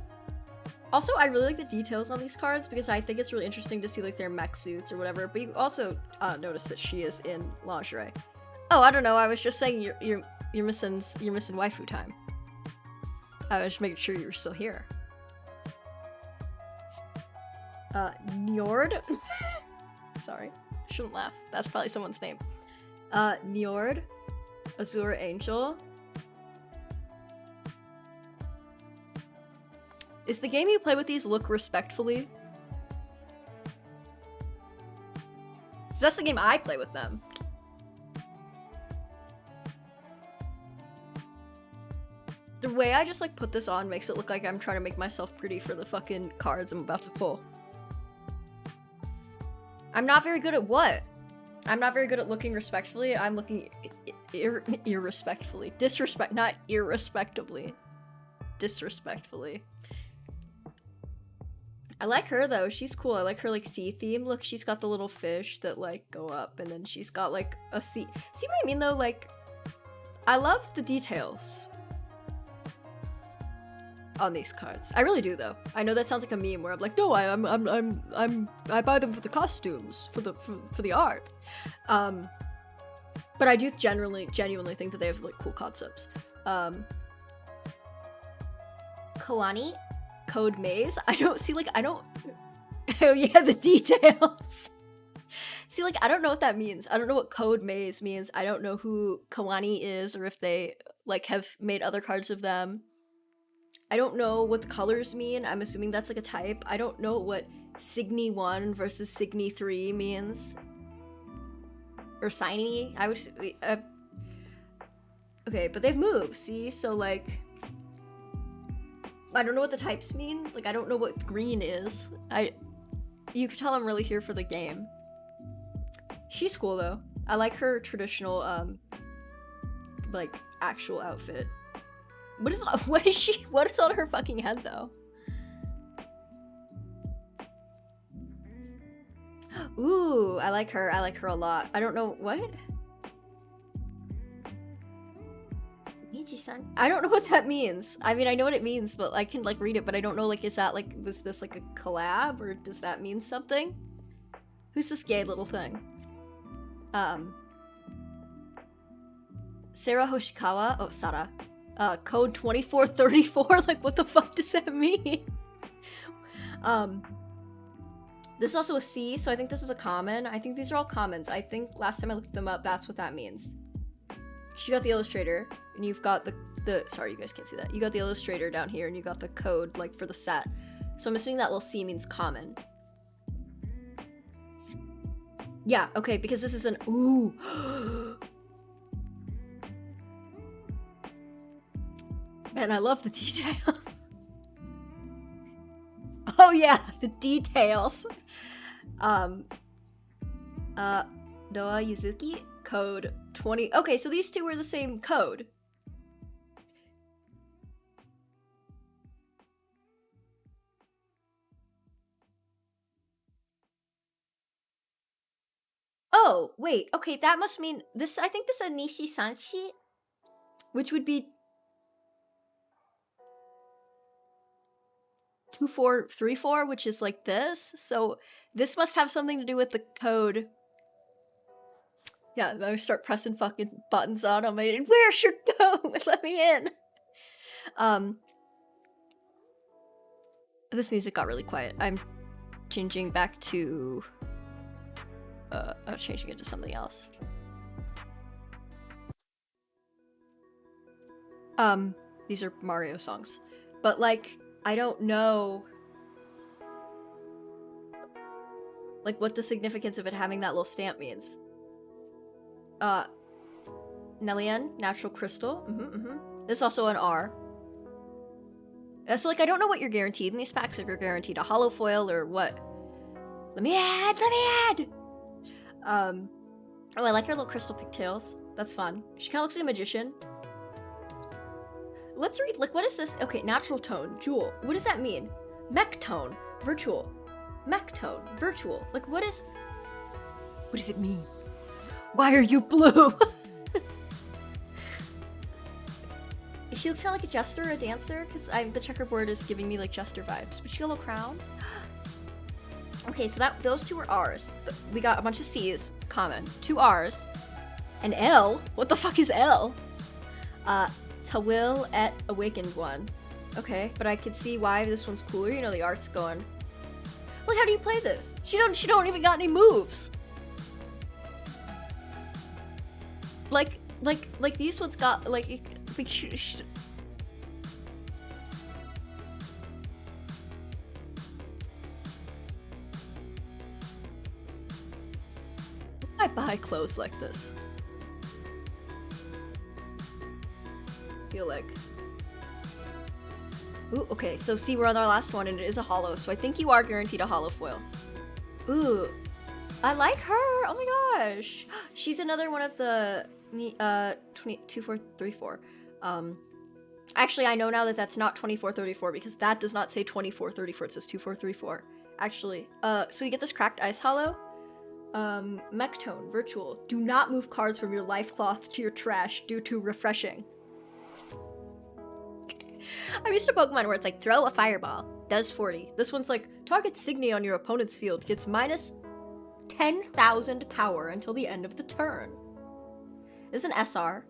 also I really like the details on these cards because I think it's really interesting to see like their mech suits or whatever, but you also notice that she is in lingerie. Oh, I don't know, I was just saying you're missing waifu time. I was just making sure you were still here. Njord? Sorry. Shouldn't laugh. That's probably someone's name. Njord. Azure Angel. Is the game you play with these look respectfully? 'Cause that's the game I play with them. The way I just like put this on makes it look like I'm trying to make myself pretty for the fucking cards I'm about to pull. I'm not very good at what? I'm not very good at looking respectfully. I'm looking irrespectfully. Not irrespectably. Disrespectfully. I like her though, she's cool. I like her like sea theme. Look, she's got the little fish that like go up and then she's got like a sea. See what I mean though? Like, I love the details. on these cards. I really do though. I know that sounds like a meme where I'm like, no, I buy them for the costumes, for the art. But I do genuinely think that they have like cool concepts. Kawani, Code Maze. I don't. Oh yeah, the details. See, like, I don't know what that means. I don't know what Code Maze means. I don't know who Kawani is, or if they like have made other cards of them. I don't know what the colors mean. I'm assuming that's like a type. I don't know what Signy 1 versus Signy 3 means. Or Signy. I would... okay, but they've moved, see? So, like... I don't know what the types mean. Like, I don't know what green is. You can tell I'm really here for the game. She's cool, though. I like her traditional, like, actual outfit. What is on her fucking head, though? Ooh, I like her a lot. I don't know, what? Michi-san? I don't know what that means. I mean, I know what it means, but I can, like, read it, but I don't know, like, is that, like, was this, like, a collab, or does that mean something? Who's this gay little thing? Sarah Hoshikawa? Oh, Sara. Code 2434? Like, what the fuck does that mean? This is also a C, so I think this is a common. I think these are all commons. I think last time I looked them up, that's what that means. You got the illustrator, and you've got the sorry, you guys can't see that. You got the illustrator down here, and you got the code, like, for the set. So I'm assuming that little C means common. Yeah, okay, because this is an ooh. Man, I love the details. Oh yeah, the details. Doa Yuzuki, code 20. Okay, so these two were the same code. Oh, wait, okay, that must mean this. I think this is a Nishi-sanshi, which would be 2434, which is like this. So this must have something to do with the code. Yeah, I'm gonna start pressing fucking buttons on them. Where should go? Let me in. This music got really quiet. I'm changing back to I'm changing it to something else. These are Mario songs. But, like, I don't know, like, what the significance of it having that little stamp means. Nellian, natural crystal. This is also an R. So, like, I don't know what you're guaranteed in these packs, if you're guaranteed a hollow foil or what. Let me add! Oh, I like her little crystal pigtails. That's fun. She kind of looks like a magician. Let's read, like, what is this? Okay, natural tone, jewel. What does that mean? Mech tone, virtual. Mech tone, virtual. Like, what does it mean? Why are you blue? She looks kind of like a jester or a dancer, because the checkerboard is giving me, like, jester vibes. But she got a little crown. Okay, so those two were R's. We got a bunch of C's, common. 2 R's. An L? What the fuck is L? Tawil et Awakened One. Okay, but I can see why this one's cooler. You know, the art's going. Like, how do you play this? She don't even got any moves. Like these ones got, like I buy clothes like this. Feel like. Ooh, okay, so see, we're on our last one and it is a hollow, so I think you are guaranteed a hollow foil. Ooh, I like her. Oh my gosh, she's another one of the 2434. Actually, I know now that that's not 2434 because that does not say 2434. It says 2434. Actually, so you get this cracked ice hollow. Mech tone, virtual. Do not move cards from your life cloth to your trash due to refreshing. I'm used to Pokemon where it's like, throw a fireball, does 40. This one's like, target Signy on your opponent's field gets minus 10,000 power until the end of the turn. This is an SR.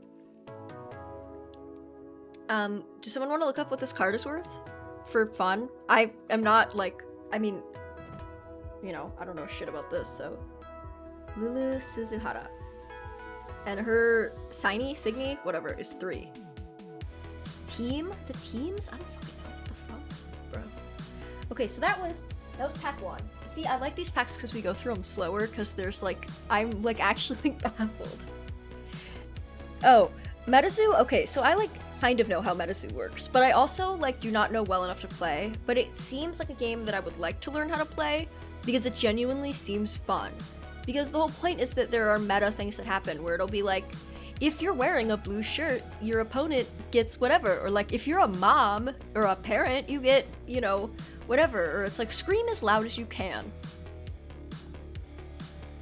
Does someone want to look up what this card is worth? For fun? I am not like, I mean, you know, I don't know shit about this, so. Lulu Suzuhara. And her Signy, whatever, is 3. Team? The teams? I don't fucking know what the fuck, bro. Okay, so that was pack 1. See, I like these packs because we go through them slower, because there's like, I'm like actually like baffled. Oh, Metazoo? Okay, so I like kind of know how Metazoo works, but I also like do not know well enough to play, but it seems like a game that I would like to learn how to play because it genuinely seems fun. Because the whole point is that there are meta things that happen where it'll be like, if you're wearing a blue shirt, your opponent gets whatever, or like if you're a mom or a parent, you get, you know, whatever, or it's like scream as loud as you can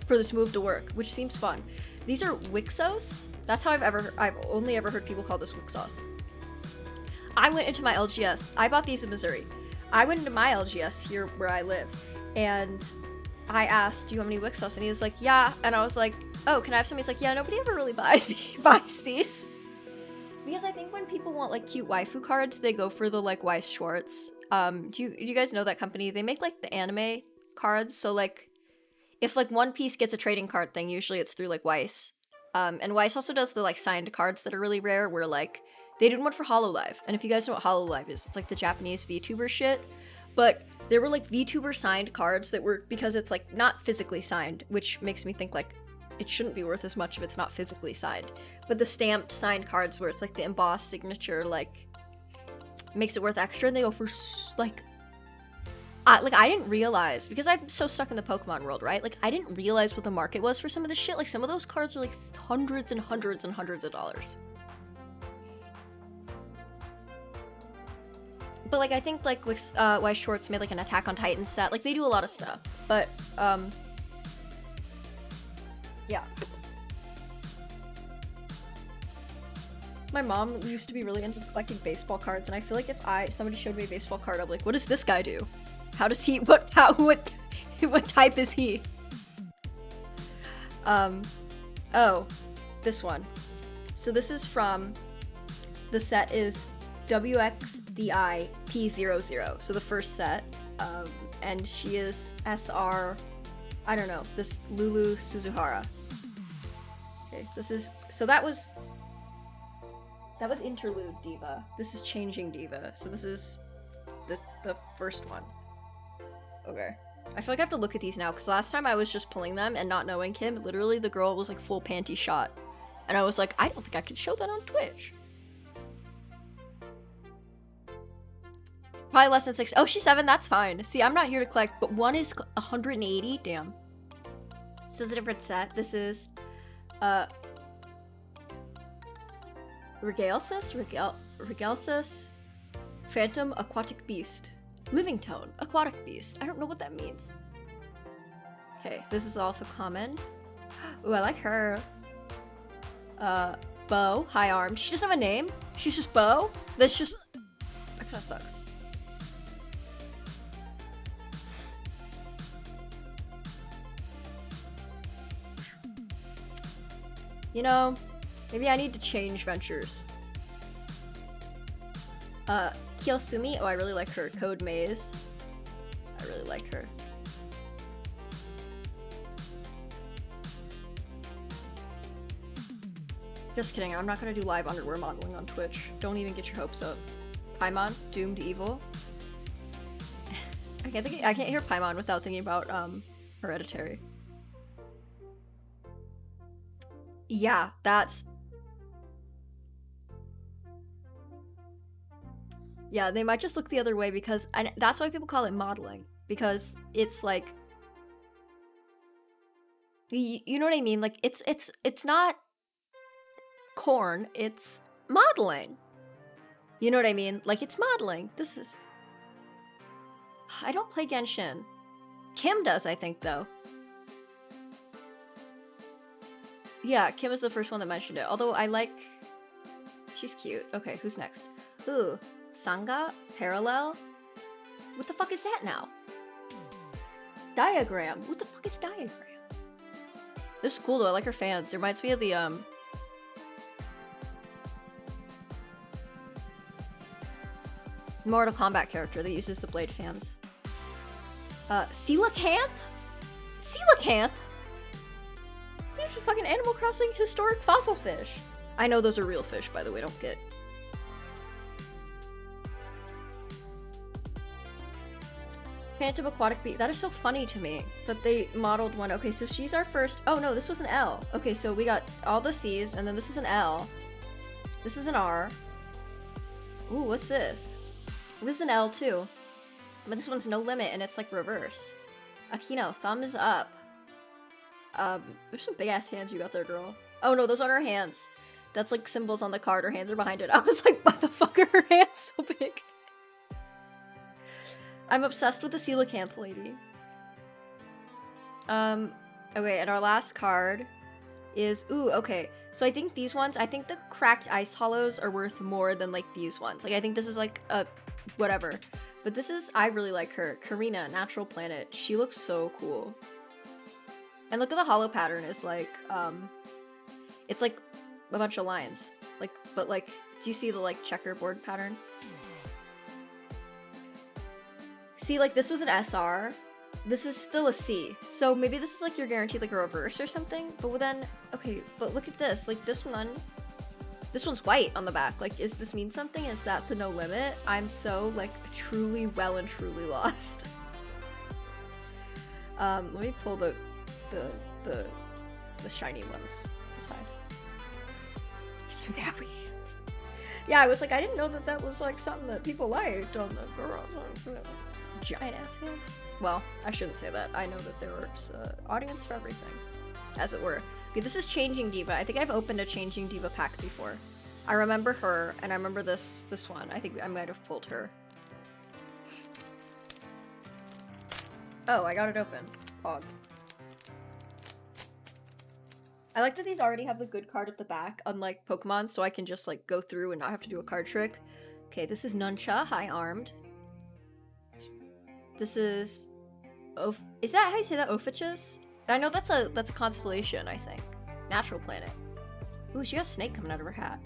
for this move to work, which seems fun. These are Wixos. That's how I've only ever heard people call this Wixos. I went into my LGS. I bought these in Missouri. I went into my LGS here where I live, and I asked, do you have any Wixos? And he was like, yeah. And I was like, oh, can I have some? He's like, yeah, nobody ever really buys these. Because I think when people want like cute waifu cards, they go for the like Weiss Schwartz. Do you guys know that company? They make like the anime cards. So like, if like One Piece gets a trading card thing, usually it's through like Weiss. And Weiss also does the like signed cards that are really rare, where like they did one for Hololive. And if you guys know what Hololive is, it's like the Japanese VTuber shit. But there were like VTuber signed cards that were, because it's like not physically signed, which makes me think like it shouldn't be worth as much if it's not physically signed. But the stamped signed cards where it's like the embossed signature, like makes it worth extra, and they go for like I didn't realize, because I'm so stuck in the Pokemon world, right? Like I didn't realize what the market was for some of this shit. Like some of those cards are like hundreds and hundreds and hundreds of dollars. But like I think like Weiss Schwartz made like an Attack on Titan set. Like they do a lot of stuff. But yeah. My mom used to be really into collecting baseball cards, and I feel like if somebody showed me a baseball card, I'm like, what does this guy do? How does he, what type is he? Oh, this one. So this is from, the set is WXDI P00. So the first set, and she is SR, I don't know, this Lulu Suzuhara. Okay, this is, so that was Interlude Diva. This is Changing Diva. So this is the first one. Okay. I feel like I have to look at these now, because last time I was just pulling them and not knowing Kim, literally the girl was like full panty shot. And I was like, I don't think I could show that on Twitch. Probably less than 6. Oh, she's 7, that's fine. See, I'm not here to collect, but one is 180, damn. So it's a different set. This is, Regalsis, Phantom Aquatic Beast. Living Tone, Aquatic Beast. I don't know what that means. Okay, this is also common. Ooh, I like her. Bo, High Armed. She doesn't have a name. She's just Bo. That kind of sucks. You know, maybe I need to change ventures. Kiyosumi, oh, I really like her. Code Maze. I really like her. Just kidding, I'm not gonna do live underwear modeling on Twitch. Don't even get your hopes up. Paimon, Doomed Evil. I can't hear Paimon without thinking about Hereditary. Yeah, that's... Yeah, they might just look the other way because... And that's why people call it modeling. Because it's like... You know what I mean? Like, it's not... corn, it's modeling. You know what I mean? Like, it's modeling. This is... I don't play Genshin. Kim does, I think, though. Yeah, Kim was the first one that mentioned it. Although I like... She's cute. Okay, who's next? Ooh. Sangha? Parallel? What the fuck is that now? Diagram. What the fuck is diagram? This is cool though, I like her fans. It reminds me of the Mortal Kombat character that uses the blade fans. Coelacanth? Coelacanth? There's a fucking Animal Crossing historic fossil fish. I know those are real fish, by the way, don't get. Phantom Aquatic Bee. That is so funny to me that they modeled one. Okay, so she's our first. Oh no, this was an L. Okay, so we got all the C's, and then this is an L. This is an R. Ooh, what's this? This is an L too. But this one's no limit, and it's like reversed. Akino, thumbs up. There's some big ass hands you got there, girl. Oh no, those aren't her hands. That's like symbols on the card. Her hands are behind it. I was like, why the fuck are her hands so big? I'm obsessed with the coelacanth lady. Okay, and our last card is, ooh, okay. So I think these ones, I think the cracked ice hollows are worth more than like these ones. Like I think this is like a, whatever. But this is, I really like her. Karina, Natural Planet. She looks so cool. And look at the hollow pattern is like, it's like a bunch of lines. Like, but like, do you see the like checkerboard pattern? See, like this was an SR. This is still a C. So maybe this is like you're guaranteed like a reverse or something. But then, okay, but look at this. Like this one's white on the back. Like, does this mean something? Is that the no limit? I'm so like truly well and truly lost. Let me pull the shiny ones to the side. Snappy hands. Yeah, I was like, I didn't know that that was like something that people liked on the girls. Giant ass hands. Well, I shouldn't say that. I know that there was audience for everything, as it were. Okay, this is Changing Diva. I think I've opened a Changing Diva pack before. I remember her, and I remember this one. I think I might have pulled her. Oh, I got it open. Pog. I like that these already have the good card at the back, unlike Pokemon, so I can just like go through and not have to do a card trick. Okay, this is Nuncha, High Armed. This is... is that how you say that? Ophichus? I know that's a constellation, I think. Natural Planet. Ooh, she got a snake coming out of her hat.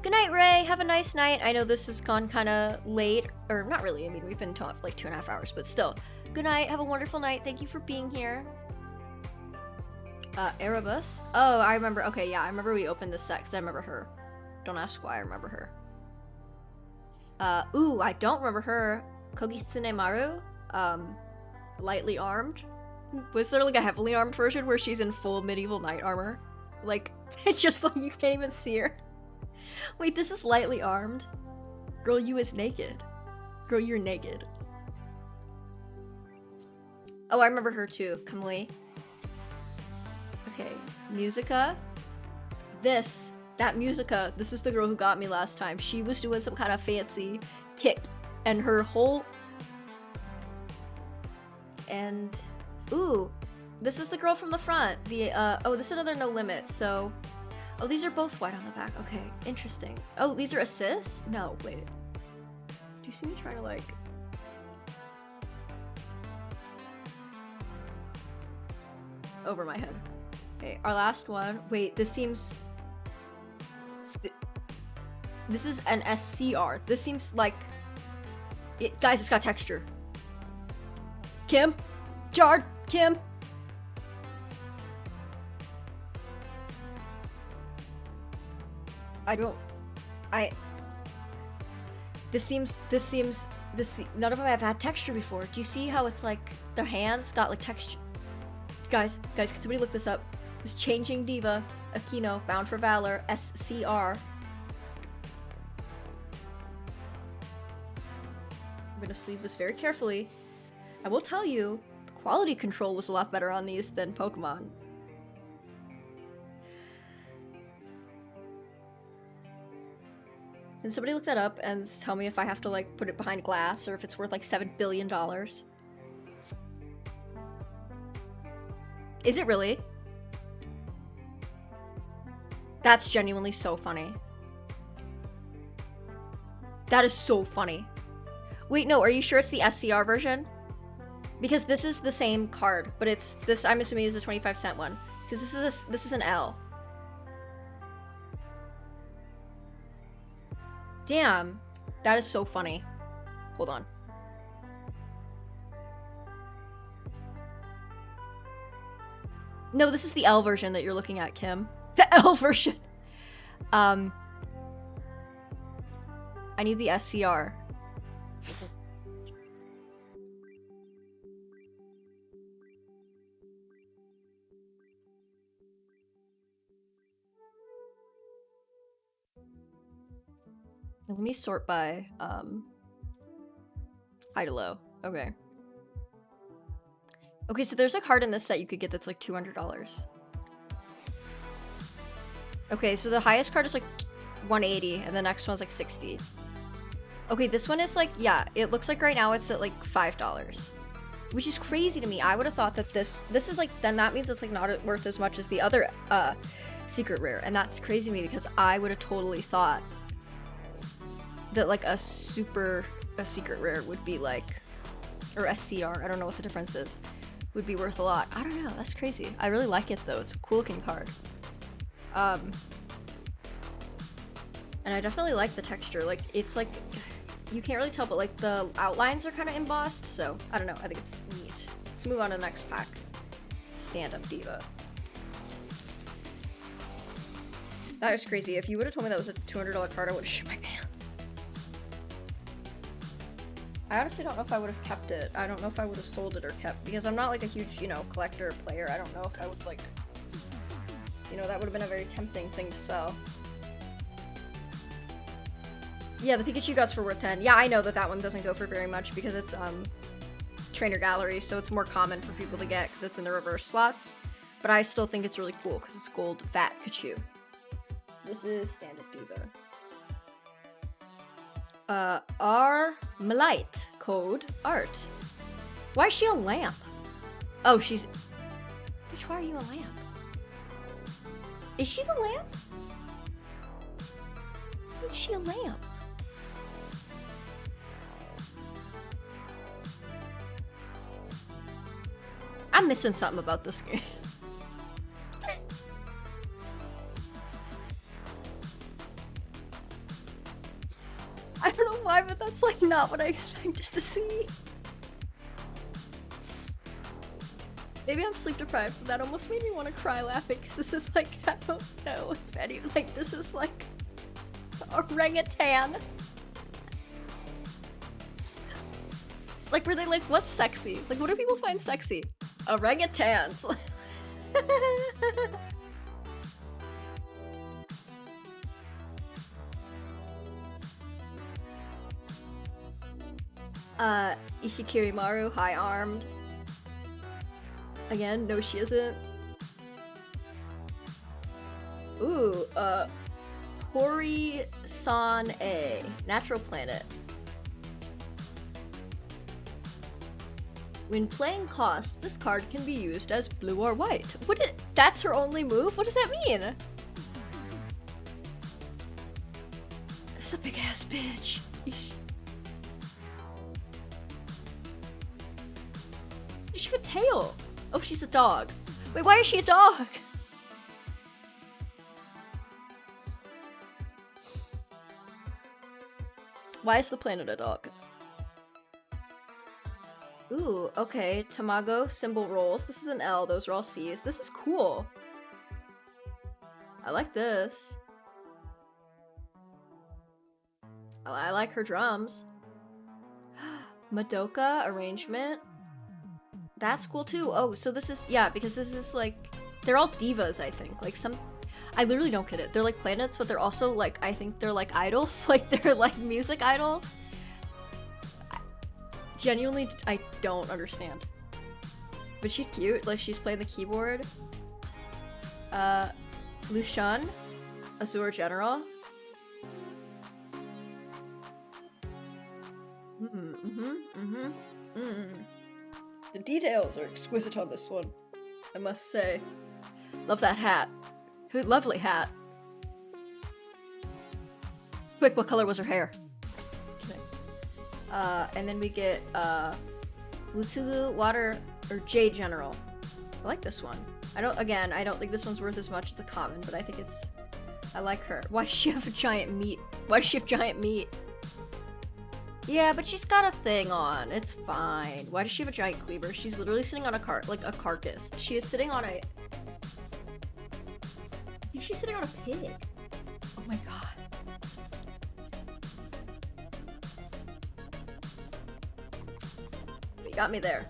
Good night, Ray. Have a nice night. I know this has gone kind of late. Or not really. I mean, we've been taught like 2.5 hours, but still. Good night. Have a wonderful night. Thank you for being here. Erebus. Oh, I remember. Okay, yeah. I remember we opened this set because I remember her. Don't ask why I remember her. Ooh, I don't remember her. Kogitsune Maru. Lightly armed. Was there like a heavily armed version where she's in full medieval knight armor? Like, it's just like you can't even see her. Wait, this is lightly armed? Girl, you is naked. Girl, you're naked. Oh, I remember her too. Kamui. Okay, Musica. That Musica, this is the girl who got me last time. She was doing some kind of fancy kick, and her whole... And... Ooh, this is the girl from the front. The, oh, this is another No Limit, so... Oh, these are both white on the back. Okay, interesting. Oh, these are assists? No, wait. Do you see me trying to, like... Over my head. Okay, our last one. Wait, this seems... This is an SCR. This seems like... Guys, it's got texture. Kim? Jard? Kim? None of them have had texture before. Do you see how it's like, their hands got like texture? Guys, can somebody look this up? This Changing Diva, Akino, Bound for Valor, SCR. I'm gonna sleeve this very carefully. I will tell you, the quality control was a lot better on these than Pokemon. Can somebody look that up and tell me if I have to like put it behind glass or if it's worth like $7 billion? Is it really? That's genuinely so funny. That is so funny. Wait, no, are you sure it's the SCR version? Because this is the same card, but it's this. I'm assuming is a 25-cent one because this is an L. Damn, that is so funny. Hold on. No, this is the L version that you're looking at, Kim. The L version. I need the SCR. Let me sort by high to low. Okay. Okay, so there's a card in this set you could get that's like $200. Okay, so the highest card is like 180 and the next one's like 60. Okay, this one is like, yeah, it looks like right now it's at like $5. Which is crazy to me. I would have thought that this is like, then that means it's like not worth as much as the other secret rare. And that's crazy to me because I would have totally thought that like a secret rare would be like, or SCR, I don't know what the difference is, would be worth a lot. I don't know, that's crazy. I really like it though, it's a cool looking card. And I definitely like the texture, like it's like, you can't really tell, but like the outlines are kind of embossed, so I don't know, I think it's neat. Let's move on to the next pack. Stand Up Diva. That was crazy. If you would have told me that was a $200 card, I would have shit my pants. I honestly don't know if I would have kept it. I don't know if I would have sold it or kept, because I'm not like a huge, you know, collector or player. I don't know if I would like, you know, that would have been a very tempting thing to sell. Yeah, the Pikachu goes for worth 10. Yeah, I know that that one doesn't go for very much because it's trainer gallery, so it's more common for people to get because it's in the reverse slots. But I still think it's really cool because it's gold fat Pikachu. So this is Stand Up Diva. Armalite code art. Why is she a lamp? Oh, she's. Bitch, why are you a lamp? Is she the lamp? Why is she a lamp? I'm missing something about this game. I don't know why, but that's like not what I expected to see. Maybe I'm sleep deprived, but that almost made me want to cry laughing because this is like, I don't know if any, like this is like orangutan. Like, were they like, what's sexy? Like, what do people find sexy? Orangutans. Ishikirimaru, high armed. Again, no she isn't. Ooh, Hori-san-e, natural planet. When playing cost, this card can be used as blue or white. That's her only move? What does that mean? That's a big ass bitch. She have a tail. Oh, she's a dog. Wait, why is she a dog? Why is the planet a dog? Ooh, okay. Tamago symbol rolls. This is an L. Those are all C's. This is cool. I like this. I like her drums. Madoka arrangement. That's cool too. Oh, so this is, yeah, because this is like, they're all divas, I think. Like I literally don't get it. They're like planets, but they're also like, I think they're like idols. Like they're like music idols. Genuinely, I don't understand. But she's cute, like she's playing the keyboard. Lushan, Azure General. The details are exquisite on this one, I must say. Love that hat. Lovely hat. Quick, what color was her hair? And then we get Wutsugu Water or J General. I like this one. I don't think this one's worth as much as a common, but I think it's, I like her. Why does she have a giant meat? Why does she have giant meat? Yeah, but she's got a thing on. It's fine. Why does she have a giant cleaver? She's literally sitting on a carcass. She is sitting on a... I think she's sitting on a pig. Oh my god. You got me there.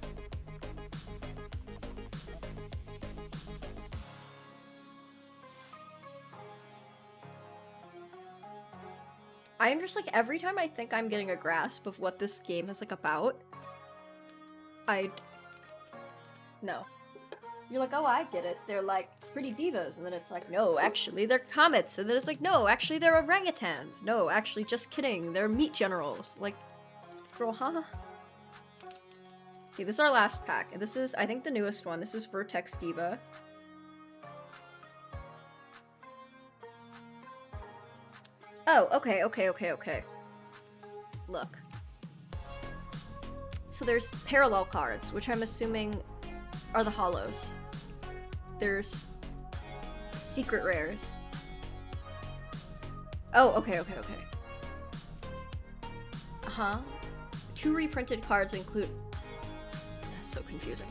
I am just like, every time I think I'm getting a grasp of what this game is like about, no. You're like, oh, I get it. They're like pretty divas, and then it's like, no, actually, they're comets, and then it's like, no, actually, they're orangutans. No, actually, just kidding. They're meat generals. Like, girl, huh? Okay, this is our last pack, and this is, I think, the newest one. This is Vertex Diva. Oh, okay. Look. So there's parallel cards, which I'm assuming are the holos. There's secret rares. Oh, okay. Uh-huh. 2 reprinted cards include... That's so confusing.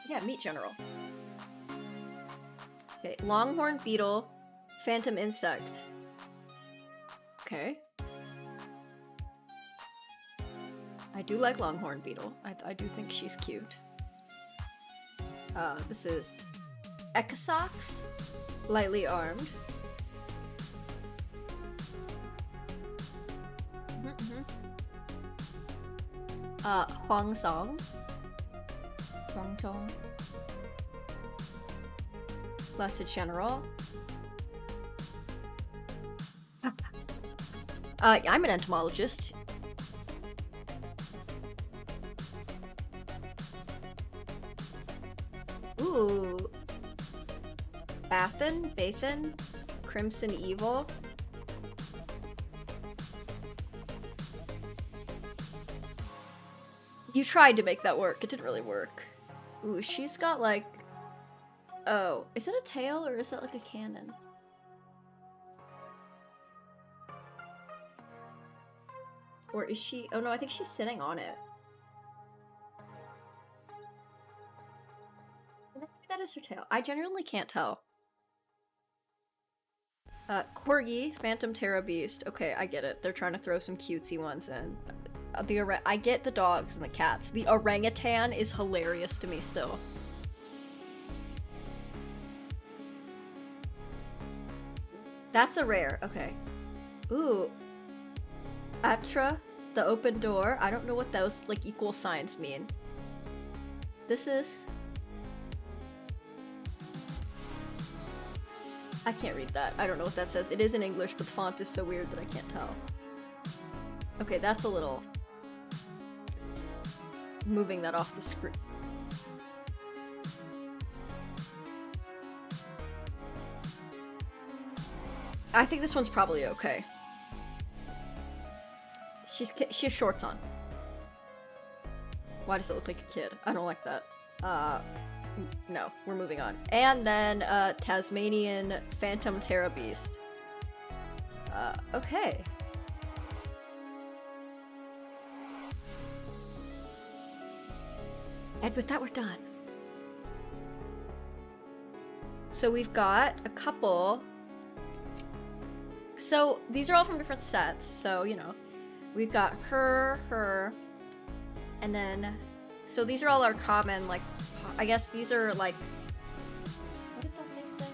Yeah, Meat General. Okay, Longhorn Beetle, Phantom Insect. Okay. I do like Longhorn Beetle. I do think she's cute. This is Equisox, lightly armed. Huangsong. Blessed General. I'm an entomologist. Ooh. Bathan? Crimson Evil? You tried to make that work. It didn't really work. Ooh, she's got like... Oh, is it a tail or is that like a cannon? Or is she... Oh no, I think she's sitting on it. Maybe that is her tail. I genuinely can't tell. Corgi, Phantom Terra Beast. Okay, I get it. They're trying to throw some cutesy ones in. I get the dogs and the cats. The orangutan is hilarious to me still. That's a rare. Okay. Ooh. Atra, the open door. I don't know what those like equal signs mean. This is... I can't read that. I don't know what that says. It is in English, but the font is so weird that I can't tell. Okay, that's a little... Moving that off the screen. I think this one's probably okay. She has shorts on. Why does it look like a kid? I don't like that. No, we're moving on. And then, Tasmanian Phantom Terra Beast. Okay. And with that, we're done. So we've got a couple... So, these are all from different sets, so, you know. We've got her, and then... So these are all our common, like... I guess these are, like... What did that thing say?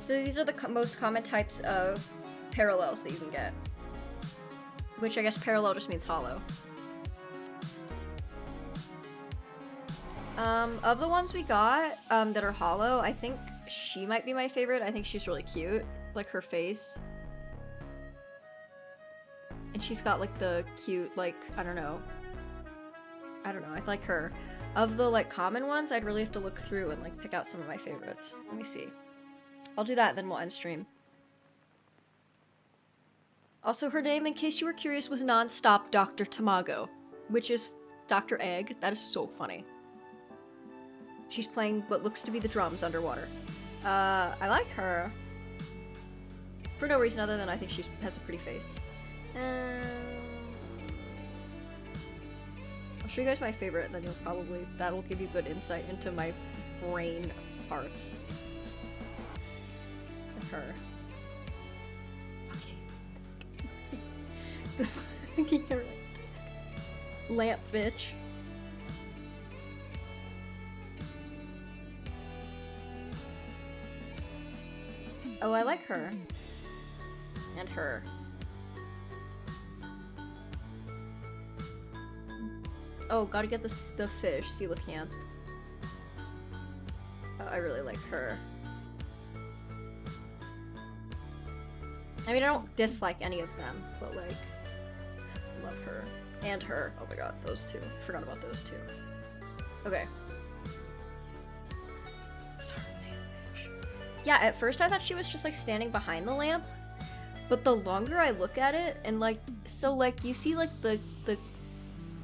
So these are the most common types of parallels that you can get. Which I guess parallel just means hollow. Of the ones we got, that are hollow, I think she might be my favorite. I think she's really cute. Like, her face. And she's got, like, the cute, like, I don't know, I like her. Of the, like, common ones, I'd really have to look through and, like, pick out some of my favorites. Let me see. I'll do that, then we'll end stream. Also, her name, in case you were curious, was non-stop Dr. Tamago, which is Dr. Egg. That is so funny. She's playing what looks to be the drums underwater. I like her. For no reason other than I think she has a pretty face. I'll show you guys my favorite, and then that'll give you good insight into my brain parts. And her. Okay. Lamp bitch. Oh, I like her. And her. Oh, gotta get the fish, coelacanth. Oh, I really like her. I mean, I don't dislike any of them, but like, love her. And her. Oh my god, those two. Forgot about those two. Okay. Sorry. Yeah, at first I thought she was just like standing behind the lamp, but the longer I look at it, and like, so like you see like the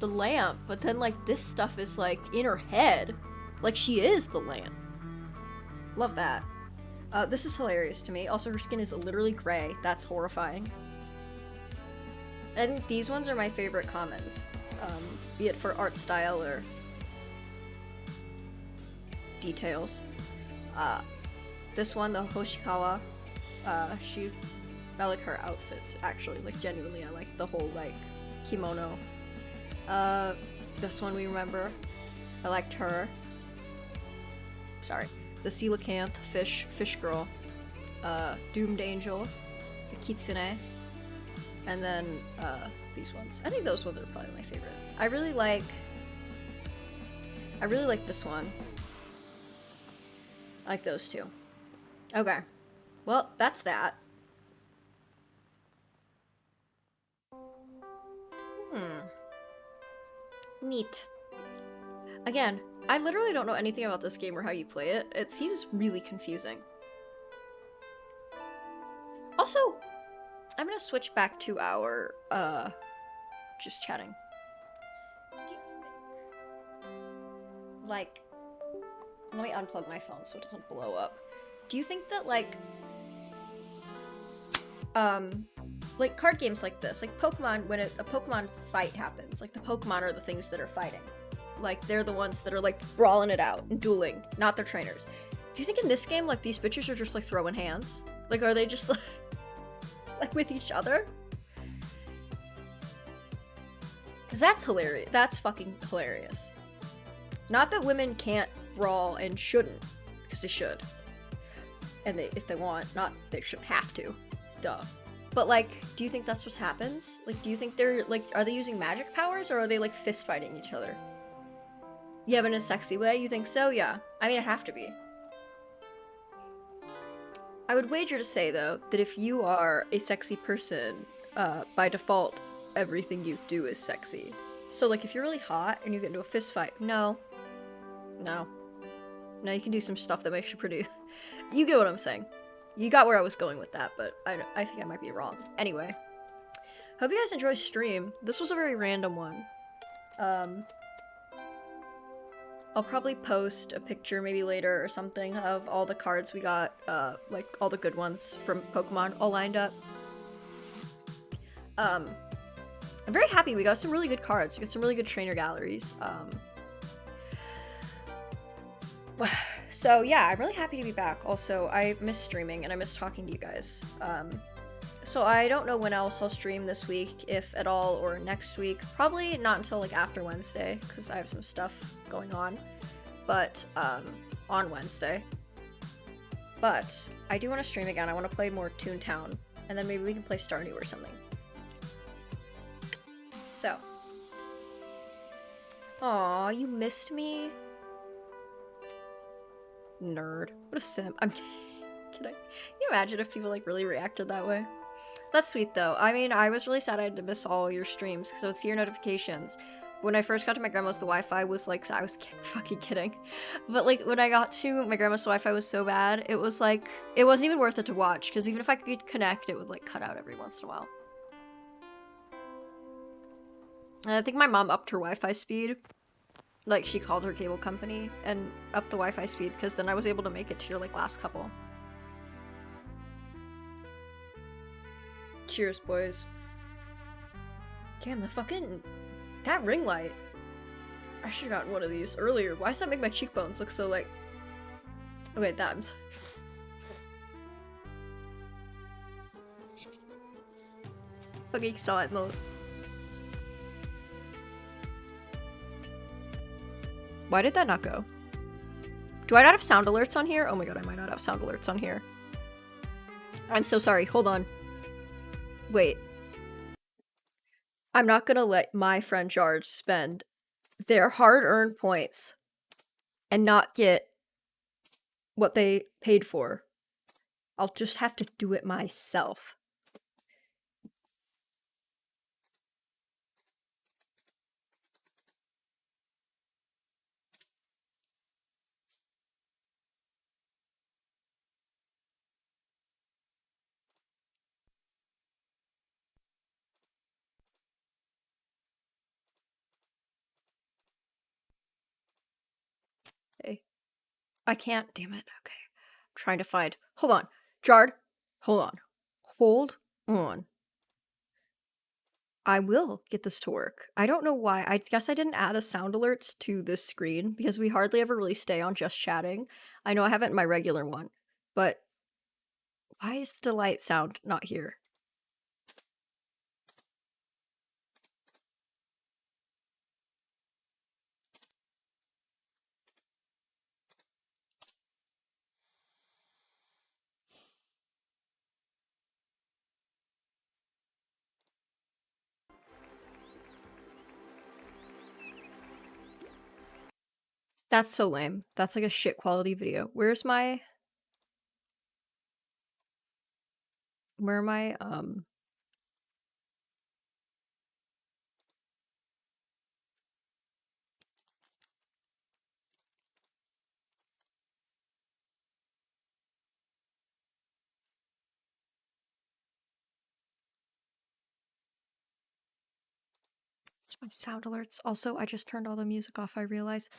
lamp, but then like this stuff is like in her head, like she is the lamp. Love that. This is hilarious to me. Also, her skin is literally gray. That's horrifying. I think these ones are my favorite comments, be it for art style or details. This one, the Hoshikawa, I like her outfit, actually, like, genuinely, I like the whole, like, kimono. This one we remember, I liked her. Sorry. The coelacanth, fish girl, Doomed Angel, the Kitsune, and then, these ones. I think those ones are probably my favorites. I really like this one. I like those two. Okay. Well, that's that. Neat. Again, I literally don't know anything about this game or how you play it. It seems really confusing. Also, I'm gonna switch back to our, just chatting. Do you think, like, let me unplug my phone so it doesn't blow up. Do you think that, like card games like this, like Pokemon, when a Pokemon fight happens, like the Pokemon are the things that are fighting. Like, they're the ones that are, like, brawling it out and dueling, not their trainers. Do you think in this game, like, these bitches are just, like, throwing hands? Like, are they just, like with each other? Because that's hilarious. That's fucking hilarious. Not that women can't brawl and shouldn't, because they should. And if they want, not they shouldn't have to. Duh. But, like, do you think that's what happens? Like, do you think they're, like, are they using magic powers, or are they, like, fist fighting each other? Yeah, but in a sexy way? You think so? Yeah. I mean, it'd have to be. I would wager to say, though, that if you are a sexy person, by default, everything you do is sexy. So, like, if you're really hot and you get into a fist fight, no. No. No, you can do some stuff that makes you pretty... You get what I'm saying. You got where I was going with that, but I think I might be wrong. Anyway. Hope you guys enjoy stream. This was a very random one. I'll probably post a picture maybe later or something of all the cards we got, like all the good ones from Pokemon all lined up. I'm very happy. We got some really good cards. We got some really good trainer galleries. So yeah, I'm really happy to be back. Also, I miss streaming and I miss talking to you guys. So I don't know when else I'll stream this week, if at all, or next week. Probably not until like after Wednesday, because I have some stuff going on. But, on Wednesday. But, I do want to stream again. I want to play more Toontown. And then maybe we can play Stardew or something. So. Aw, you missed me? Nerd. What a simp. I'm kidding. Can you imagine if people like really reacted that way? That's sweet though. I mean, I was really sad I had to miss all your streams, so it's your notifications. When I first got to my grandma's, the Wi-Fi was like, I was fucking kidding. But like, when I got to my grandma's, the Wi-Fi was so bad, it was like, it wasn't even worth it to watch, because even if I could connect, it would like cut out every once in a while. And I think my mom upped her Wi-Fi speed. Like, she called her cable company and upped the Wi-Fi speed, because then I was able to make it to your, like, last couple. Cheers, boys. Damn, that ring light. I should've gotten one of these earlier. Why does that make my cheekbones look so, like... Okay, that, I'm sorry. Fucking saw it in the... Why did that not go? Do I not have sound alerts on here? Oh my god, I might not have sound alerts on here. I'm so sorry. Hold on. Wait. I'm not gonna let my friend George spend their hard-earned points and not get what they paid for. I'll just have to do it myself. Okay. I can't, damn it. Okay. I'm trying to find. Hold on. Jard, hold on. Hold on. I will get this to work. I don't know why. I guess I didn't add a sound alerts to this screen because we hardly ever really stay on just chatting. I know I have it in my regular one, but why is the delight sound not here? That's so lame. That's like a shit quality video. Where am I? Where's my sound alerts? Also, I just turned all the music off, I realize.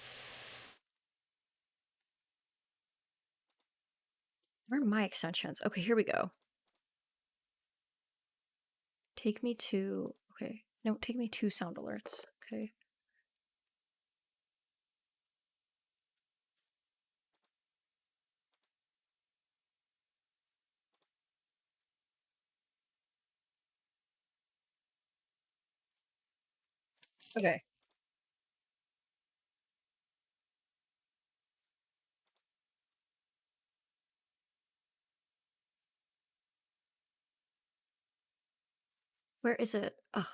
Where are my extensions? Okay, here we go. Take me to... Okay. No, take me to sound alerts. Okay. Okay. Where is it? Ugh.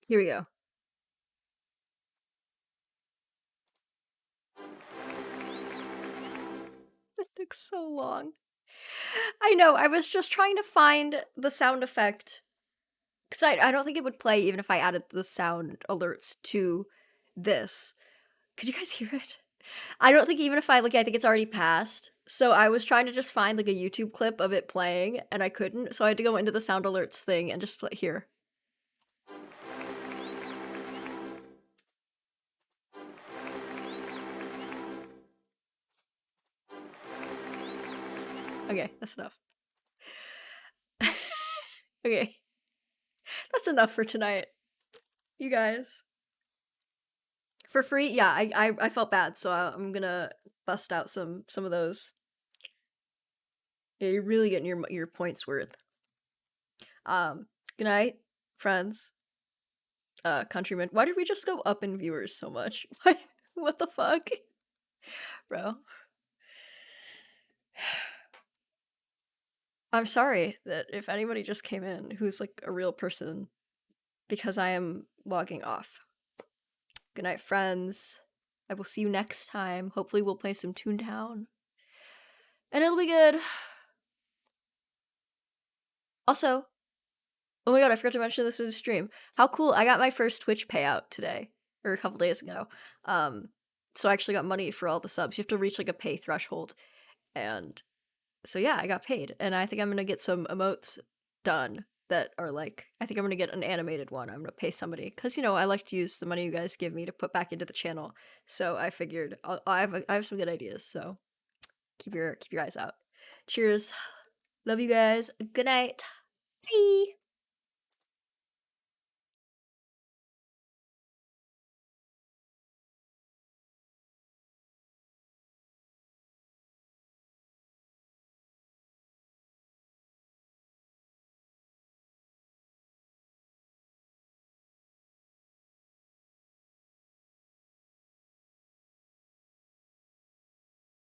Here we go. It took so long. I know, I was just trying to find the sound effect. Because I don't think it would play even if I added the sound alerts to this. Could you guys hear it? I don't think even if I think it's already passed. So I was trying to just find like a YouTube clip of it playing and I couldn't. So I had to go into the sound alerts thing and just play here. Okay, that's enough. Okay. That's enough for tonight. You guys. For free? Yeah, I felt bad, so I'm gonna bust out some of those. Yeah, you're really getting your points worth. Good night, friends. Countrymen. Why did we just go up in viewers so much? What the fuck? Bro. I'm sorry that if anybody just came in who's like a real person, because I am logging off. Good night, friends. I will see you next time. Hopefully we'll play some Toontown. And it'll be good. Also, oh my god, I forgot to mention this in the stream. How cool, I got my first Twitch payout today. Or a couple days ago. So I actually got money for all the subs. You have to reach like a pay threshold. And So yeah, I got paid, and I think I'm gonna get some emotes done that are like, I think I'm gonna get an animated one. I'm gonna pay somebody because, you know, I like to use the money you guys give me to put back into the channel. So I figured I have some good ideas. So keep your eyes out. Cheers. Love you guys. Good night. Bye.